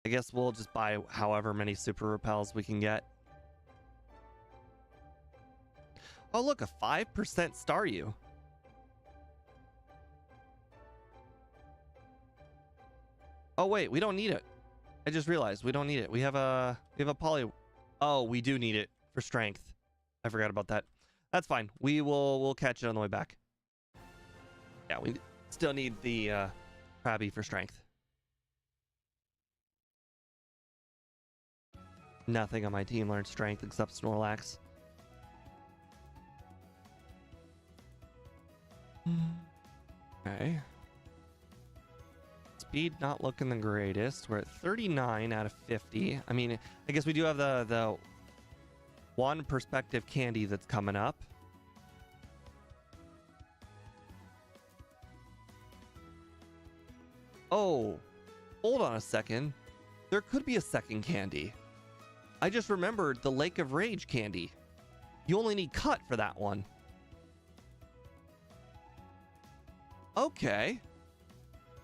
A: I guess we'll just buy however many super repels we can get. Oh, look, a 5% Staryu. Oh, wait, we don't need it. I just realized we don't need it. We have a poly. Oh, we do need it for strength. I forgot about that. That's fine. We'll catch it on the way back. Yeah, we still need the Krabby for strength. Nothing on my team learned strength except Snorlax. Okay. Speed not looking the greatest. We're at 39 out of 50. I mean, I guess we do have the one perspective candy that's coming up. Oh, hold on a second. There could be a second candy. I just remembered the Lake of Rage candy. You only need cut for that one. Okay.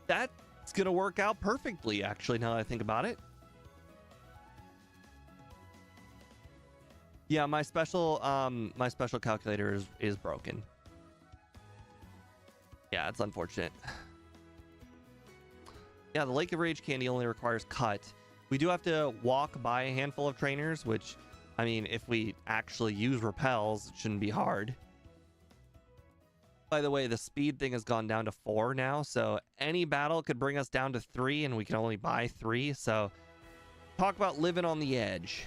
A: That's gonna work out perfectly, actually, now that I think about it. Yeah, my special calculator is broken. Yeah, it's unfortunate. Yeah, the Lake of Rage candy only requires cut. We do have to walk by a handful of trainers, which, I mean, if we actually use repels, it shouldn't be hard. By the way, the speed thing has gone down to 4 now, so any battle could bring us down to 3, and we can only buy 3, so talk about living on the edge.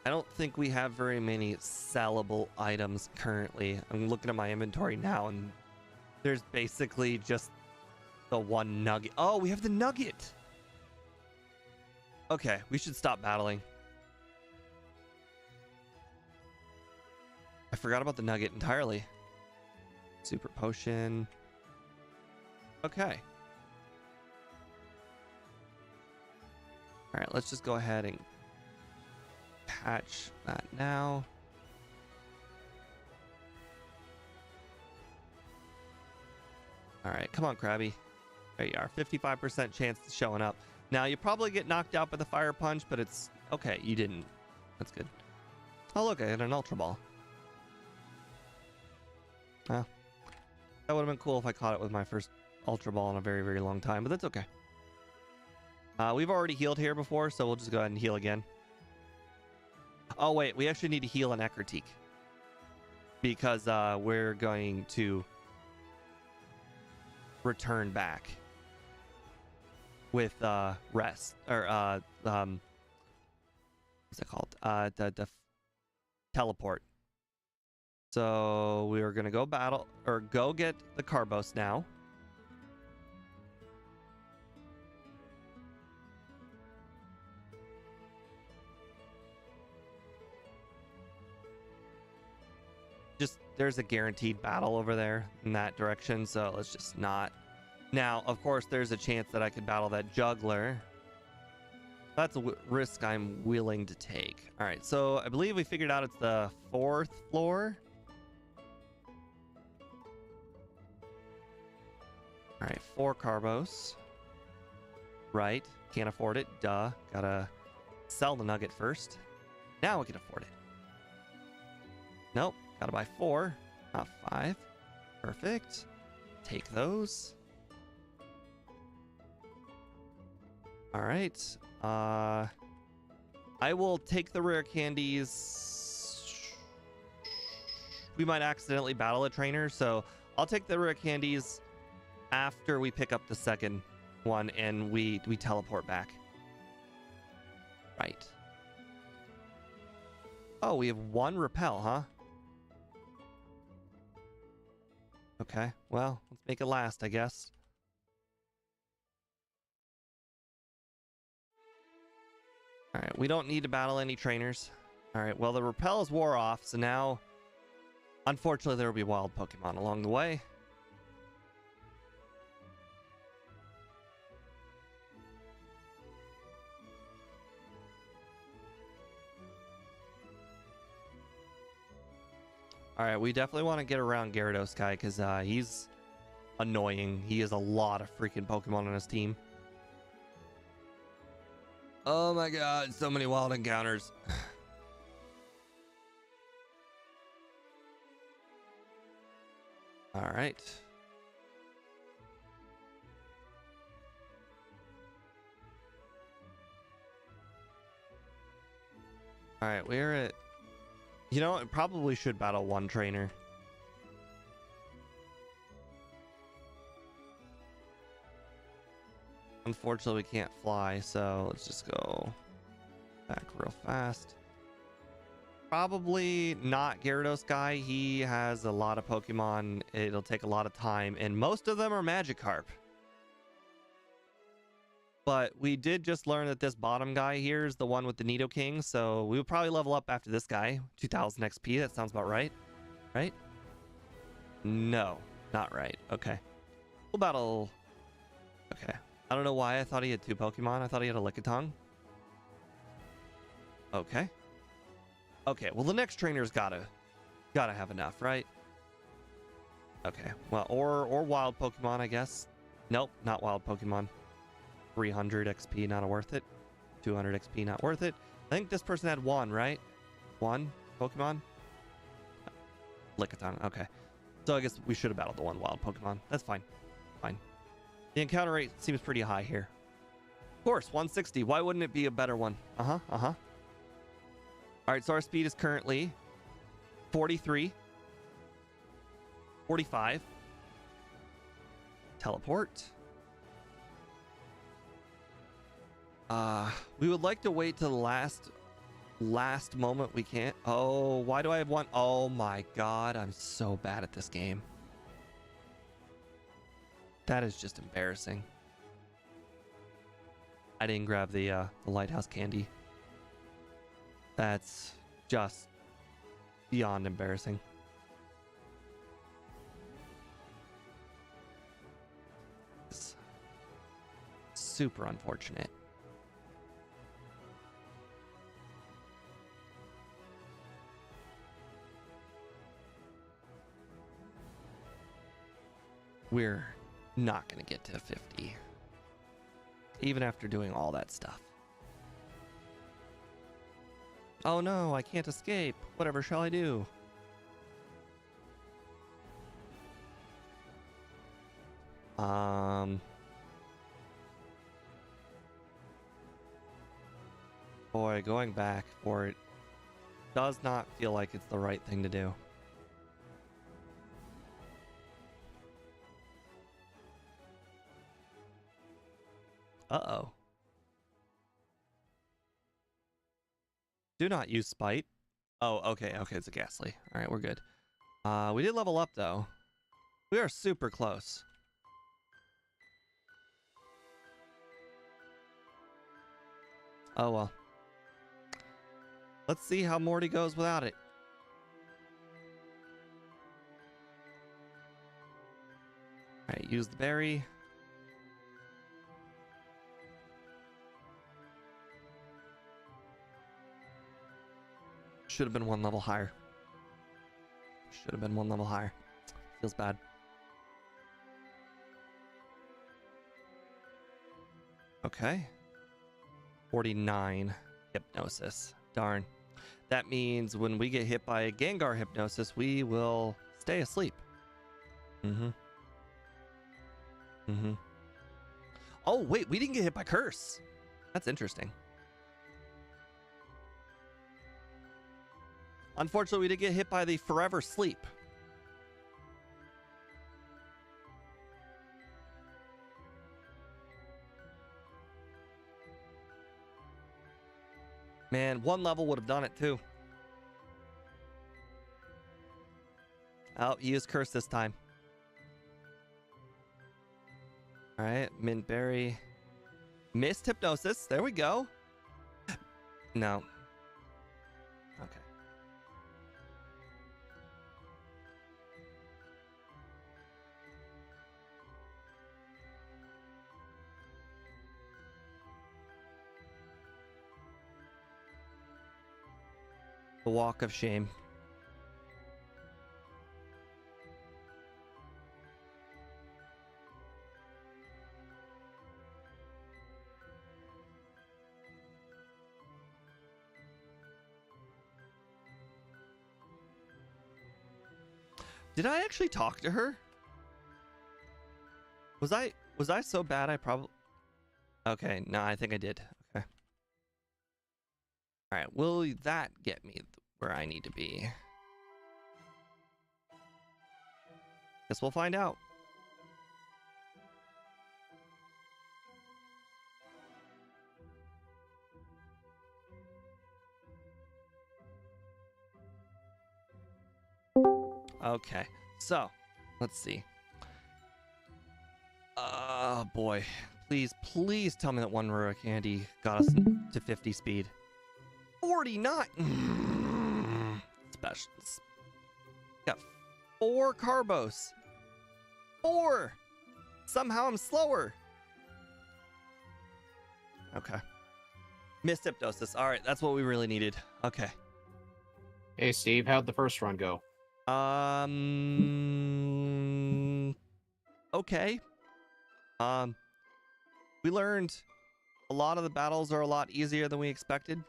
A: I don't think we have very many sellable items currently. I'm looking at my inventory now, and there's basically just the one nugget. Oh, we have the nugget! Okay, we should stop battling. I forgot about the nugget entirely. Super potion. Okay. Alright, let's just go ahead and patch that now. Alright, come on, Krabby. There you are. 55% chance of showing up. Now, you probably get knocked out by the fire punch, but it's okay. You didn't. That's good. Oh, look, I had an Ultra Ball. Oh, that would have been cool if I caught it with my first Ultra Ball in a very, very long time, but that's okay. We've already healed here before, so we'll just go ahead and heal again. Oh, wait, we actually need to heal an Ecruteak. Because we're going to return back with rest, or what's it called? The teleport. So we are gonna go battle or go get the Carbos now. Just there's a guaranteed battle over there in that direction, so let's just not. Now, of course, there's a chance that I could battle that juggler. That's a risk I'm willing to take. All right, so I believe we figured out it's the 4th floor. All right, 4 Carbos. Right, can't afford it. Duh, gotta sell the nugget first. Now we can afford it. Nope, gotta buy 4, not 5. Perfect. Take those. All right. I will take the rare candies. We might accidentally battle a trainer, so I'll take the rare candies after we pick up the second one and we teleport back. Right. Oh, we have 1 repel, huh? Okay, well, let's make it last, I guess. All right, we don't need to battle any trainers. All right, well, the repels wore off, so now, unfortunately, there will be wild Pokemon along the way. All right, we definitely want to get around Gyarados guy because he's annoying. He has a lot of freaking Pokemon on his team. Oh my god, so many wild encounters. All right. All right, we're at... You know, it probably should battle 1 trainer. Unfortunately, we can't fly, so let's just go back real fast. Probably not Gyarados guy. He has a lot of Pokemon. It'll take a lot of time, and most of them are Magikarp. But we did just learn that this bottom guy here is the one with the Nidoking, so we would probably level up after this guy. 2000 XP, that sounds about right. Right? No, not right. Okay. We'll battle... Okay. I don't know why I thought he had 2 Pokemon. I thought he had a Lickitung. Okay. Okay, well, the next trainer's gotta have enough, right? Okay, well, or wild Pokemon, I guess. Nope, not wild Pokemon. 300 XP, not worth it. 200 XP, not worth it. I think this person had 1, right? 1 Pokemon? Lickitung, okay. So I guess we should have battled the 1 wild Pokemon. That's fine. Fine. The encounter rate seems pretty high here. Of course, 160. Why wouldn't it be a better one? All right, so our speed is currently 43, 45. Teleport. We would like to wait to the last moment we can't. Oh, why do I have 1? Oh my god, I'm so bad at this game. That is just embarrassing. I didn't grab the lighthouse candy. That's just beyond embarrassing. It's super unfortunate. We're not going to get to 50. Even after doing all that stuff. Oh no, I can't escape. Whatever shall I do? Boy, going back for it does not feel like it's the right thing to do. Uh-oh. Do not use spite. Oh, okay, it's a ghastly. All right, we're good. We did level up though. We are super close. Oh well. Let's see how Morty goes without it. All right, use the berry. Should have been one level higher. Should have been one level higher. Feels bad. Okay. 49 hypnosis. Darn. That means when we get hit by a Gengar hypnosis, we will stay asleep. Oh, wait, we didn't get hit by Curse. That's interesting. Unfortunately, we did get hit by the Forever Sleep. Man, one level would have done it too. Oh, he used Curse this time. All right, Mint Berry. Missed Hypnosis. There we go. No. Okay. The Walk of Shame. Did I actually talk to her? Was I so bad I probably... Okay, no, I think I did. Okay. All right, will that get me where I need to be? Guess we'll find out. Okay, so let's see. Oh boy, please tell me that one rare candy got us to 50 speed. 49. Specials. Got 4 Carbos. 4. Somehow I'm slower. Okay. Missed Hypnosis. All right, that's what we really needed. Okay.
B: Hey Steve, how'd the first run go?
A: Okay. We learned a lot of the battles are a lot easier than we expected.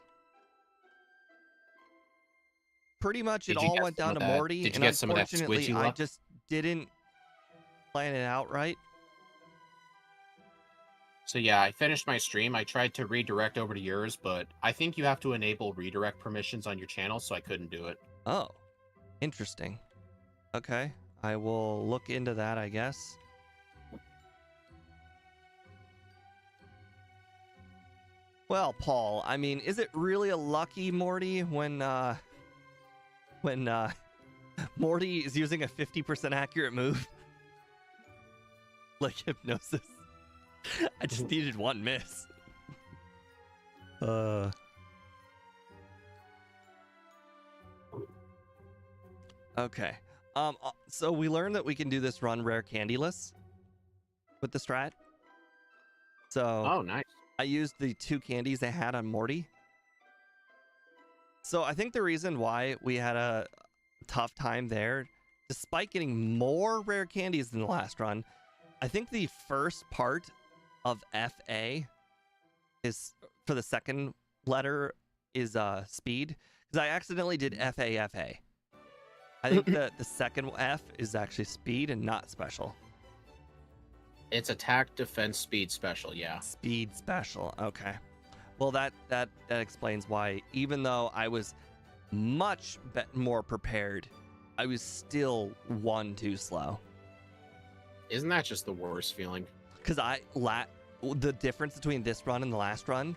A: Pretty much it all went down to Morty, and unfortunately I just didn't plan it out right.
B: So yeah, I finished my stream. I tried to redirect over to yours, but I think you have to enable redirect permissions on your channel, so I couldn't do it.
A: Oh, interesting. Okay, I will look into that, I guess. Well, Paul, I mean, is it really a lucky Morty when Morty is using a 50% accurate move? Like Hypnosis. I just needed one miss. Okay. So we learned that we can do this run rare candyless with the strat. So
B: oh, nice.
A: I used the 2 candies I had on Morty. So I think the reason why we had a tough time there, despite getting more rare candies than the last run, I think the first part of FA is, for the second letter, is speed. Because I accidentally did FA. I think the second F is actually speed and not special.
B: It's attack, defense, speed special, yeah.
A: Speed special, okay. Well, that explains why, even though I was much more prepared, I was still 1 too slow.
B: Isn't that just the worst feeling?
A: Because the difference between this run and the last run,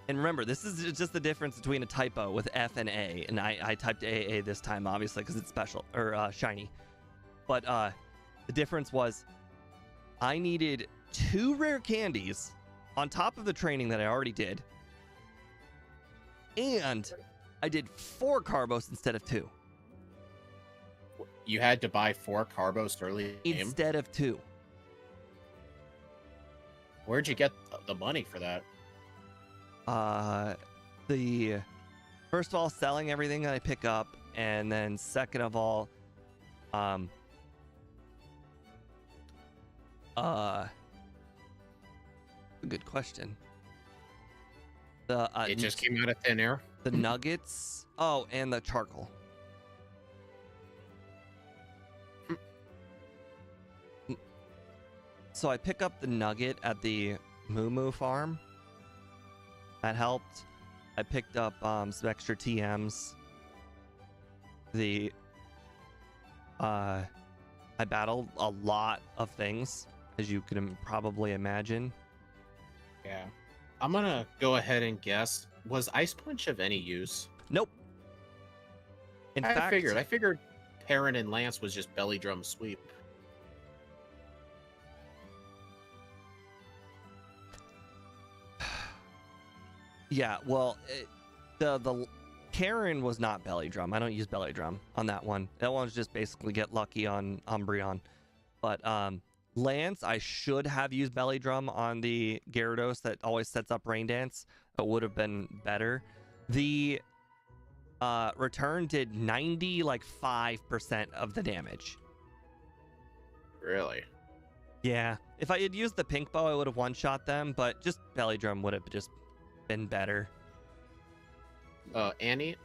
A: And remember, this is just the difference between a typo with F and A. And I typed AA this time, obviously, because it's special, or shiny. But the difference was I needed 2 rare candies on top of the training that I already did. And I did 4 Carbos instead of 2.
B: You had to buy 4 Carbos early in the game?
A: Instead of 2.
B: Where'd you get the money for that?
A: The first of all, selling everything that I pick up, and then second of all, good question.
B: It just came out of thin air.
A: The nuggets. Oh, and the charcoal. So I pick up the nugget at the Moo Moo farm. That helped. I picked up some extra TMs. I battled a lot of things, as you can probably imagine.
B: Yeah. I'm gonna go ahead and guess. Was Ice Punch of any use?
A: Nope. In fact,
B: I figured Perrin and Lance was just belly drum sweep.
A: Yeah, well, the Karen was not belly drum. I don't use belly drum on that one. That one's just basically get lucky on Umbreon. But Lance, I should have used belly drum on the Gyarados that always sets up Rain Dance. It would have been better. The return did 95% of the damage.
B: Really?
A: Yeah. If I had used the pink bow, I would have one-shot them, but just belly drum would have just been better.
B: Annie,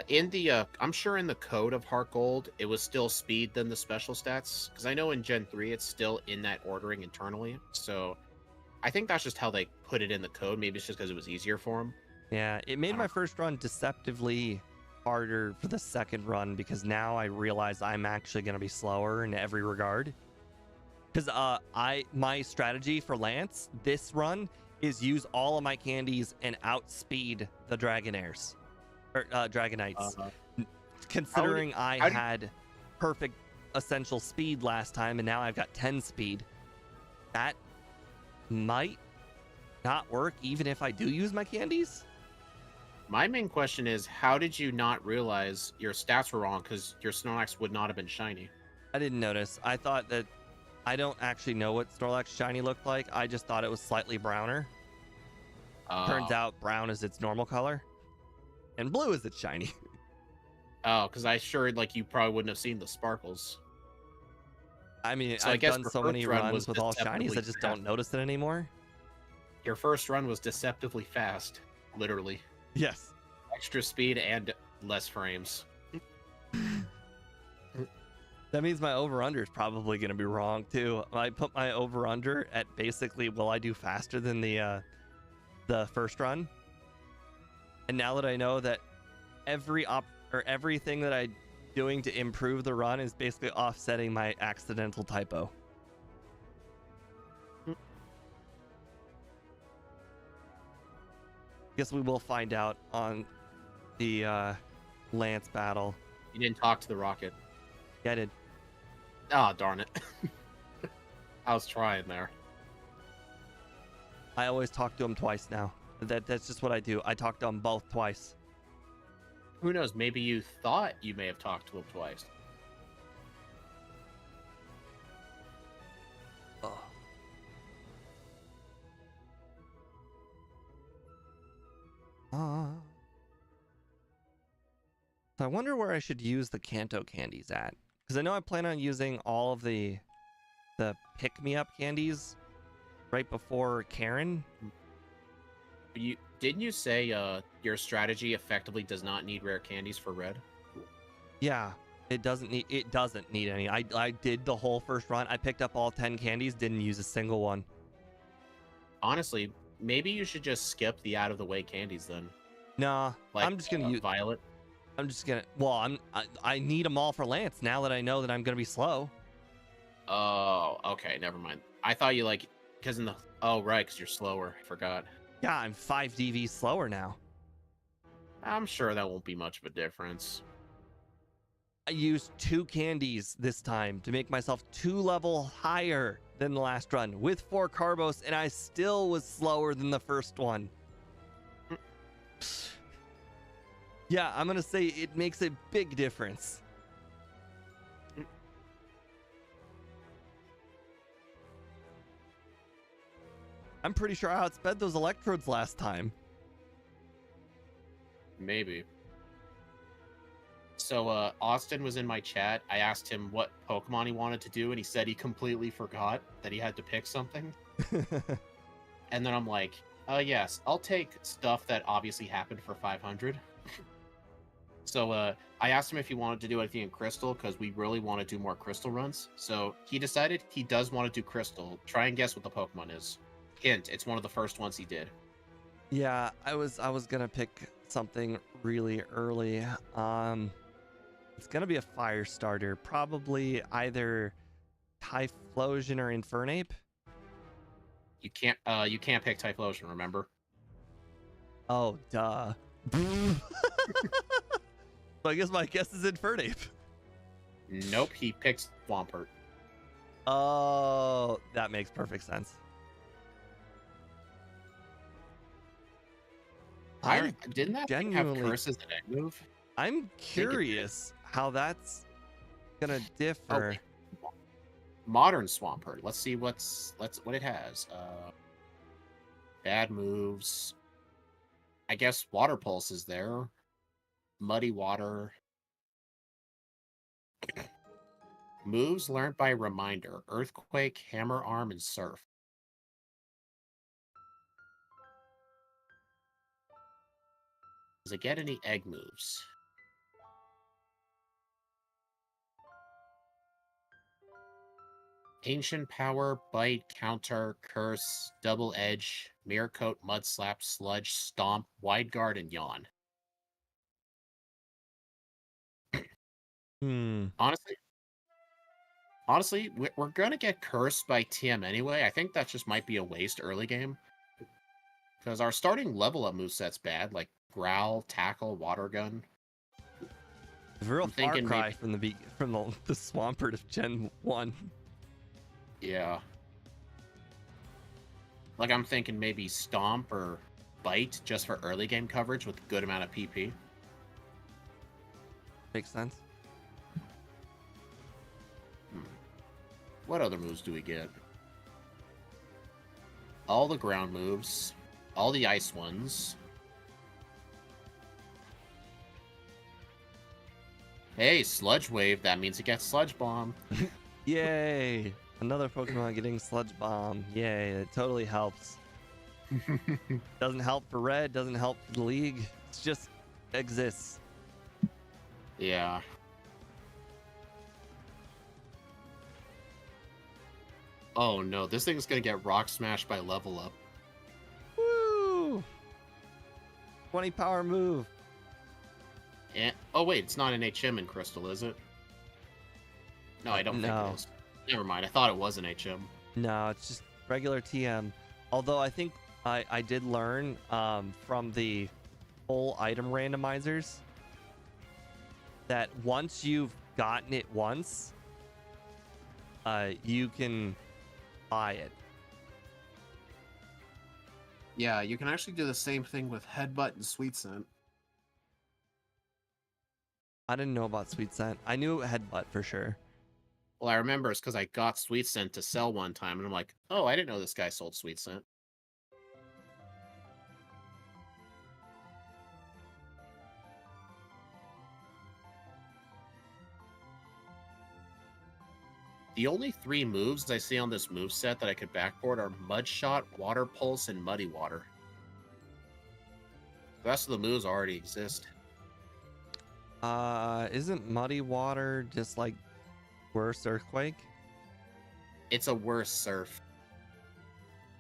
B: in the I'm sure in the code of Heart Gold it was still speed than the special stats, because I know in Gen 3 it's still in that ordering internally, so I think that's just how they put it in the code. Maybe it's just because it was easier for them.
A: Yeah, it made my first run deceptively harder for the second run, because now I realize I'm actually going to be slower in every regard. Because my strategy for Lance this run is use all of my candies and outspeed the Dragonairs. Or Dragonites. Considering I had perfect essential speed last time, and now I've got 10 speed. That might not work even if I do use my candies.
B: My main question is, how did you not realize your stats were wrong? Because your Snorlax would not have been shiny.
A: I didn't notice. I thought that... I don't actually know what Snorlax shiny looked like. I just thought it was slightly browner. Turns out brown is its normal color. And blue is its shiny.
B: Oh, because I sure you probably wouldn't have seen the sparkles.
A: I mean,
B: so
A: I've done so many runs with all shinies, I just don't notice it anymore.
B: Your first run was deceptively fast, literally.
A: Yes.
B: Extra speed and less frames.
A: That means my over-under is probably going to be wrong, too. I put my over-under at basically, will I do faster than the first run? And now that I know that everything that I'm doing to improve the run is basically offsetting my accidental typo. Guess we will find out on the Lance battle.
B: You didn't talk to the Rocket.
A: Yeah, I did.
B: Ah, oh, darn it. I was trying there.
A: I always talk to him twice now. That's just what I do. I talk to them both twice.
B: Who knows? Maybe you thought you may have talked to him twice.
A: Oh. So I wonder where I should use the Kanto candies at. Because I know I plan on using all of the pick-me-up candies right before Karen.
B: Didn't you say your strategy effectively does not need rare candies for red?
A: Yeah, it doesn't need any. I did the whole first run. I picked up all 10 candies, didn't use a single one.
B: Honestly, maybe you should just skip the out of the way candies then.
A: Nah, I'm just gonna use
B: Violet.
A: I'm just gonna. Well, I need them all for Lance now that I know that I'm gonna be slow.
B: Oh, okay, never mind. I thought you because in the right, because you're slower. I forgot.
A: Yeah, I'm 5 DV slower now.
B: I'm sure that won't be much of a difference.
A: I used 2 candies this time to make myself 2 level higher than the last run with 4 carbos, and I still was slower than the first one. Yeah, I'm gonna say it makes a big difference. I'm pretty sure I outsped those electrodes last time.
B: Maybe. So Austin was in my chat. I asked him what Pokemon he wanted to do, and he said he completely forgot that he had to pick something. And then I'm like, yes, I'll take stuff that obviously happened for 500. So I asked him if he wanted to do anything in Crystal, because we really want to do more Crystal runs. So he decided he does want to do Crystal. Try and guess what the Pokemon is. Hint, it's one of the first ones he did.
A: Yeah, I was gonna pick something really early. It's gonna be a fire starter, probably either Typhlosion or Infernape.
B: You can't pick Typhlosion, remember?
A: Oh, duh. So I guess my guess is Infernape.
B: Nope, he picks Swampert.
A: Oh, that makes perfect sense.
B: Didn't that thing have curse as an egg move?
A: I'm curious how that's gonna differ.
B: Oh, modern Swampert. Let's see what it has. Bad moves. I guess Water Pulse is there. Muddy Water. Moves learned by reminder. Earthquake, Hammer Arm, and Surf. Does it get any egg moves? Ancient Power, Bite, Counter, Curse, Double Edge, Mirror Coat, Mud Slap, Sludge, Stomp, Wide Guard, and Yawn. Honestly, we're gonna get Cursed by TM anyway. I think that just might be a waste early game. Because our starting level up moveset's bad, like Growl, Tackle, Water Gun.
A: It's a real far cry from the Swampert of Gen 1.
B: Yeah. Like, I'm thinking maybe Stomp or Bite just for early game coverage with a good amount of PP.
A: Makes sense.
B: What other moves do we get? All the ground moves. All the ice ones. Hey, Sludge Wave. That means it gets Sludge Bomb.
A: Yay! Another Pokemon getting Sludge Bomb. Yay, it totally helps. Doesn't help for Red, doesn't help for the League. It just exists.
B: Yeah. Oh no, this thing's gonna get Rock Smashed by level up.
A: Woo! 20 power move.
B: And, oh wait, it's not an HM in Crystal, is it? No, I don't think it is. Never mind, I thought it was an HM.
A: No, it's just regular TM. Although I think I did learn from the full item randomizers that once you've gotten it once, you can buy it.
B: Yeah, you can actually do the same thing with Headbutt and Sweet Scent.
A: I didn't know about Sweet Scent. I knew Headbutt for sure.
B: Well, I remember it's because I got Sweet Scent to sell one time, and I'm like, oh, I didn't know this guy sold Sweet Scent. The only 3 moves I see on this moveset that I could backboard are Mud Shot, Water Pulse, and Muddy Water. The rest of the moves already exist.
A: Isn't Muddy Water just like worse Earthquake?
B: It's a worse Surf.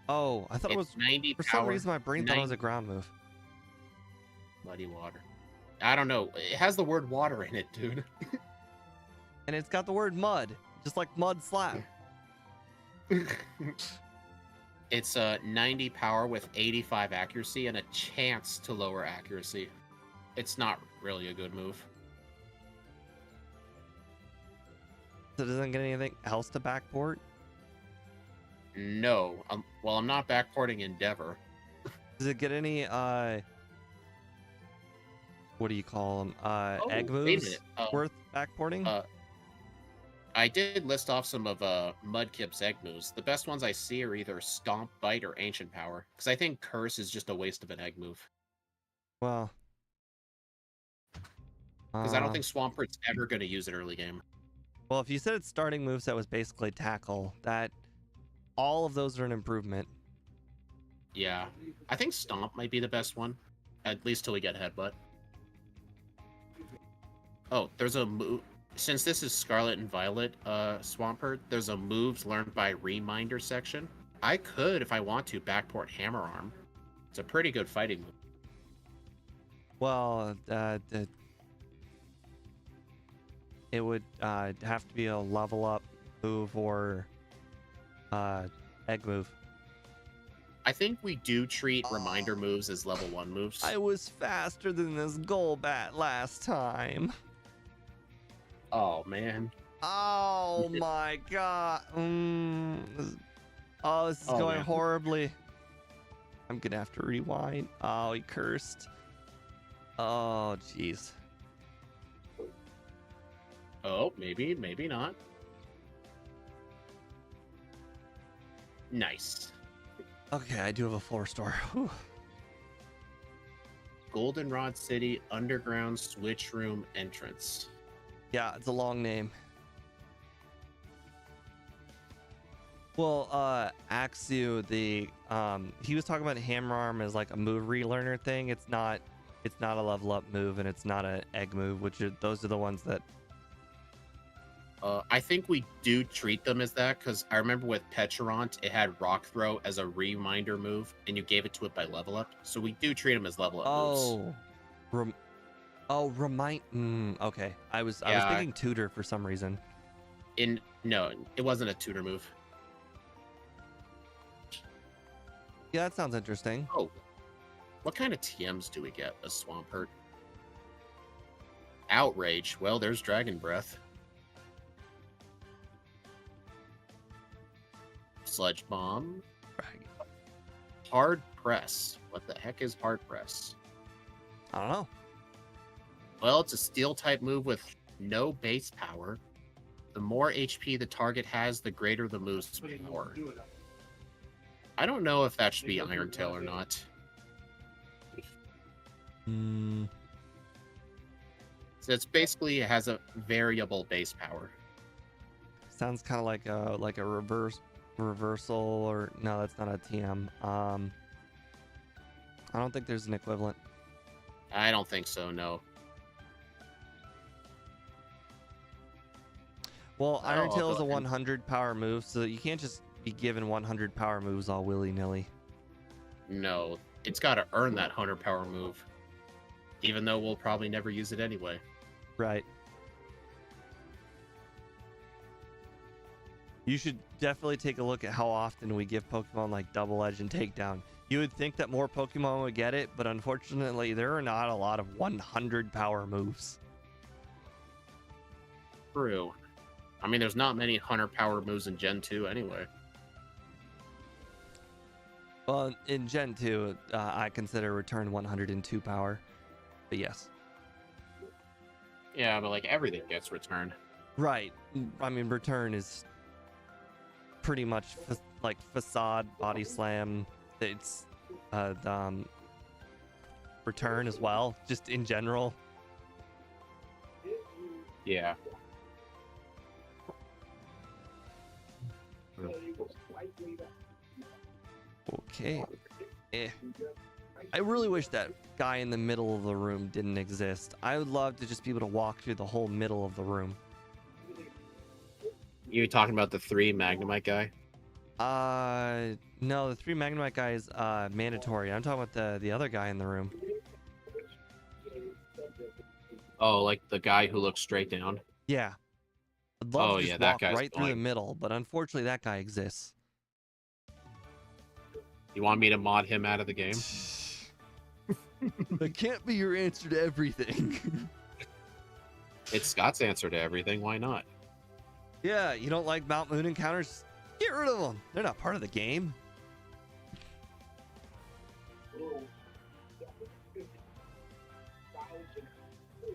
A: Oh, I thought it was
B: 90
A: for
B: power,
A: some reason my brain thought it was a ground move.
B: Muddy Water. I don't know. It has the word water in it, dude.
A: And it's got the word mud, just like Mud Slap.
B: It's a 90 power with 85 accuracy and a chance to lower accuracy. It's not really a good move.
A: So it doesn't get anything else to backport?
B: No. Well, I'm not backporting Endeavor.
A: Does it get any what do you call them? Egg
B: Wait a
A: moves
B: minute.
A: worth backporting?
B: I did list off some of Mudkip's egg moves. The best ones I see are either Stomp, Bite, or Ancient Power. Because I think Curse is just a waste of an egg move.
A: Well,
B: Because I don't think Swampert's ever going to use it early game.
A: well, if you said its starting moveset was basically Tackle, that all of those are an improvement.
B: Yeah. I think Stomp might be the best one. At least till we get Headbutt. Oh, there's a move. Since this is Scarlet and Violet Swampert, there's a moves learned by Reminder section. I could, if I want to, backport Hammer Arm. It's a pretty good fighting move.
A: Well, it would have to be a level up move or egg move.
B: I think we do treat Reminder moves as level 1 moves.
A: I was faster than this Golbat last time.
B: Oh, man.
A: Oh my god. Oh, this is going
B: man.
A: horribly. I'm gonna have to rewind. Oh, he cursed. Oh, jeez.
B: Oh, maybe not. Nice.
A: Okay, I do have a floor store. Whew.
B: Goldenrod City Underground Switch Room Entrance.
A: Yeah, it's a long name. Well, Axu, he was talking about Hammer Arm as like a move relearner thing. It's not a level up move, and it's not an egg move, those are the ones that.
B: I think we do treat them as that, because I remember with Peturant, it had Rock Throw as a reminder move, and you gave it to it by level up. So we do treat them as level up moves.
A: Okay. I was thinking Tutor for some reason.
B: No, it wasn't a tutor move.
A: Yeah, that sounds interesting.
B: Oh, what kind of TMs do we get? A Swampert. Outrage. Well, there's Dragon Breath. Sludge Bomb. Hard Press. What the heck is Hard Press?
A: I don't know.
B: Well, it's a steel type move with no base power. The more HP the target has, the greater the move's power. I don't know if that should be Iron Tail or not. So it's basically, it has a variable base power.
A: Sounds kind of like a reversal, or no, that's not a TM. I don't think there's an equivalent.
B: I don't think so, no.
A: Well, Iron Tail is a 100 power move, so you can't just be given 100 power moves all willy-nilly.
B: No, it's got to earn that 100 power move. Even though we'll probably never use it anyway.
A: Right. You should definitely take a look at how often we give Pokemon like Double Edge and Takedown. You would think that more Pokemon would get it, but unfortunately there are not a lot of 100 power moves.
B: True. I mean, there's not many 100 power moves in Gen 2 anyway.
A: Well, in Gen 2, I consider Return 102 power. But yes.
B: Yeah, but like everything gets returned.
A: Right. I mean, Return is pretty much like Facade, Body Slam. It's Return as well, just in general.
B: Yeah.
A: Okay. I really wish that guy in the middle of the room didn't exist. I would love to just be able to walk through the whole middle of the room.
B: You talking about the 3 Magnemite guy?
A: No, the 3 Magnemite guy is mandatory. I'm talking about the other guy in the room.
B: Oh, like the guy who looks straight down?
A: Yeah. I'd love to just
B: that
A: walk
B: guy's
A: right through the
B: annoying.
A: middle, but unfortunately that guy exists.
B: You want me to mod him out of the game?
A: That can't be your answer to everything.
B: It's Scott's answer to everything. Why not?
A: Yeah, you don't like Mount Moon encounters? Get rid of them. They're not part of the game.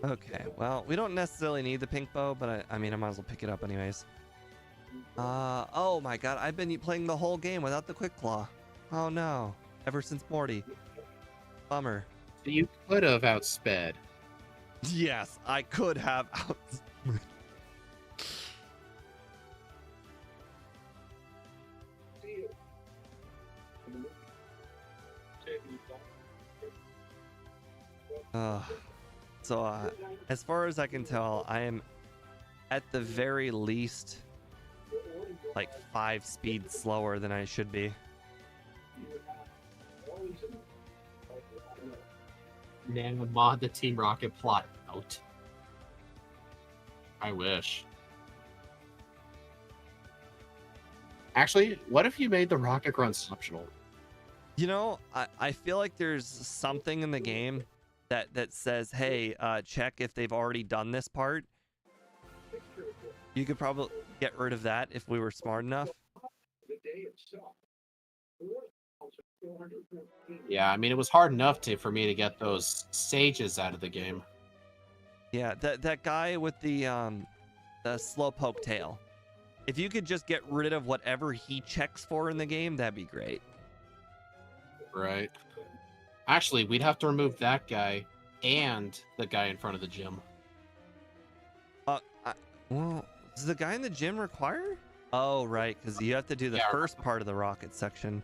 A: Okay, well, we don't necessarily need the pink bow, but I mean, I might as well pick it up anyways. Oh my god, I've been playing the whole game without the quick claw. Oh no, ever since Morty. Bummer.
B: You could have outsped.
A: Yes, I could have out. So, as far as I can tell, I am at the very least like 5 speeds slower than I should be.
B: Now mod the Team Rocket plot out. I wish. Actually, what if you made the rocket grunts optional?
A: You know, I feel like there's something in the game that says, hey, check if they've already done this part. You could probably get rid of that if we were smart enough.
B: Yeah, I mean, it was hard enough for me to get those sages out of the game.
A: Yeah, that guy with the slowpoke tail. If you could just get rid of whatever he checks for in the game, that'd be great.
B: Right. Actually, we'd have to remove that guy and the guy in front of the gym.
A: Well, does the guy in the gym require? Oh, right, because you have to do the first part of the rocket section.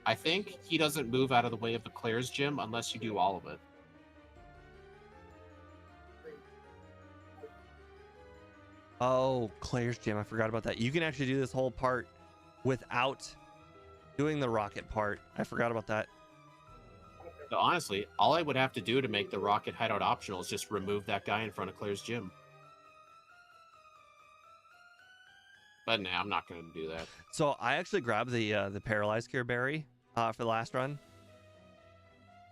B: I think he doesn't move out of the way of the Claire's gym unless you do all of it.
A: Oh, Claire's gym. I forgot about that. You can actually do this whole part without doing the rocket part. I forgot about that.
B: So honestly, all I would have to do to make the rocket hideout optional is just remove that guy in front of Claire's gym. But nah, I'm not going to do that.
A: So I actually grabbed the paralyzed cure berry for the last run.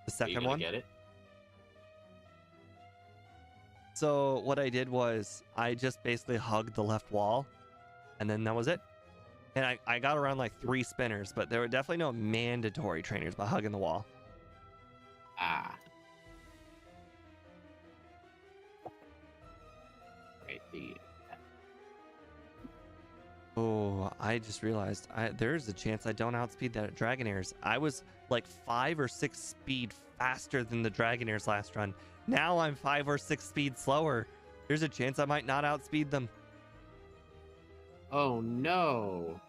A: The second one.
B: Get it?
A: So what I did was I just basically hugged the left wall, and then that was it. And I got around like 3 spinners, but there were definitely no mandatory trainers by hugging the wall.
B: Ah. Right,
A: Oh, I just realized there's a chance I don't outspeed that at Dragonairs. I was like 5 or 6 speed faster than the Dragonairs last run. Now I'm 5 or 6 speed slower. There's a chance I might not outspeed them.
B: Oh no.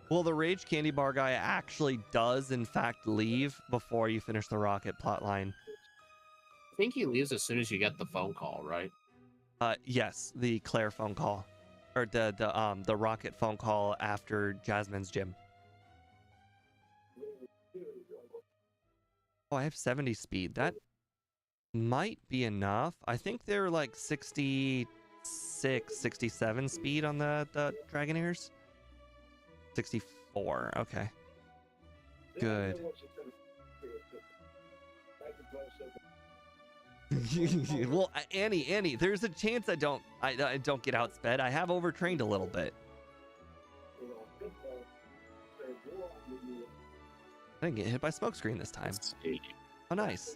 A: Well, the Rage Candy Bar guy actually does, in fact, leave before you finish the rocket plotline.
B: I think he leaves as soon as you get the phone call, right?
A: Yes, the Claire phone call, or the rocket phone call after Jasmine's gym. Oh, I have 70 speed. That might be enough. I think they're like 66, 67 speed on the Dragonairs. 64. Okay. Good. Well, Annie, there's a chance I don't get outsped. I have overtrained a little bit. I didn't get hit by smokescreen this time. Oh, nice.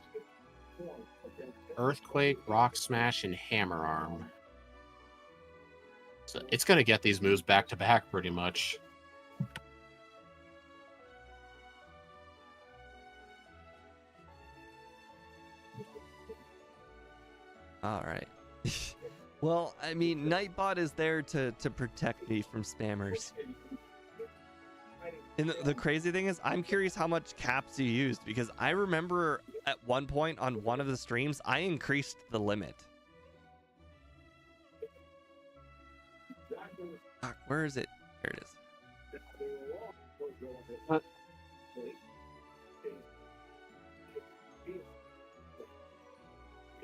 B: Earthquake, Rock Smash, and Hammer Arm. So it's gonna get these moves back to back pretty much.
A: All right. Well, I mean, Nightbot is there to protect me from spammers. And the crazy thing is, I'm curious how much caps you used, because I remember at one point on one of the streams, I increased the limit. Where is it? There it is.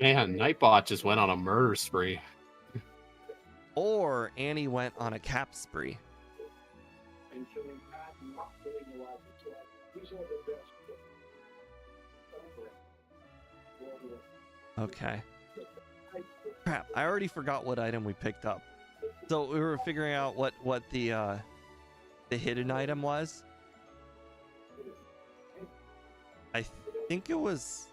B: Man, Nightbot just went on a murder spree.
A: Or Annie went on a cap spree. Okay. Crap, I already forgot what item we picked up. So we were figuring out what the hidden item was. I think it was...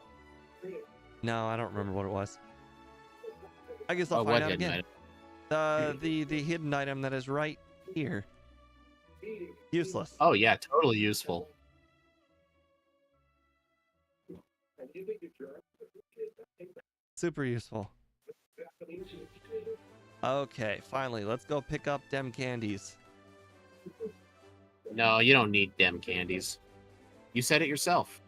A: No, I don't remember what it was. I guess I'll find out again. The hidden item that is right here. Useless.
B: Oh yeah, totally useful.
A: Super useful. Okay, finally, let's go pick up dem candies.
B: No, you don't need dem candies. You said it yourself.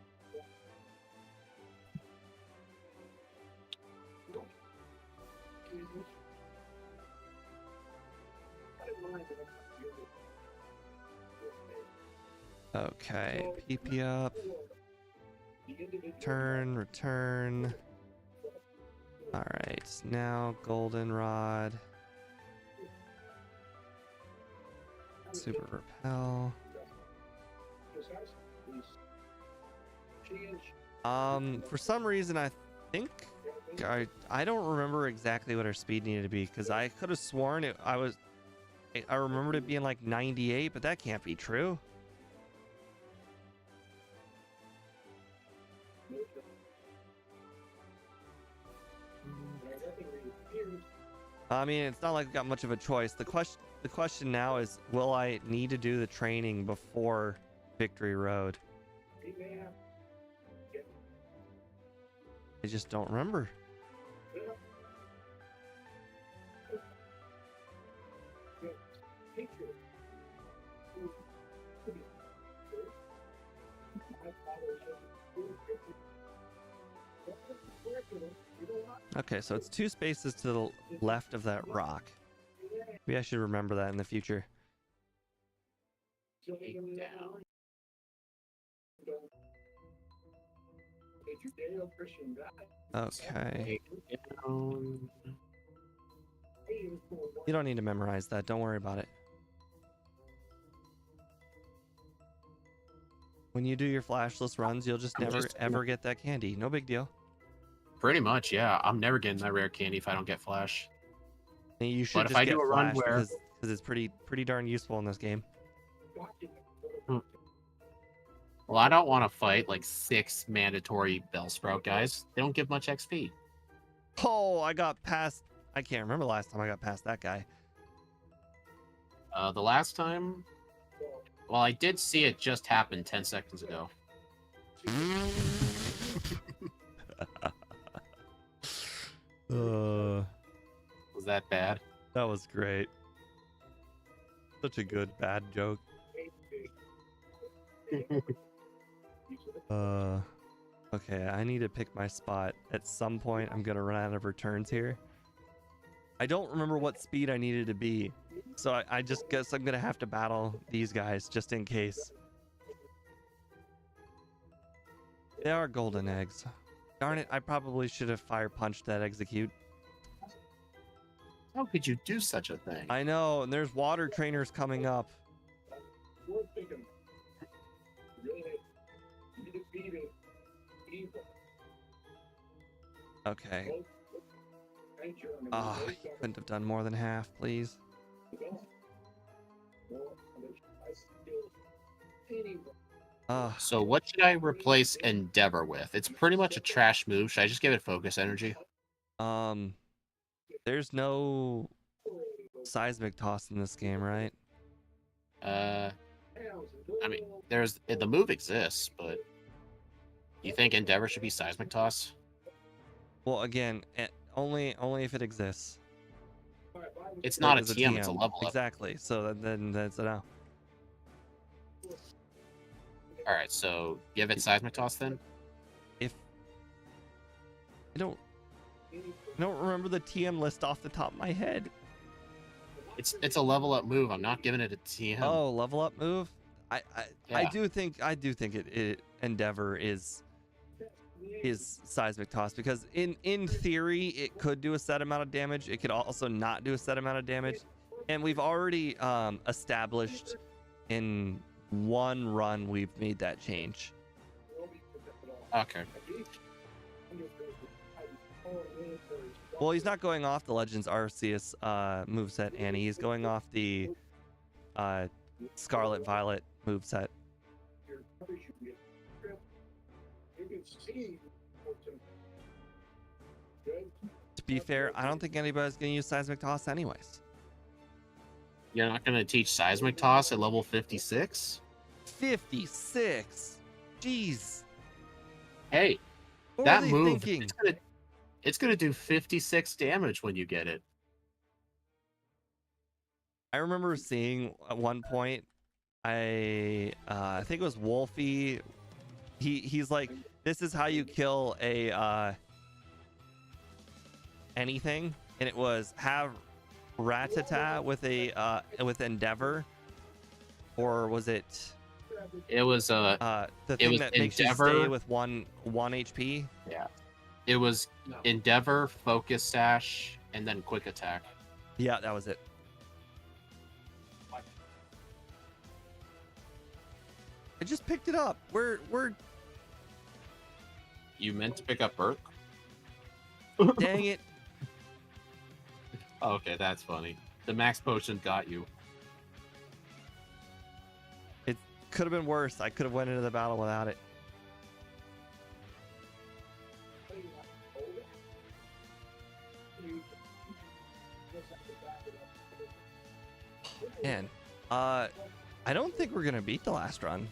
A: Okay, PP up. Return. Alright, now goldenrod. Super repel. For some reason I think I don't remember exactly what our speed needed to be, because I could have sworn I remembered it being like 98, but that can't be true. I mean, it's not like we got much of a choice. The question now is, will I need to do the training before Victory Road? I just don't remember. Okay, so it's 2 spaces to the left of that rock. Maybe I should remember that in the future. Okay. You don't need to memorize that. Don't worry about it. When you do your flashless runs, you'll just never ever get that candy. No big deal.
B: Pretty much, yeah. I'm never getting that rare candy if I don't get flash.
A: And you should just get flash because it's pretty darn useful in this game.
B: Well, I don't want to fight like 6 mandatory Bellsprout guys. They don't give much XP.
A: Oh, I got past... I can't remember the last time I got past that guy.
B: The last time... Well, I did see it just happen 10 seconds ago. Was that bad?
A: That was great. Such a good bad joke. Okay, I need to pick my spot. At some point, I'm gonna run out of returns here. I don't remember what speed I needed to be, so I just guess I'm gonna have to battle these guys just in case. They are golden eggs. Darn it, I probably should have fire punched that execute.
B: How could you do such a thing?
A: I know, and there's water trainers coming up. Okay. Ah, you couldn't have done more than half, please.
B: So what should I replace Endeavor with? It's pretty much a trash move. Should I just give it focus energy?
A: There's no seismic toss in this game, right?
B: I mean, the move exists, but you think Endeavor should be seismic toss?
A: Well, again, only if it exists.
B: It's not a TM, it's a level up.
A: Exactly. So then that's a no.
B: All right, so give it seismic toss then.
A: If I don't remember the TM list off the top of my head.
B: It's a level up move. I'm not giving it a TM.
A: Oh, level up move. I do think it Endeavor is is Seismic Toss, because in theory it could do a set amount of damage. It could also not do a set amount of damage, and we've already established in one run we've made that change.
B: Okay.
A: Well, he's not going off the Legends Arceus moveset, Annie. He's going off the Scarlet Violet moveset. To be fair, I don't think anybody's going to use Seismic Toss anyways.
B: You're not going to teach Seismic Toss at level 56?
A: 56? Jeez.
B: Hey,
A: what
B: that
A: were they
B: move,
A: thinking?
B: it's gonna do 56 damage when you get it.
A: I remember seeing at one point, I think it was Wolfie. He's like, this is how you kill a anything, and it was have Rattata with a with Endeavor, or was it?
B: It was
A: the thing that makes you stay with one HP.
B: Yeah, it was Endeavor, Focus Sash, and then Quick Attack.
A: Yeah, that was it. I just picked it up. We're
B: You meant to pick up Burke?
A: dang it.
B: Okay, that's funny. The max potion got you.
A: It could have been worse. I could have went into the battle without it. Man, I don't think we're gonna beat the last run.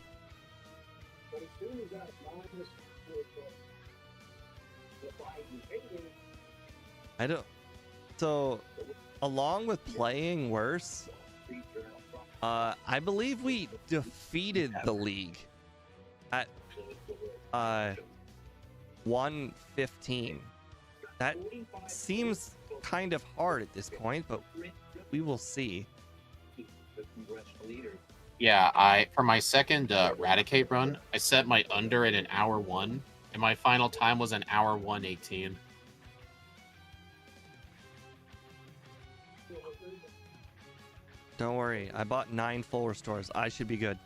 A: I don't. So, along with playing worse, I believe we defeated the league at 115. That seems kind of hard at this point, but we will see.
B: Yeah, for my second Raticate run, I set my under at an hour 1, and my final time was an hour 1:18.
A: Don't worry, I bought 9 full restores. I should be good.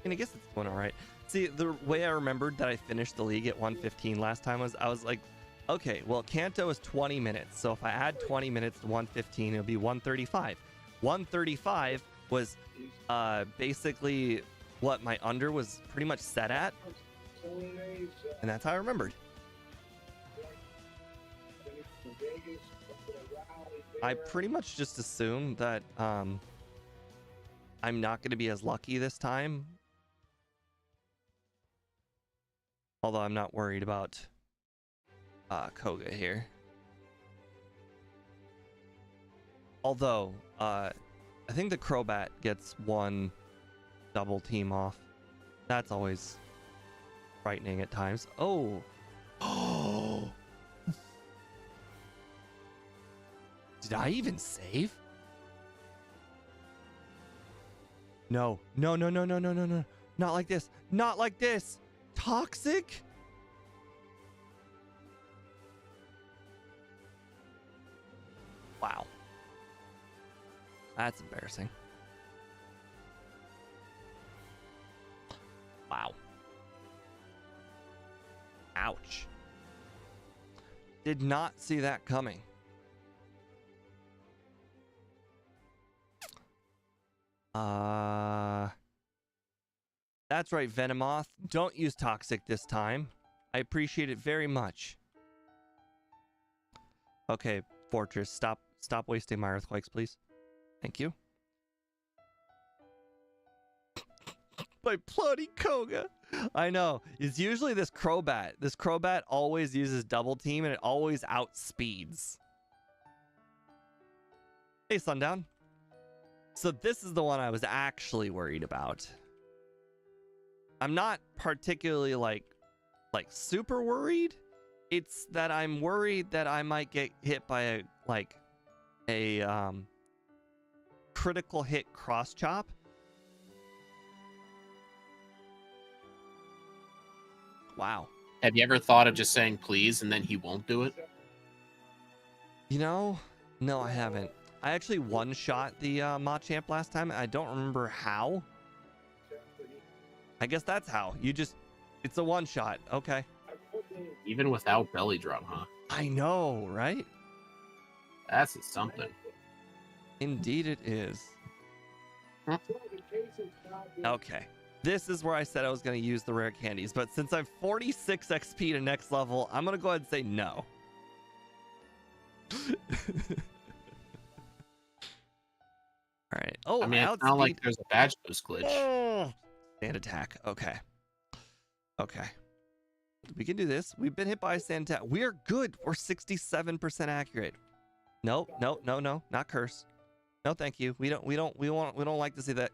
A: And I guess it's going all right. See, the way I remembered that I finished the league at 115 last time was I was like, okay, well, Kanto is 20 minutes. So if I add 20 minutes to 115, it'll be 135. 135 was basically what my under was pretty much set at. And that's how I remembered. I pretty much just assumed that I'm not going to be as lucky this time. Although I'm not worried about Koga here. Although, I think the Crobat gets one double team off. That's always frightening at times. Oh! Oh! Did I even save? No. No, no, no, no, no, no, no. Not like this. Not like this. Toxic? Wow. That's embarrassing. Wow. Ouch. Did not see that coming. That's right, Venomoth. Don't use Toxic this time. I appreciate it very much. Okay, Fortress, stop wasting my Earthquakes, please. Thank you. My bloody Koga. I know. It's usually this Crobat. This Crobat always uses double team and it always outspeeds. Hey, Sundown. So this is the one I was actually worried about. I'm not particularly like super worried. It's that I'm worried that I might get hit by a critical hit cross chop, Wow.
B: Have you ever thought of just saying please and then he won't do it?
A: You know, no, I haven't. I actually one-shot the Machamp last time. I don't remember how. I guess that's how. It's a one-shot. Okay.
B: Even without belly drum, huh?
A: I know, right?
B: That's something.
A: Indeed it is.
B: Huh?
A: Okay. This is where I said I was going to use the rare candies, but since I'm 46 XP to next level, I'm going to go ahead and say no. All right. Oh,
B: I mean, it's not like there's a badge boost glitch.
A: Oh, sand attack. Okay. Okay. We can do this. We've been hit by a sand attack. We are good. We're 67% accurate. No, no, no, no, not curse. No, thank you. We don't like to see that.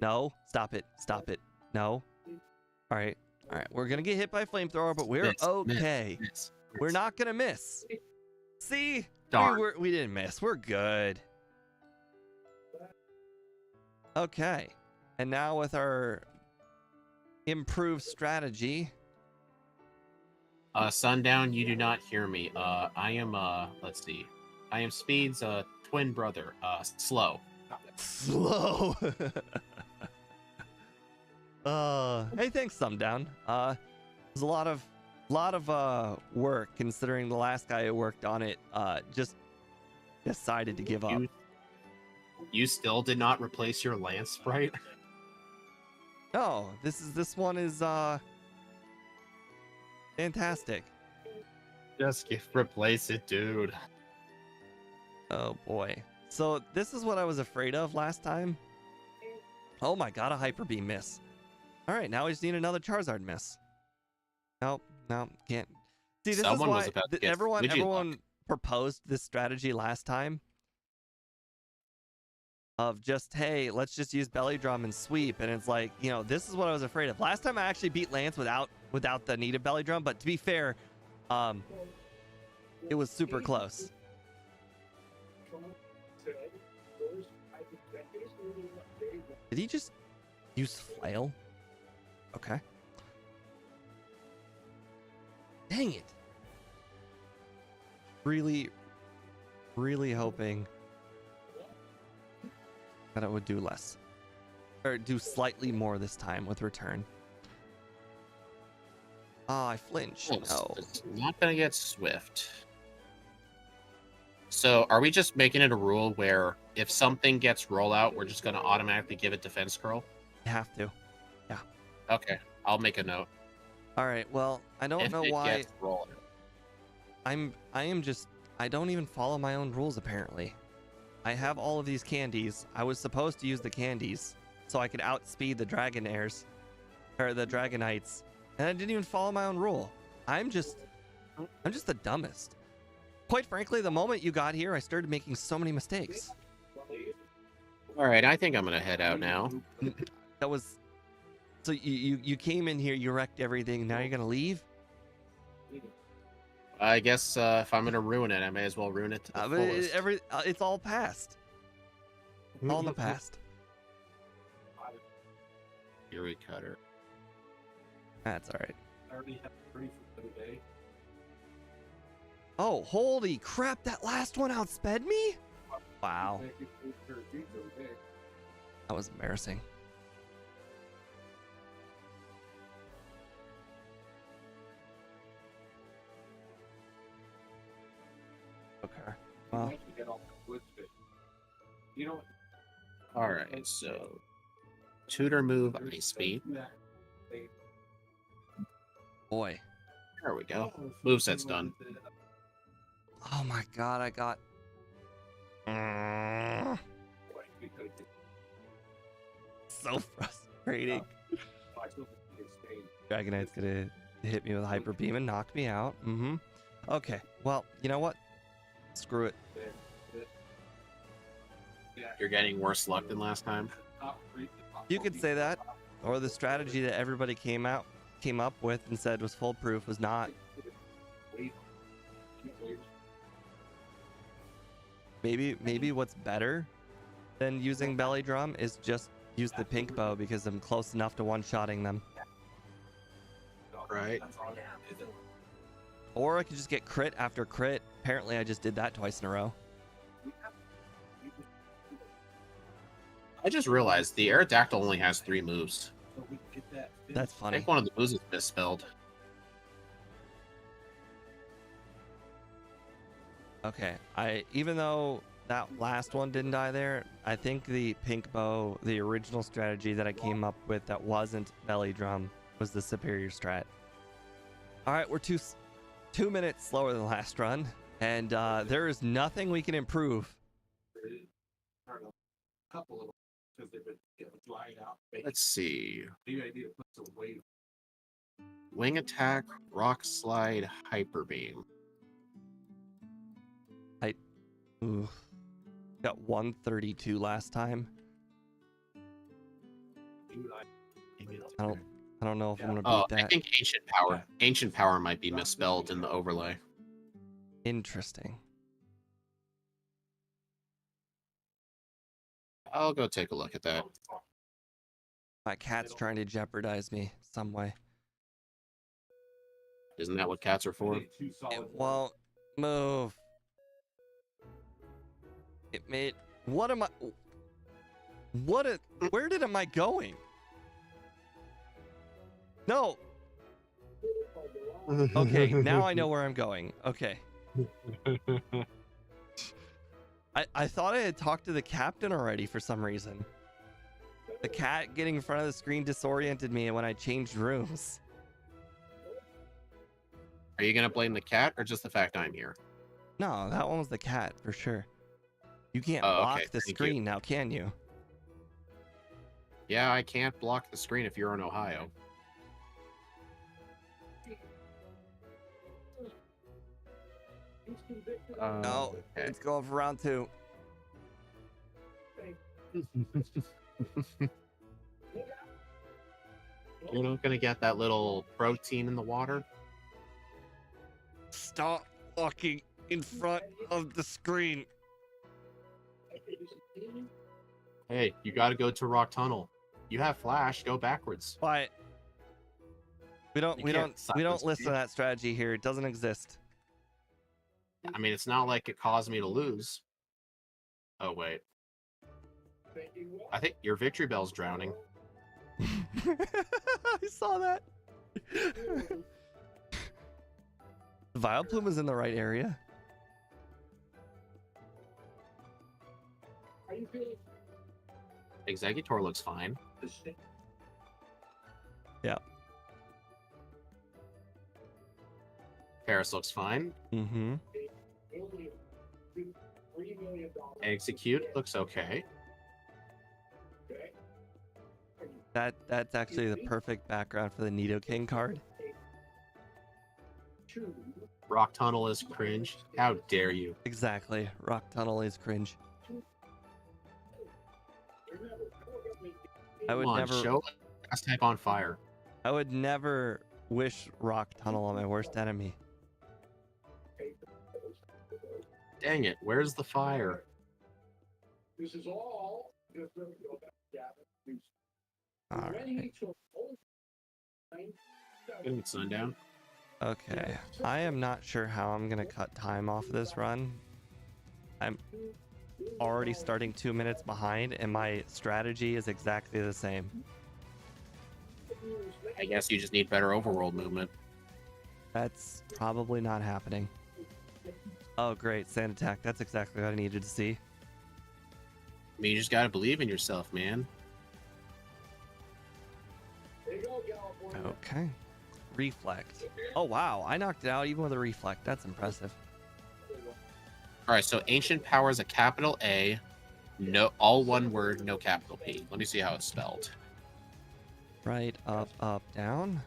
A: No, stop it. Stop it. No. All right. All right. We're going to get hit by flamethrower, but we're okay.
B: Miss.
A: We're not going to miss. See?
B: Darn.
A: We didn't miss. We're good. Okay. And now with our improved strategy.
B: Sundown, you do not hear me. I am, let's see. I am Speed's twin brother, Slow.
A: Slow. Hey, thanks, Sundown. It was a lot of work considering the last guy who worked on it just decided to give up.
B: You still did not replace your Lance sprite?
A: No, this one is fantastic.
B: Just replace it, dude.
A: Oh boy. So this is what I was afraid of last time. Oh my god, a Hyper Beam miss. All right, now we just need another Charizard miss. Nope, no, can't. See, this
B: Someone
A: is
B: was
A: why
B: about to get
A: everyone proposed this strategy last time. Of just, hey, let's just use belly drum and sweep, and it's like, you know, this is what I was afraid of. Last time I actually beat Lance without the need of belly drum, but to be fair, it was super close. Did he just use flail? Okay. Dang it. Really, really hoping that it would do less. Or do slightly more this time with return. Ah, I flinched. Oh.
B: It's not going to get Swift. So are we just making it a rule where if something gets rollout, we're just going to automatically give it defense curl?
A: You have to. Yeah.
B: Okay, I'll make a note.
A: All right. Well, I don't know why. I don't even follow my own rules apparently. I have all of these candies. I was supposed to use the candies so I could outspeed the Dragonairs or the Dragonites, and I didn't even follow my own rule. I'm just the dumbest. Quite frankly, the moment you got here, I started making so many mistakes.
B: All right, I think I'm gonna head out now.
A: That was so you came in here, you wrecked everything. Now you're gonna leave?
B: I guess if I'm gonna ruin it, I may as well ruin it to the fullest.
A: It's all past. All in the past.
B: Fury Cutter.
A: That's all right. Oh, holy crap! That last one outsped me. Wow. That was embarrassing. Okay. Well.
B: All right, so tutor move ice speed.
A: Boy.
B: There we go. Moveset's done.
A: Oh my god, I got. So frustrating. Dragonite's gonna hit me with a Hyper Beam and knock me out. Okay, well, you know what? Screw it.
B: You're getting worse luck than last time.
A: You could say that, or the strategy that everybody came up with and said was foolproof was not. Maybe what's better than using belly drum is just use the pink bow because I'm close enough to one-shotting them.
B: Right.
A: Or I could just get crit after crit. Apparently, I just did that twice in a row.
B: I just realized the Aerodactyl only has 3 moves.
A: That's
B: I
A: funny.
B: think one of the moves is misspelled.
A: Okay, even though that last one didn't die there, I think the pink bow, the original strategy that I came up with that wasn't belly drum, was the superior strat. All right, we're 2 minutes slower than last run, and there is nothing we can improve.
B: Let's see. Wing attack, rock slide, hyper beam.
A: Ooh, got 132 last time. I don't know if I'm gonna beat that.
B: I think ancient power. Ancient power might be misspelled in the overlay.
A: Interesting.
B: I'll go take a look at that.
A: My cat's trying to jeopardize me some way.
B: Isn't that what cats are for?
A: It won't move. It made. What am I? Where am I going? No. Okay, now I know where I'm going. Okay. I thought I had talked to the captain already for some reason. The cat getting in front of the screen disoriented me when I changed rooms.
B: Are you gonna blame the cat or just the fact I'm here?
A: No, that one was the cat for sure. You can't
B: Oh,
A: block
B: okay,
A: the
B: thank
A: screen
B: you.
A: now, can you?
B: Yeah, I can't block the screen if you're in Ohio.
A: No,
B: okay.
A: let's go for round 2.
B: You're not gonna get that little protein in the water?
A: Stop walking in front of the screen.
B: Hey, you gotta go to Rock Tunnel. You have flash, go backwards.
A: Why? We don't
B: silence
A: listen to
B: me.
A: that strategy here. It doesn't exist.
B: I mean, it's not like it caused me to lose. Oh, wait. I think your victory bell's drowning.
A: I saw that. The Vileplume is in the right area.
B: Executor looks fine.
A: Yeah.
B: Paris looks fine.
A: Mm-hmm.
B: Execute looks okay.
A: That's actually the perfect background for the Nidoking card.
B: Rock Tunnel is cringe. How dare you?
A: Exactly. Rock Tunnel is cringe. I would
B: Come on,
A: never
B: show us type on fire.
A: I would never wish Rock Tunnel on my worst enemy.
B: Dang it, where's the fire?
A: Alright.
B: Good sundown.
A: Okay. I am not sure how I'm gonna cut time off of this run. I'm already starting 2 minutes behind, and my strategy is exactly the same.
B: I guess you just need better overworld movement.
A: That's probably not happening. Oh, great. Sand attack. That's exactly what I needed to see.
B: I mean, you just gotta believe in yourself, man.
A: Okay. Reflect. Oh, wow. I knocked it out even with a reflect. That's impressive.
B: Alright, so Ancient Power is a capital A, no, all one word, no capital P. Let me see how it's spelled.
A: Right, up, down.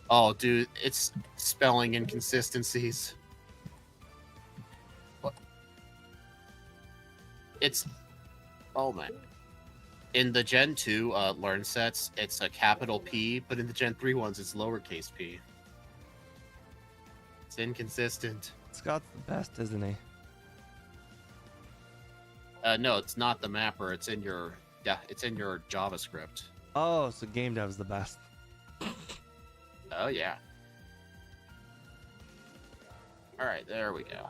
B: Oh, dude, it's spelling inconsistencies. What? It's... Oh, man. In the Gen 2 learn sets, it's a capital P, but in the Gen 3 ones, it's lowercase p. It's inconsistent.
A: Scott's the best, isn't he?
B: No, it's not the mapper. It's in your... Yeah, it's in your JavaScript.
A: Oh, so game dev's the best.
B: Oh yeah. All right, there we go.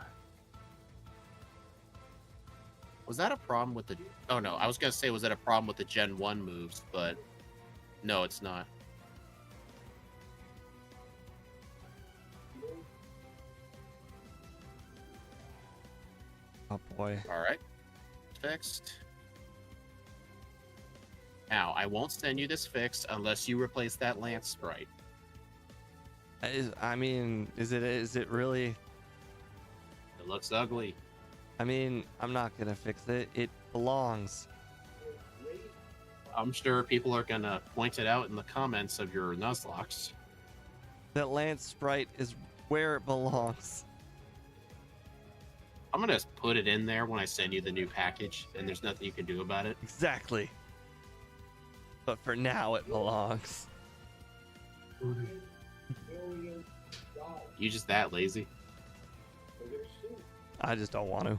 B: Was that a problem with the? Oh no, I was gonna say, was that a problem with the Gen 1 moves? But no, it's not.
A: Oh boy.
B: All right, fixed. Now I won't send you this fixed unless you replace that Lance sprite.
A: I mean, is it really?
B: It looks ugly.
A: I mean, I'm not gonna fix it. It belongs.
B: I'm sure people are gonna point it out in the comments of your Nuzlocke.
A: That Lance sprite is where it belongs.
B: I'm gonna put it in there when I send you the new package, and there's nothing you can do about it.
A: Exactly. But for now, it belongs.
B: You just that lazy?
A: I just don't want to.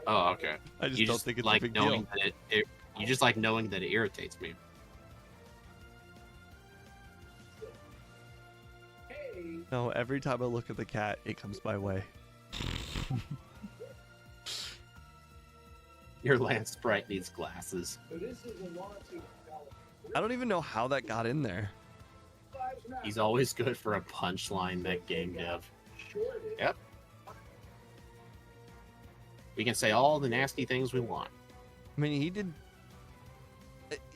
B: Oh, okay.
A: I just
B: You
A: don't
B: just
A: think it's
B: like
A: a big
B: knowing
A: deal.
B: that you just like knowing that it irritates me.
A: No, every time I look at the cat, it comes my way.
B: Your Lance sprite needs glasses.
A: I don't even know how that got in there.
B: He's always good for a punchline that game dev. Yep. We can say all the nasty things we want.
A: I mean,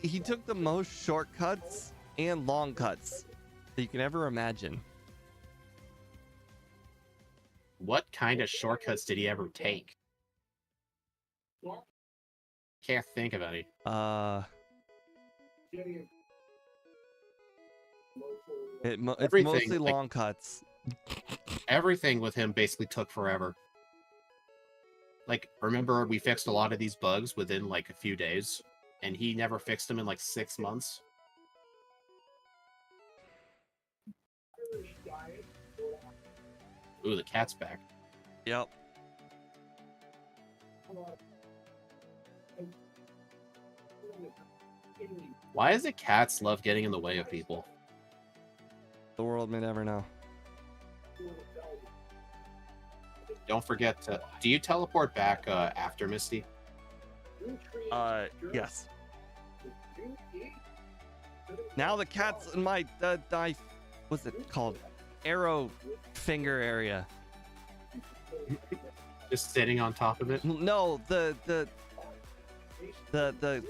A: he took the most shortcuts and long cuts that you can ever imagine.
B: What kind of shortcuts did he ever take? Can't think of any.
A: It's
B: Everything,
A: mostly
B: like-
A: long cuts.
B: Everything with him basically took forever. Like, remember we fixed a lot of these bugs within like a few days, and he never fixed them in like 6 months. Ooh, the cat's back.
A: Yep.
B: Why is it cats love getting in the way of people?
A: The world may never know.
B: Don't forget to... Do you teleport back after Misty?
A: Yes. Now the cat's in my what's it called? Arrow finger area.
B: Just sitting on top of it?
A: No, the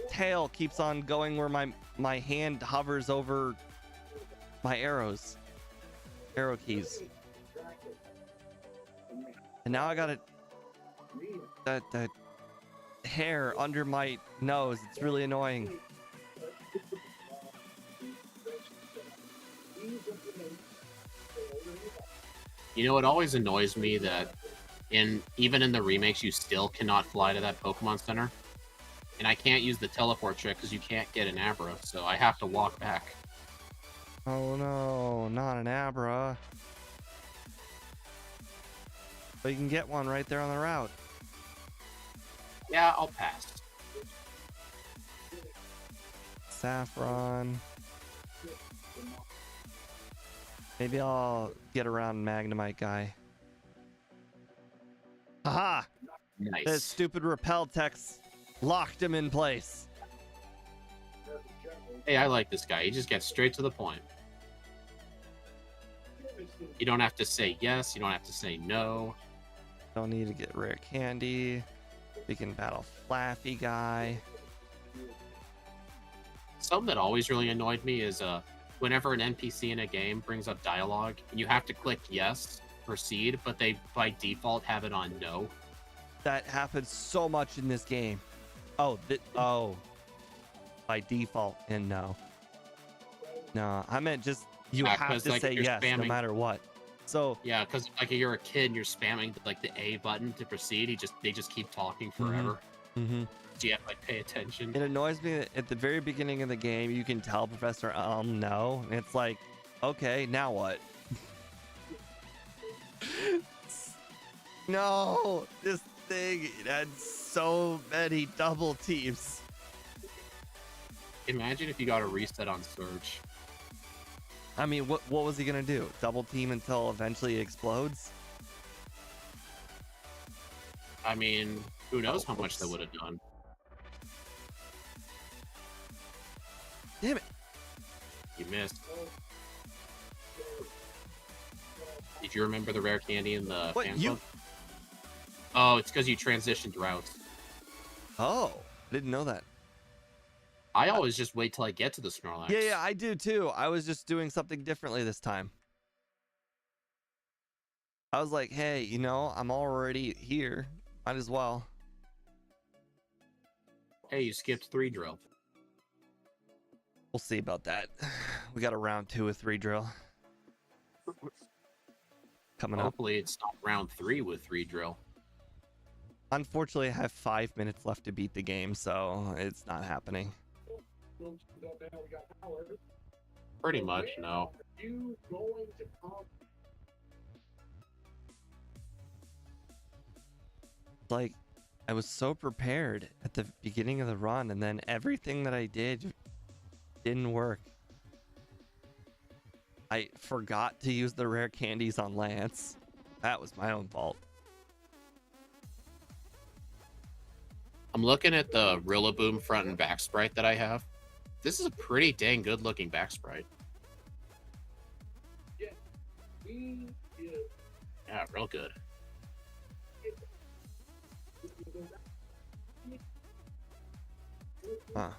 A: tail keeps on going where my hand hovers over my arrow keys. And now I got it. The hair under my nose. It's really annoying.
B: You know, it always annoys me that even in the remakes, you still cannot fly to that Pokemon Center. And I can't use the teleport trick because you can't get an Abra, so I have to walk back.
A: Oh no, not an Abra. But you can get one right there on the route.
B: Yeah, I'll pass.
A: Saffron. Maybe I'll get around Magnemite guy. Aha!
B: Nice.
A: This stupid repel text locked him in place.
B: Hey, I like this guy. He just gets straight to the point. You don't have to say yes. You don't have to say no.
A: Don't need to get rare candy. We can battle Flaffy guy.
B: Something that always really annoyed me is whenever an NPC in a game brings up dialogue, you have to click yes, proceed, but they by default have it on no.
A: That happens so much in this game. Oh, by default and no. No, I meant just you
B: Yeah,
A: have
B: 'cause,
A: to
B: like,
A: say
B: you're
A: yes no
B: spamming.
A: matter what. So
B: Yeah, because like you're a kid and you're spamming like the A button to proceed. They just keep talking forever.
A: mhm.
B: So you have to like pay attention.
A: It annoys me that at the very beginning of the game you can tell Professor no. And it's like, okay, now what? No, this thing it had so many double teams.
B: Imagine if you got a reset on Surge.
A: I mean, what was he gonna do? Double team until eventually it explodes?
B: I mean, who knows how much
A: Oops.
B: that would have done.
A: Damn it!
B: You missed. Did you remember the rare candy in the
A: What,
B: fan
A: you?
B: club? Oh, it's because you transitioned routes.
A: Oh, I didn't know that.
B: I always just wait till I get to the Snorlax.
A: Yeah, I do too. I was just doing something differently this time. I was like, hey, you know, I'm already here. Might as well.
B: Hey, you skipped 3 drill.
A: We'll see about that. We got a round 2 of 3 drill coming up.
B: Hopefully it's not round 3 with 3 drill.
A: Unfortunately, I have 5 minutes left to beat the game, so it's not happening.
B: Pretty much, no.
A: Like, I was so prepared at the beginning of the run, and then everything that I did didn't work. I forgot to use the rare candies on Lance. That was my own fault.
B: I'm looking at the Rillaboom front and back sprite that I have. This is a pretty dang good looking back sprite. Yeah, real good.
A: Huh.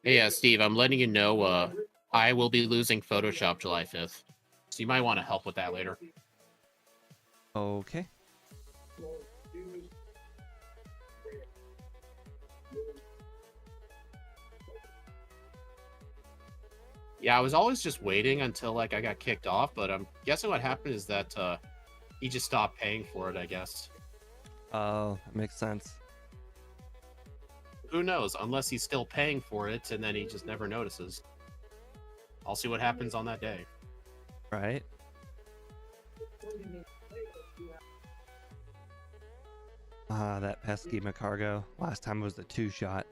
B: Hey, Steve, I'm letting you know I will be losing Photoshop July 5th. So you might want to help with that later.
A: Okay.
B: Yeah, I was always just waiting until like I got kicked off, but I'm guessing what happened is that he just stopped paying for it, I guess.
A: Oh, that makes sense.
B: Who knows? Unless he's still paying for it and then he just never notices. I'll see what happens on that day.
A: Right? Ah, that pesky Macargo. Last time was the 2-shot.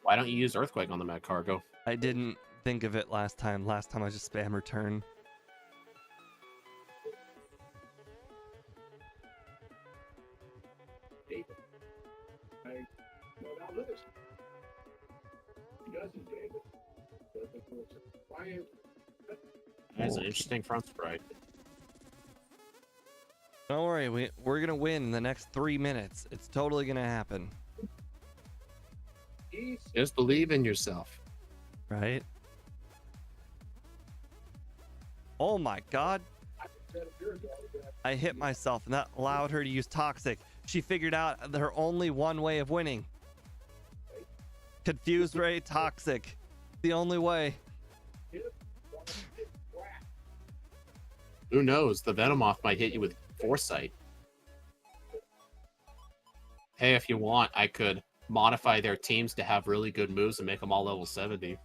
B: Why don't you use Earthquake on the Mad Cargo?
A: I didn't think of it last time. Last time I just spam return.
B: That's an interesting front sprite.
A: Don't worry, we're gonna win in the next 3 minutes. It's totally gonna happen.
B: Just believe in yourself.
A: Right? Oh my god. I hit myself and that allowed her to use Toxic. She figured out her only one way of winning. Confused Ray Toxic. The only way.
B: Who knows? The Venomoth might hit you with Foresight. Hey, if you want, I could modify their teams to have really good moves and make them all level 70.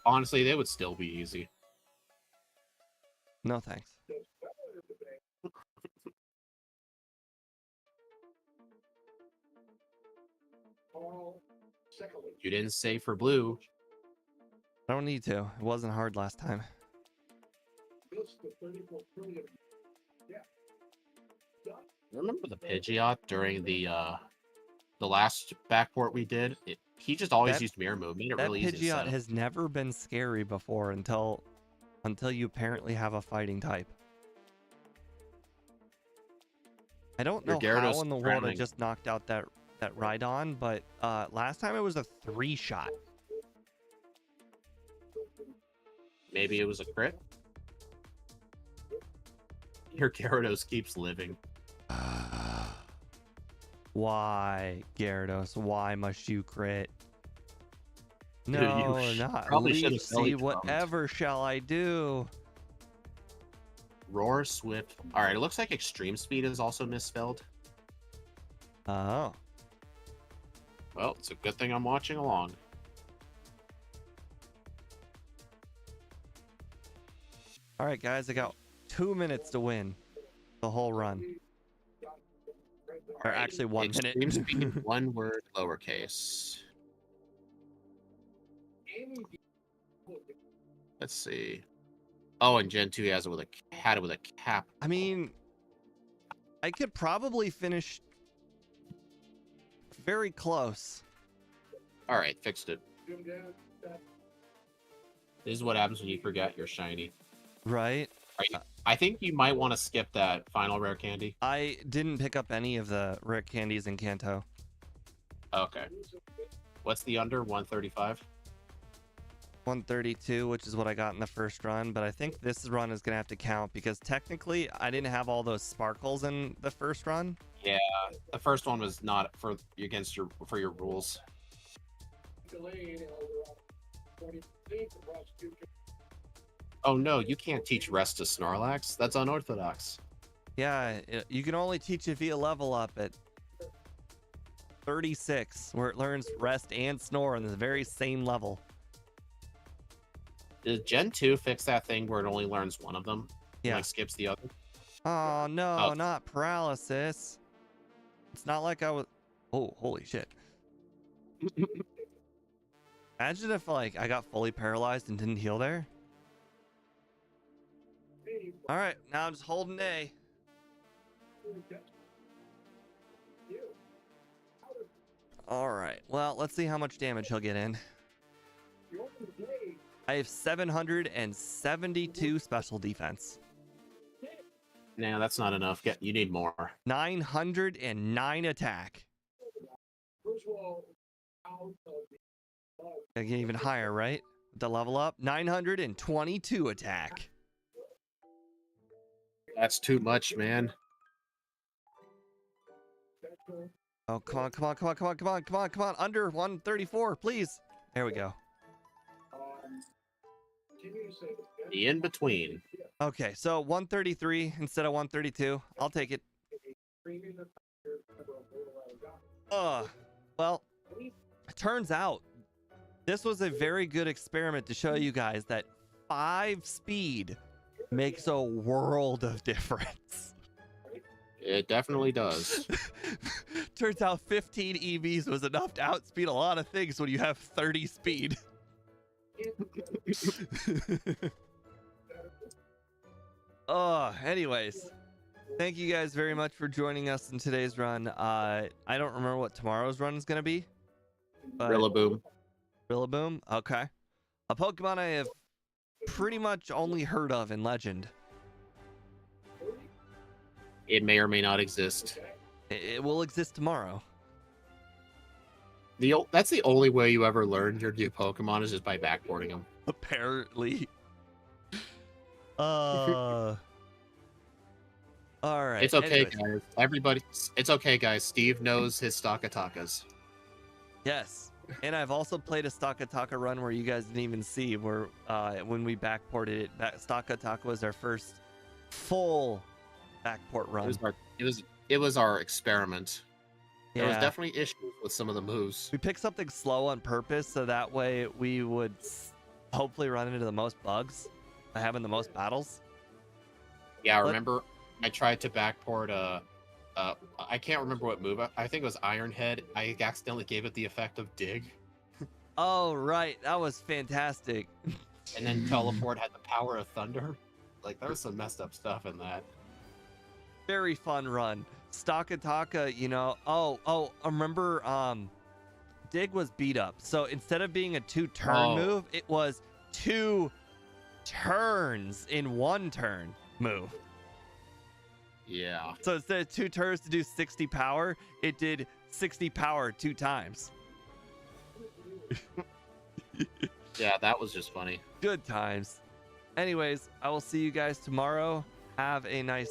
B: Honestly, they would still be easy.
A: No thanks.
B: You didn't say for blue.
A: I don't need to. It wasn't hard last time.
B: Remember the Pidgeot during the last backport we did? He just always used Mirror Move. Made it
A: That
B: really easy to set
A: Pidgeot
B: up.
A: has never been scary before until you apparently have a fighting type. I don't know
B: Your Gyarados
A: how in the world I
B: drowning.
A: just knocked out that Rhydon, but last time it was a 3-shot.
B: Maybe it was a crit. Your Gyarados keeps living.
A: Why, Gyarados? Why must you crit?
B: Dude,
A: No,
B: you
A: not
B: probably should
A: Leaf
B: have belly
A: Seed.
B: jumped.
A: Whatever shall I do?
B: Roar, Swift. All right, it looks like Extreme Speed is also misspelled.
A: Oh.
B: Well, it's a good thing I'm watching along.
A: All right, guys, I got 2 minutes to win the whole run. Or actually 1 minute.
B: Extreme speed, one word, lowercase. Let's see. Oh, and Gen 2 had it with a cap.
A: I mean, I could probably finish very close.
B: All right, fixed it. This is what happens when you forget you're shiny.
A: Right?
B: I think you might want to skip that final rare candy.
A: I didn't pick up any of the rare candies in Kanto.
B: Okay. What's the under? 135?
A: 132, which is what I got in the first run, but I think this run is gonna have to count because technically I didn't have all those sparkles in the first run.
B: Yeah, the first one was not for your rules. Oh no, you can't teach rest to Snorlax. That's unorthodox.
A: Yeah, you can only teach it via level up at 36, where it learns rest and snore on the very same level.
B: Did Gen 2 fix that thing where it only learns one of them?
A: Yeah.
B: Like skips the other?
A: Oh no, not paralysis. It's not like I was. Oh, holy shit. Imagine if like I got fully paralyzed and didn't heal there. All right, now I'm just holding A. All right, well, let's see how much damage he'll get in. I have 772 special defense.
B: Nah, that's not enough. You need more.
A: 909 attack. I get even higher, right? The level up. 922 attack.
B: That's too much, man.
A: Oh, come on, come on, come on, come on, come on, come on, come on. Under 134, please. There we go.
B: The in between.
A: Okay, so 133 instead of 132. I'll take it. Well, it turns out this was a very good experiment to show you guys that 5 speed makes a world of difference.
B: It definitely does.
A: Turns out 15 EVs was enough to outspeed a lot of things when you have 30 speed. Anyways, thank you guys very much for joining us in today's run. I don't remember what tomorrow's run is going to be.
B: Rillaboom.
A: Rillaboom? Okay. A Pokemon I have pretty much only heard of in Legend.
B: It may or may not exist.
A: It will exist tomorrow.
B: That's the only way you ever learn your new Pokemon is just by backporting them.
A: Apparently. All right.
B: It's okay, guys. Everybody, it's okay, guys. Steve knows his Stakatakas.
A: Yes. And I've also played a Stakataka run where you guys didn't even see where when we backported it. Stakataka was our first full backport run.
B: It was our experiment.
A: Yeah.
B: There was definitely issues with some of the moves.
A: We picked something slow on purpose so that way we would hopefully run into the most bugs by having the most battles.
B: Yeah, I remember I tried to backport I can't remember what move. I think it was Iron Head. I accidentally gave it the effect of Dig.
A: Oh, right. That was fantastic.
B: And then Teleport had the power of Thunder. Like, there was some messed up stuff in that.
A: Very fun run. Stakataka, you know. I remember Dig was beat up. So instead of being a 2-turn move, it was 2 turns in 1 turn move.
B: Yeah.
A: So instead of 2 turns to do 60 power, it did 60 power 2 times.
B: Yeah, that was just funny.
A: Good times. Anyways, I will see you guys tomorrow. Have a nice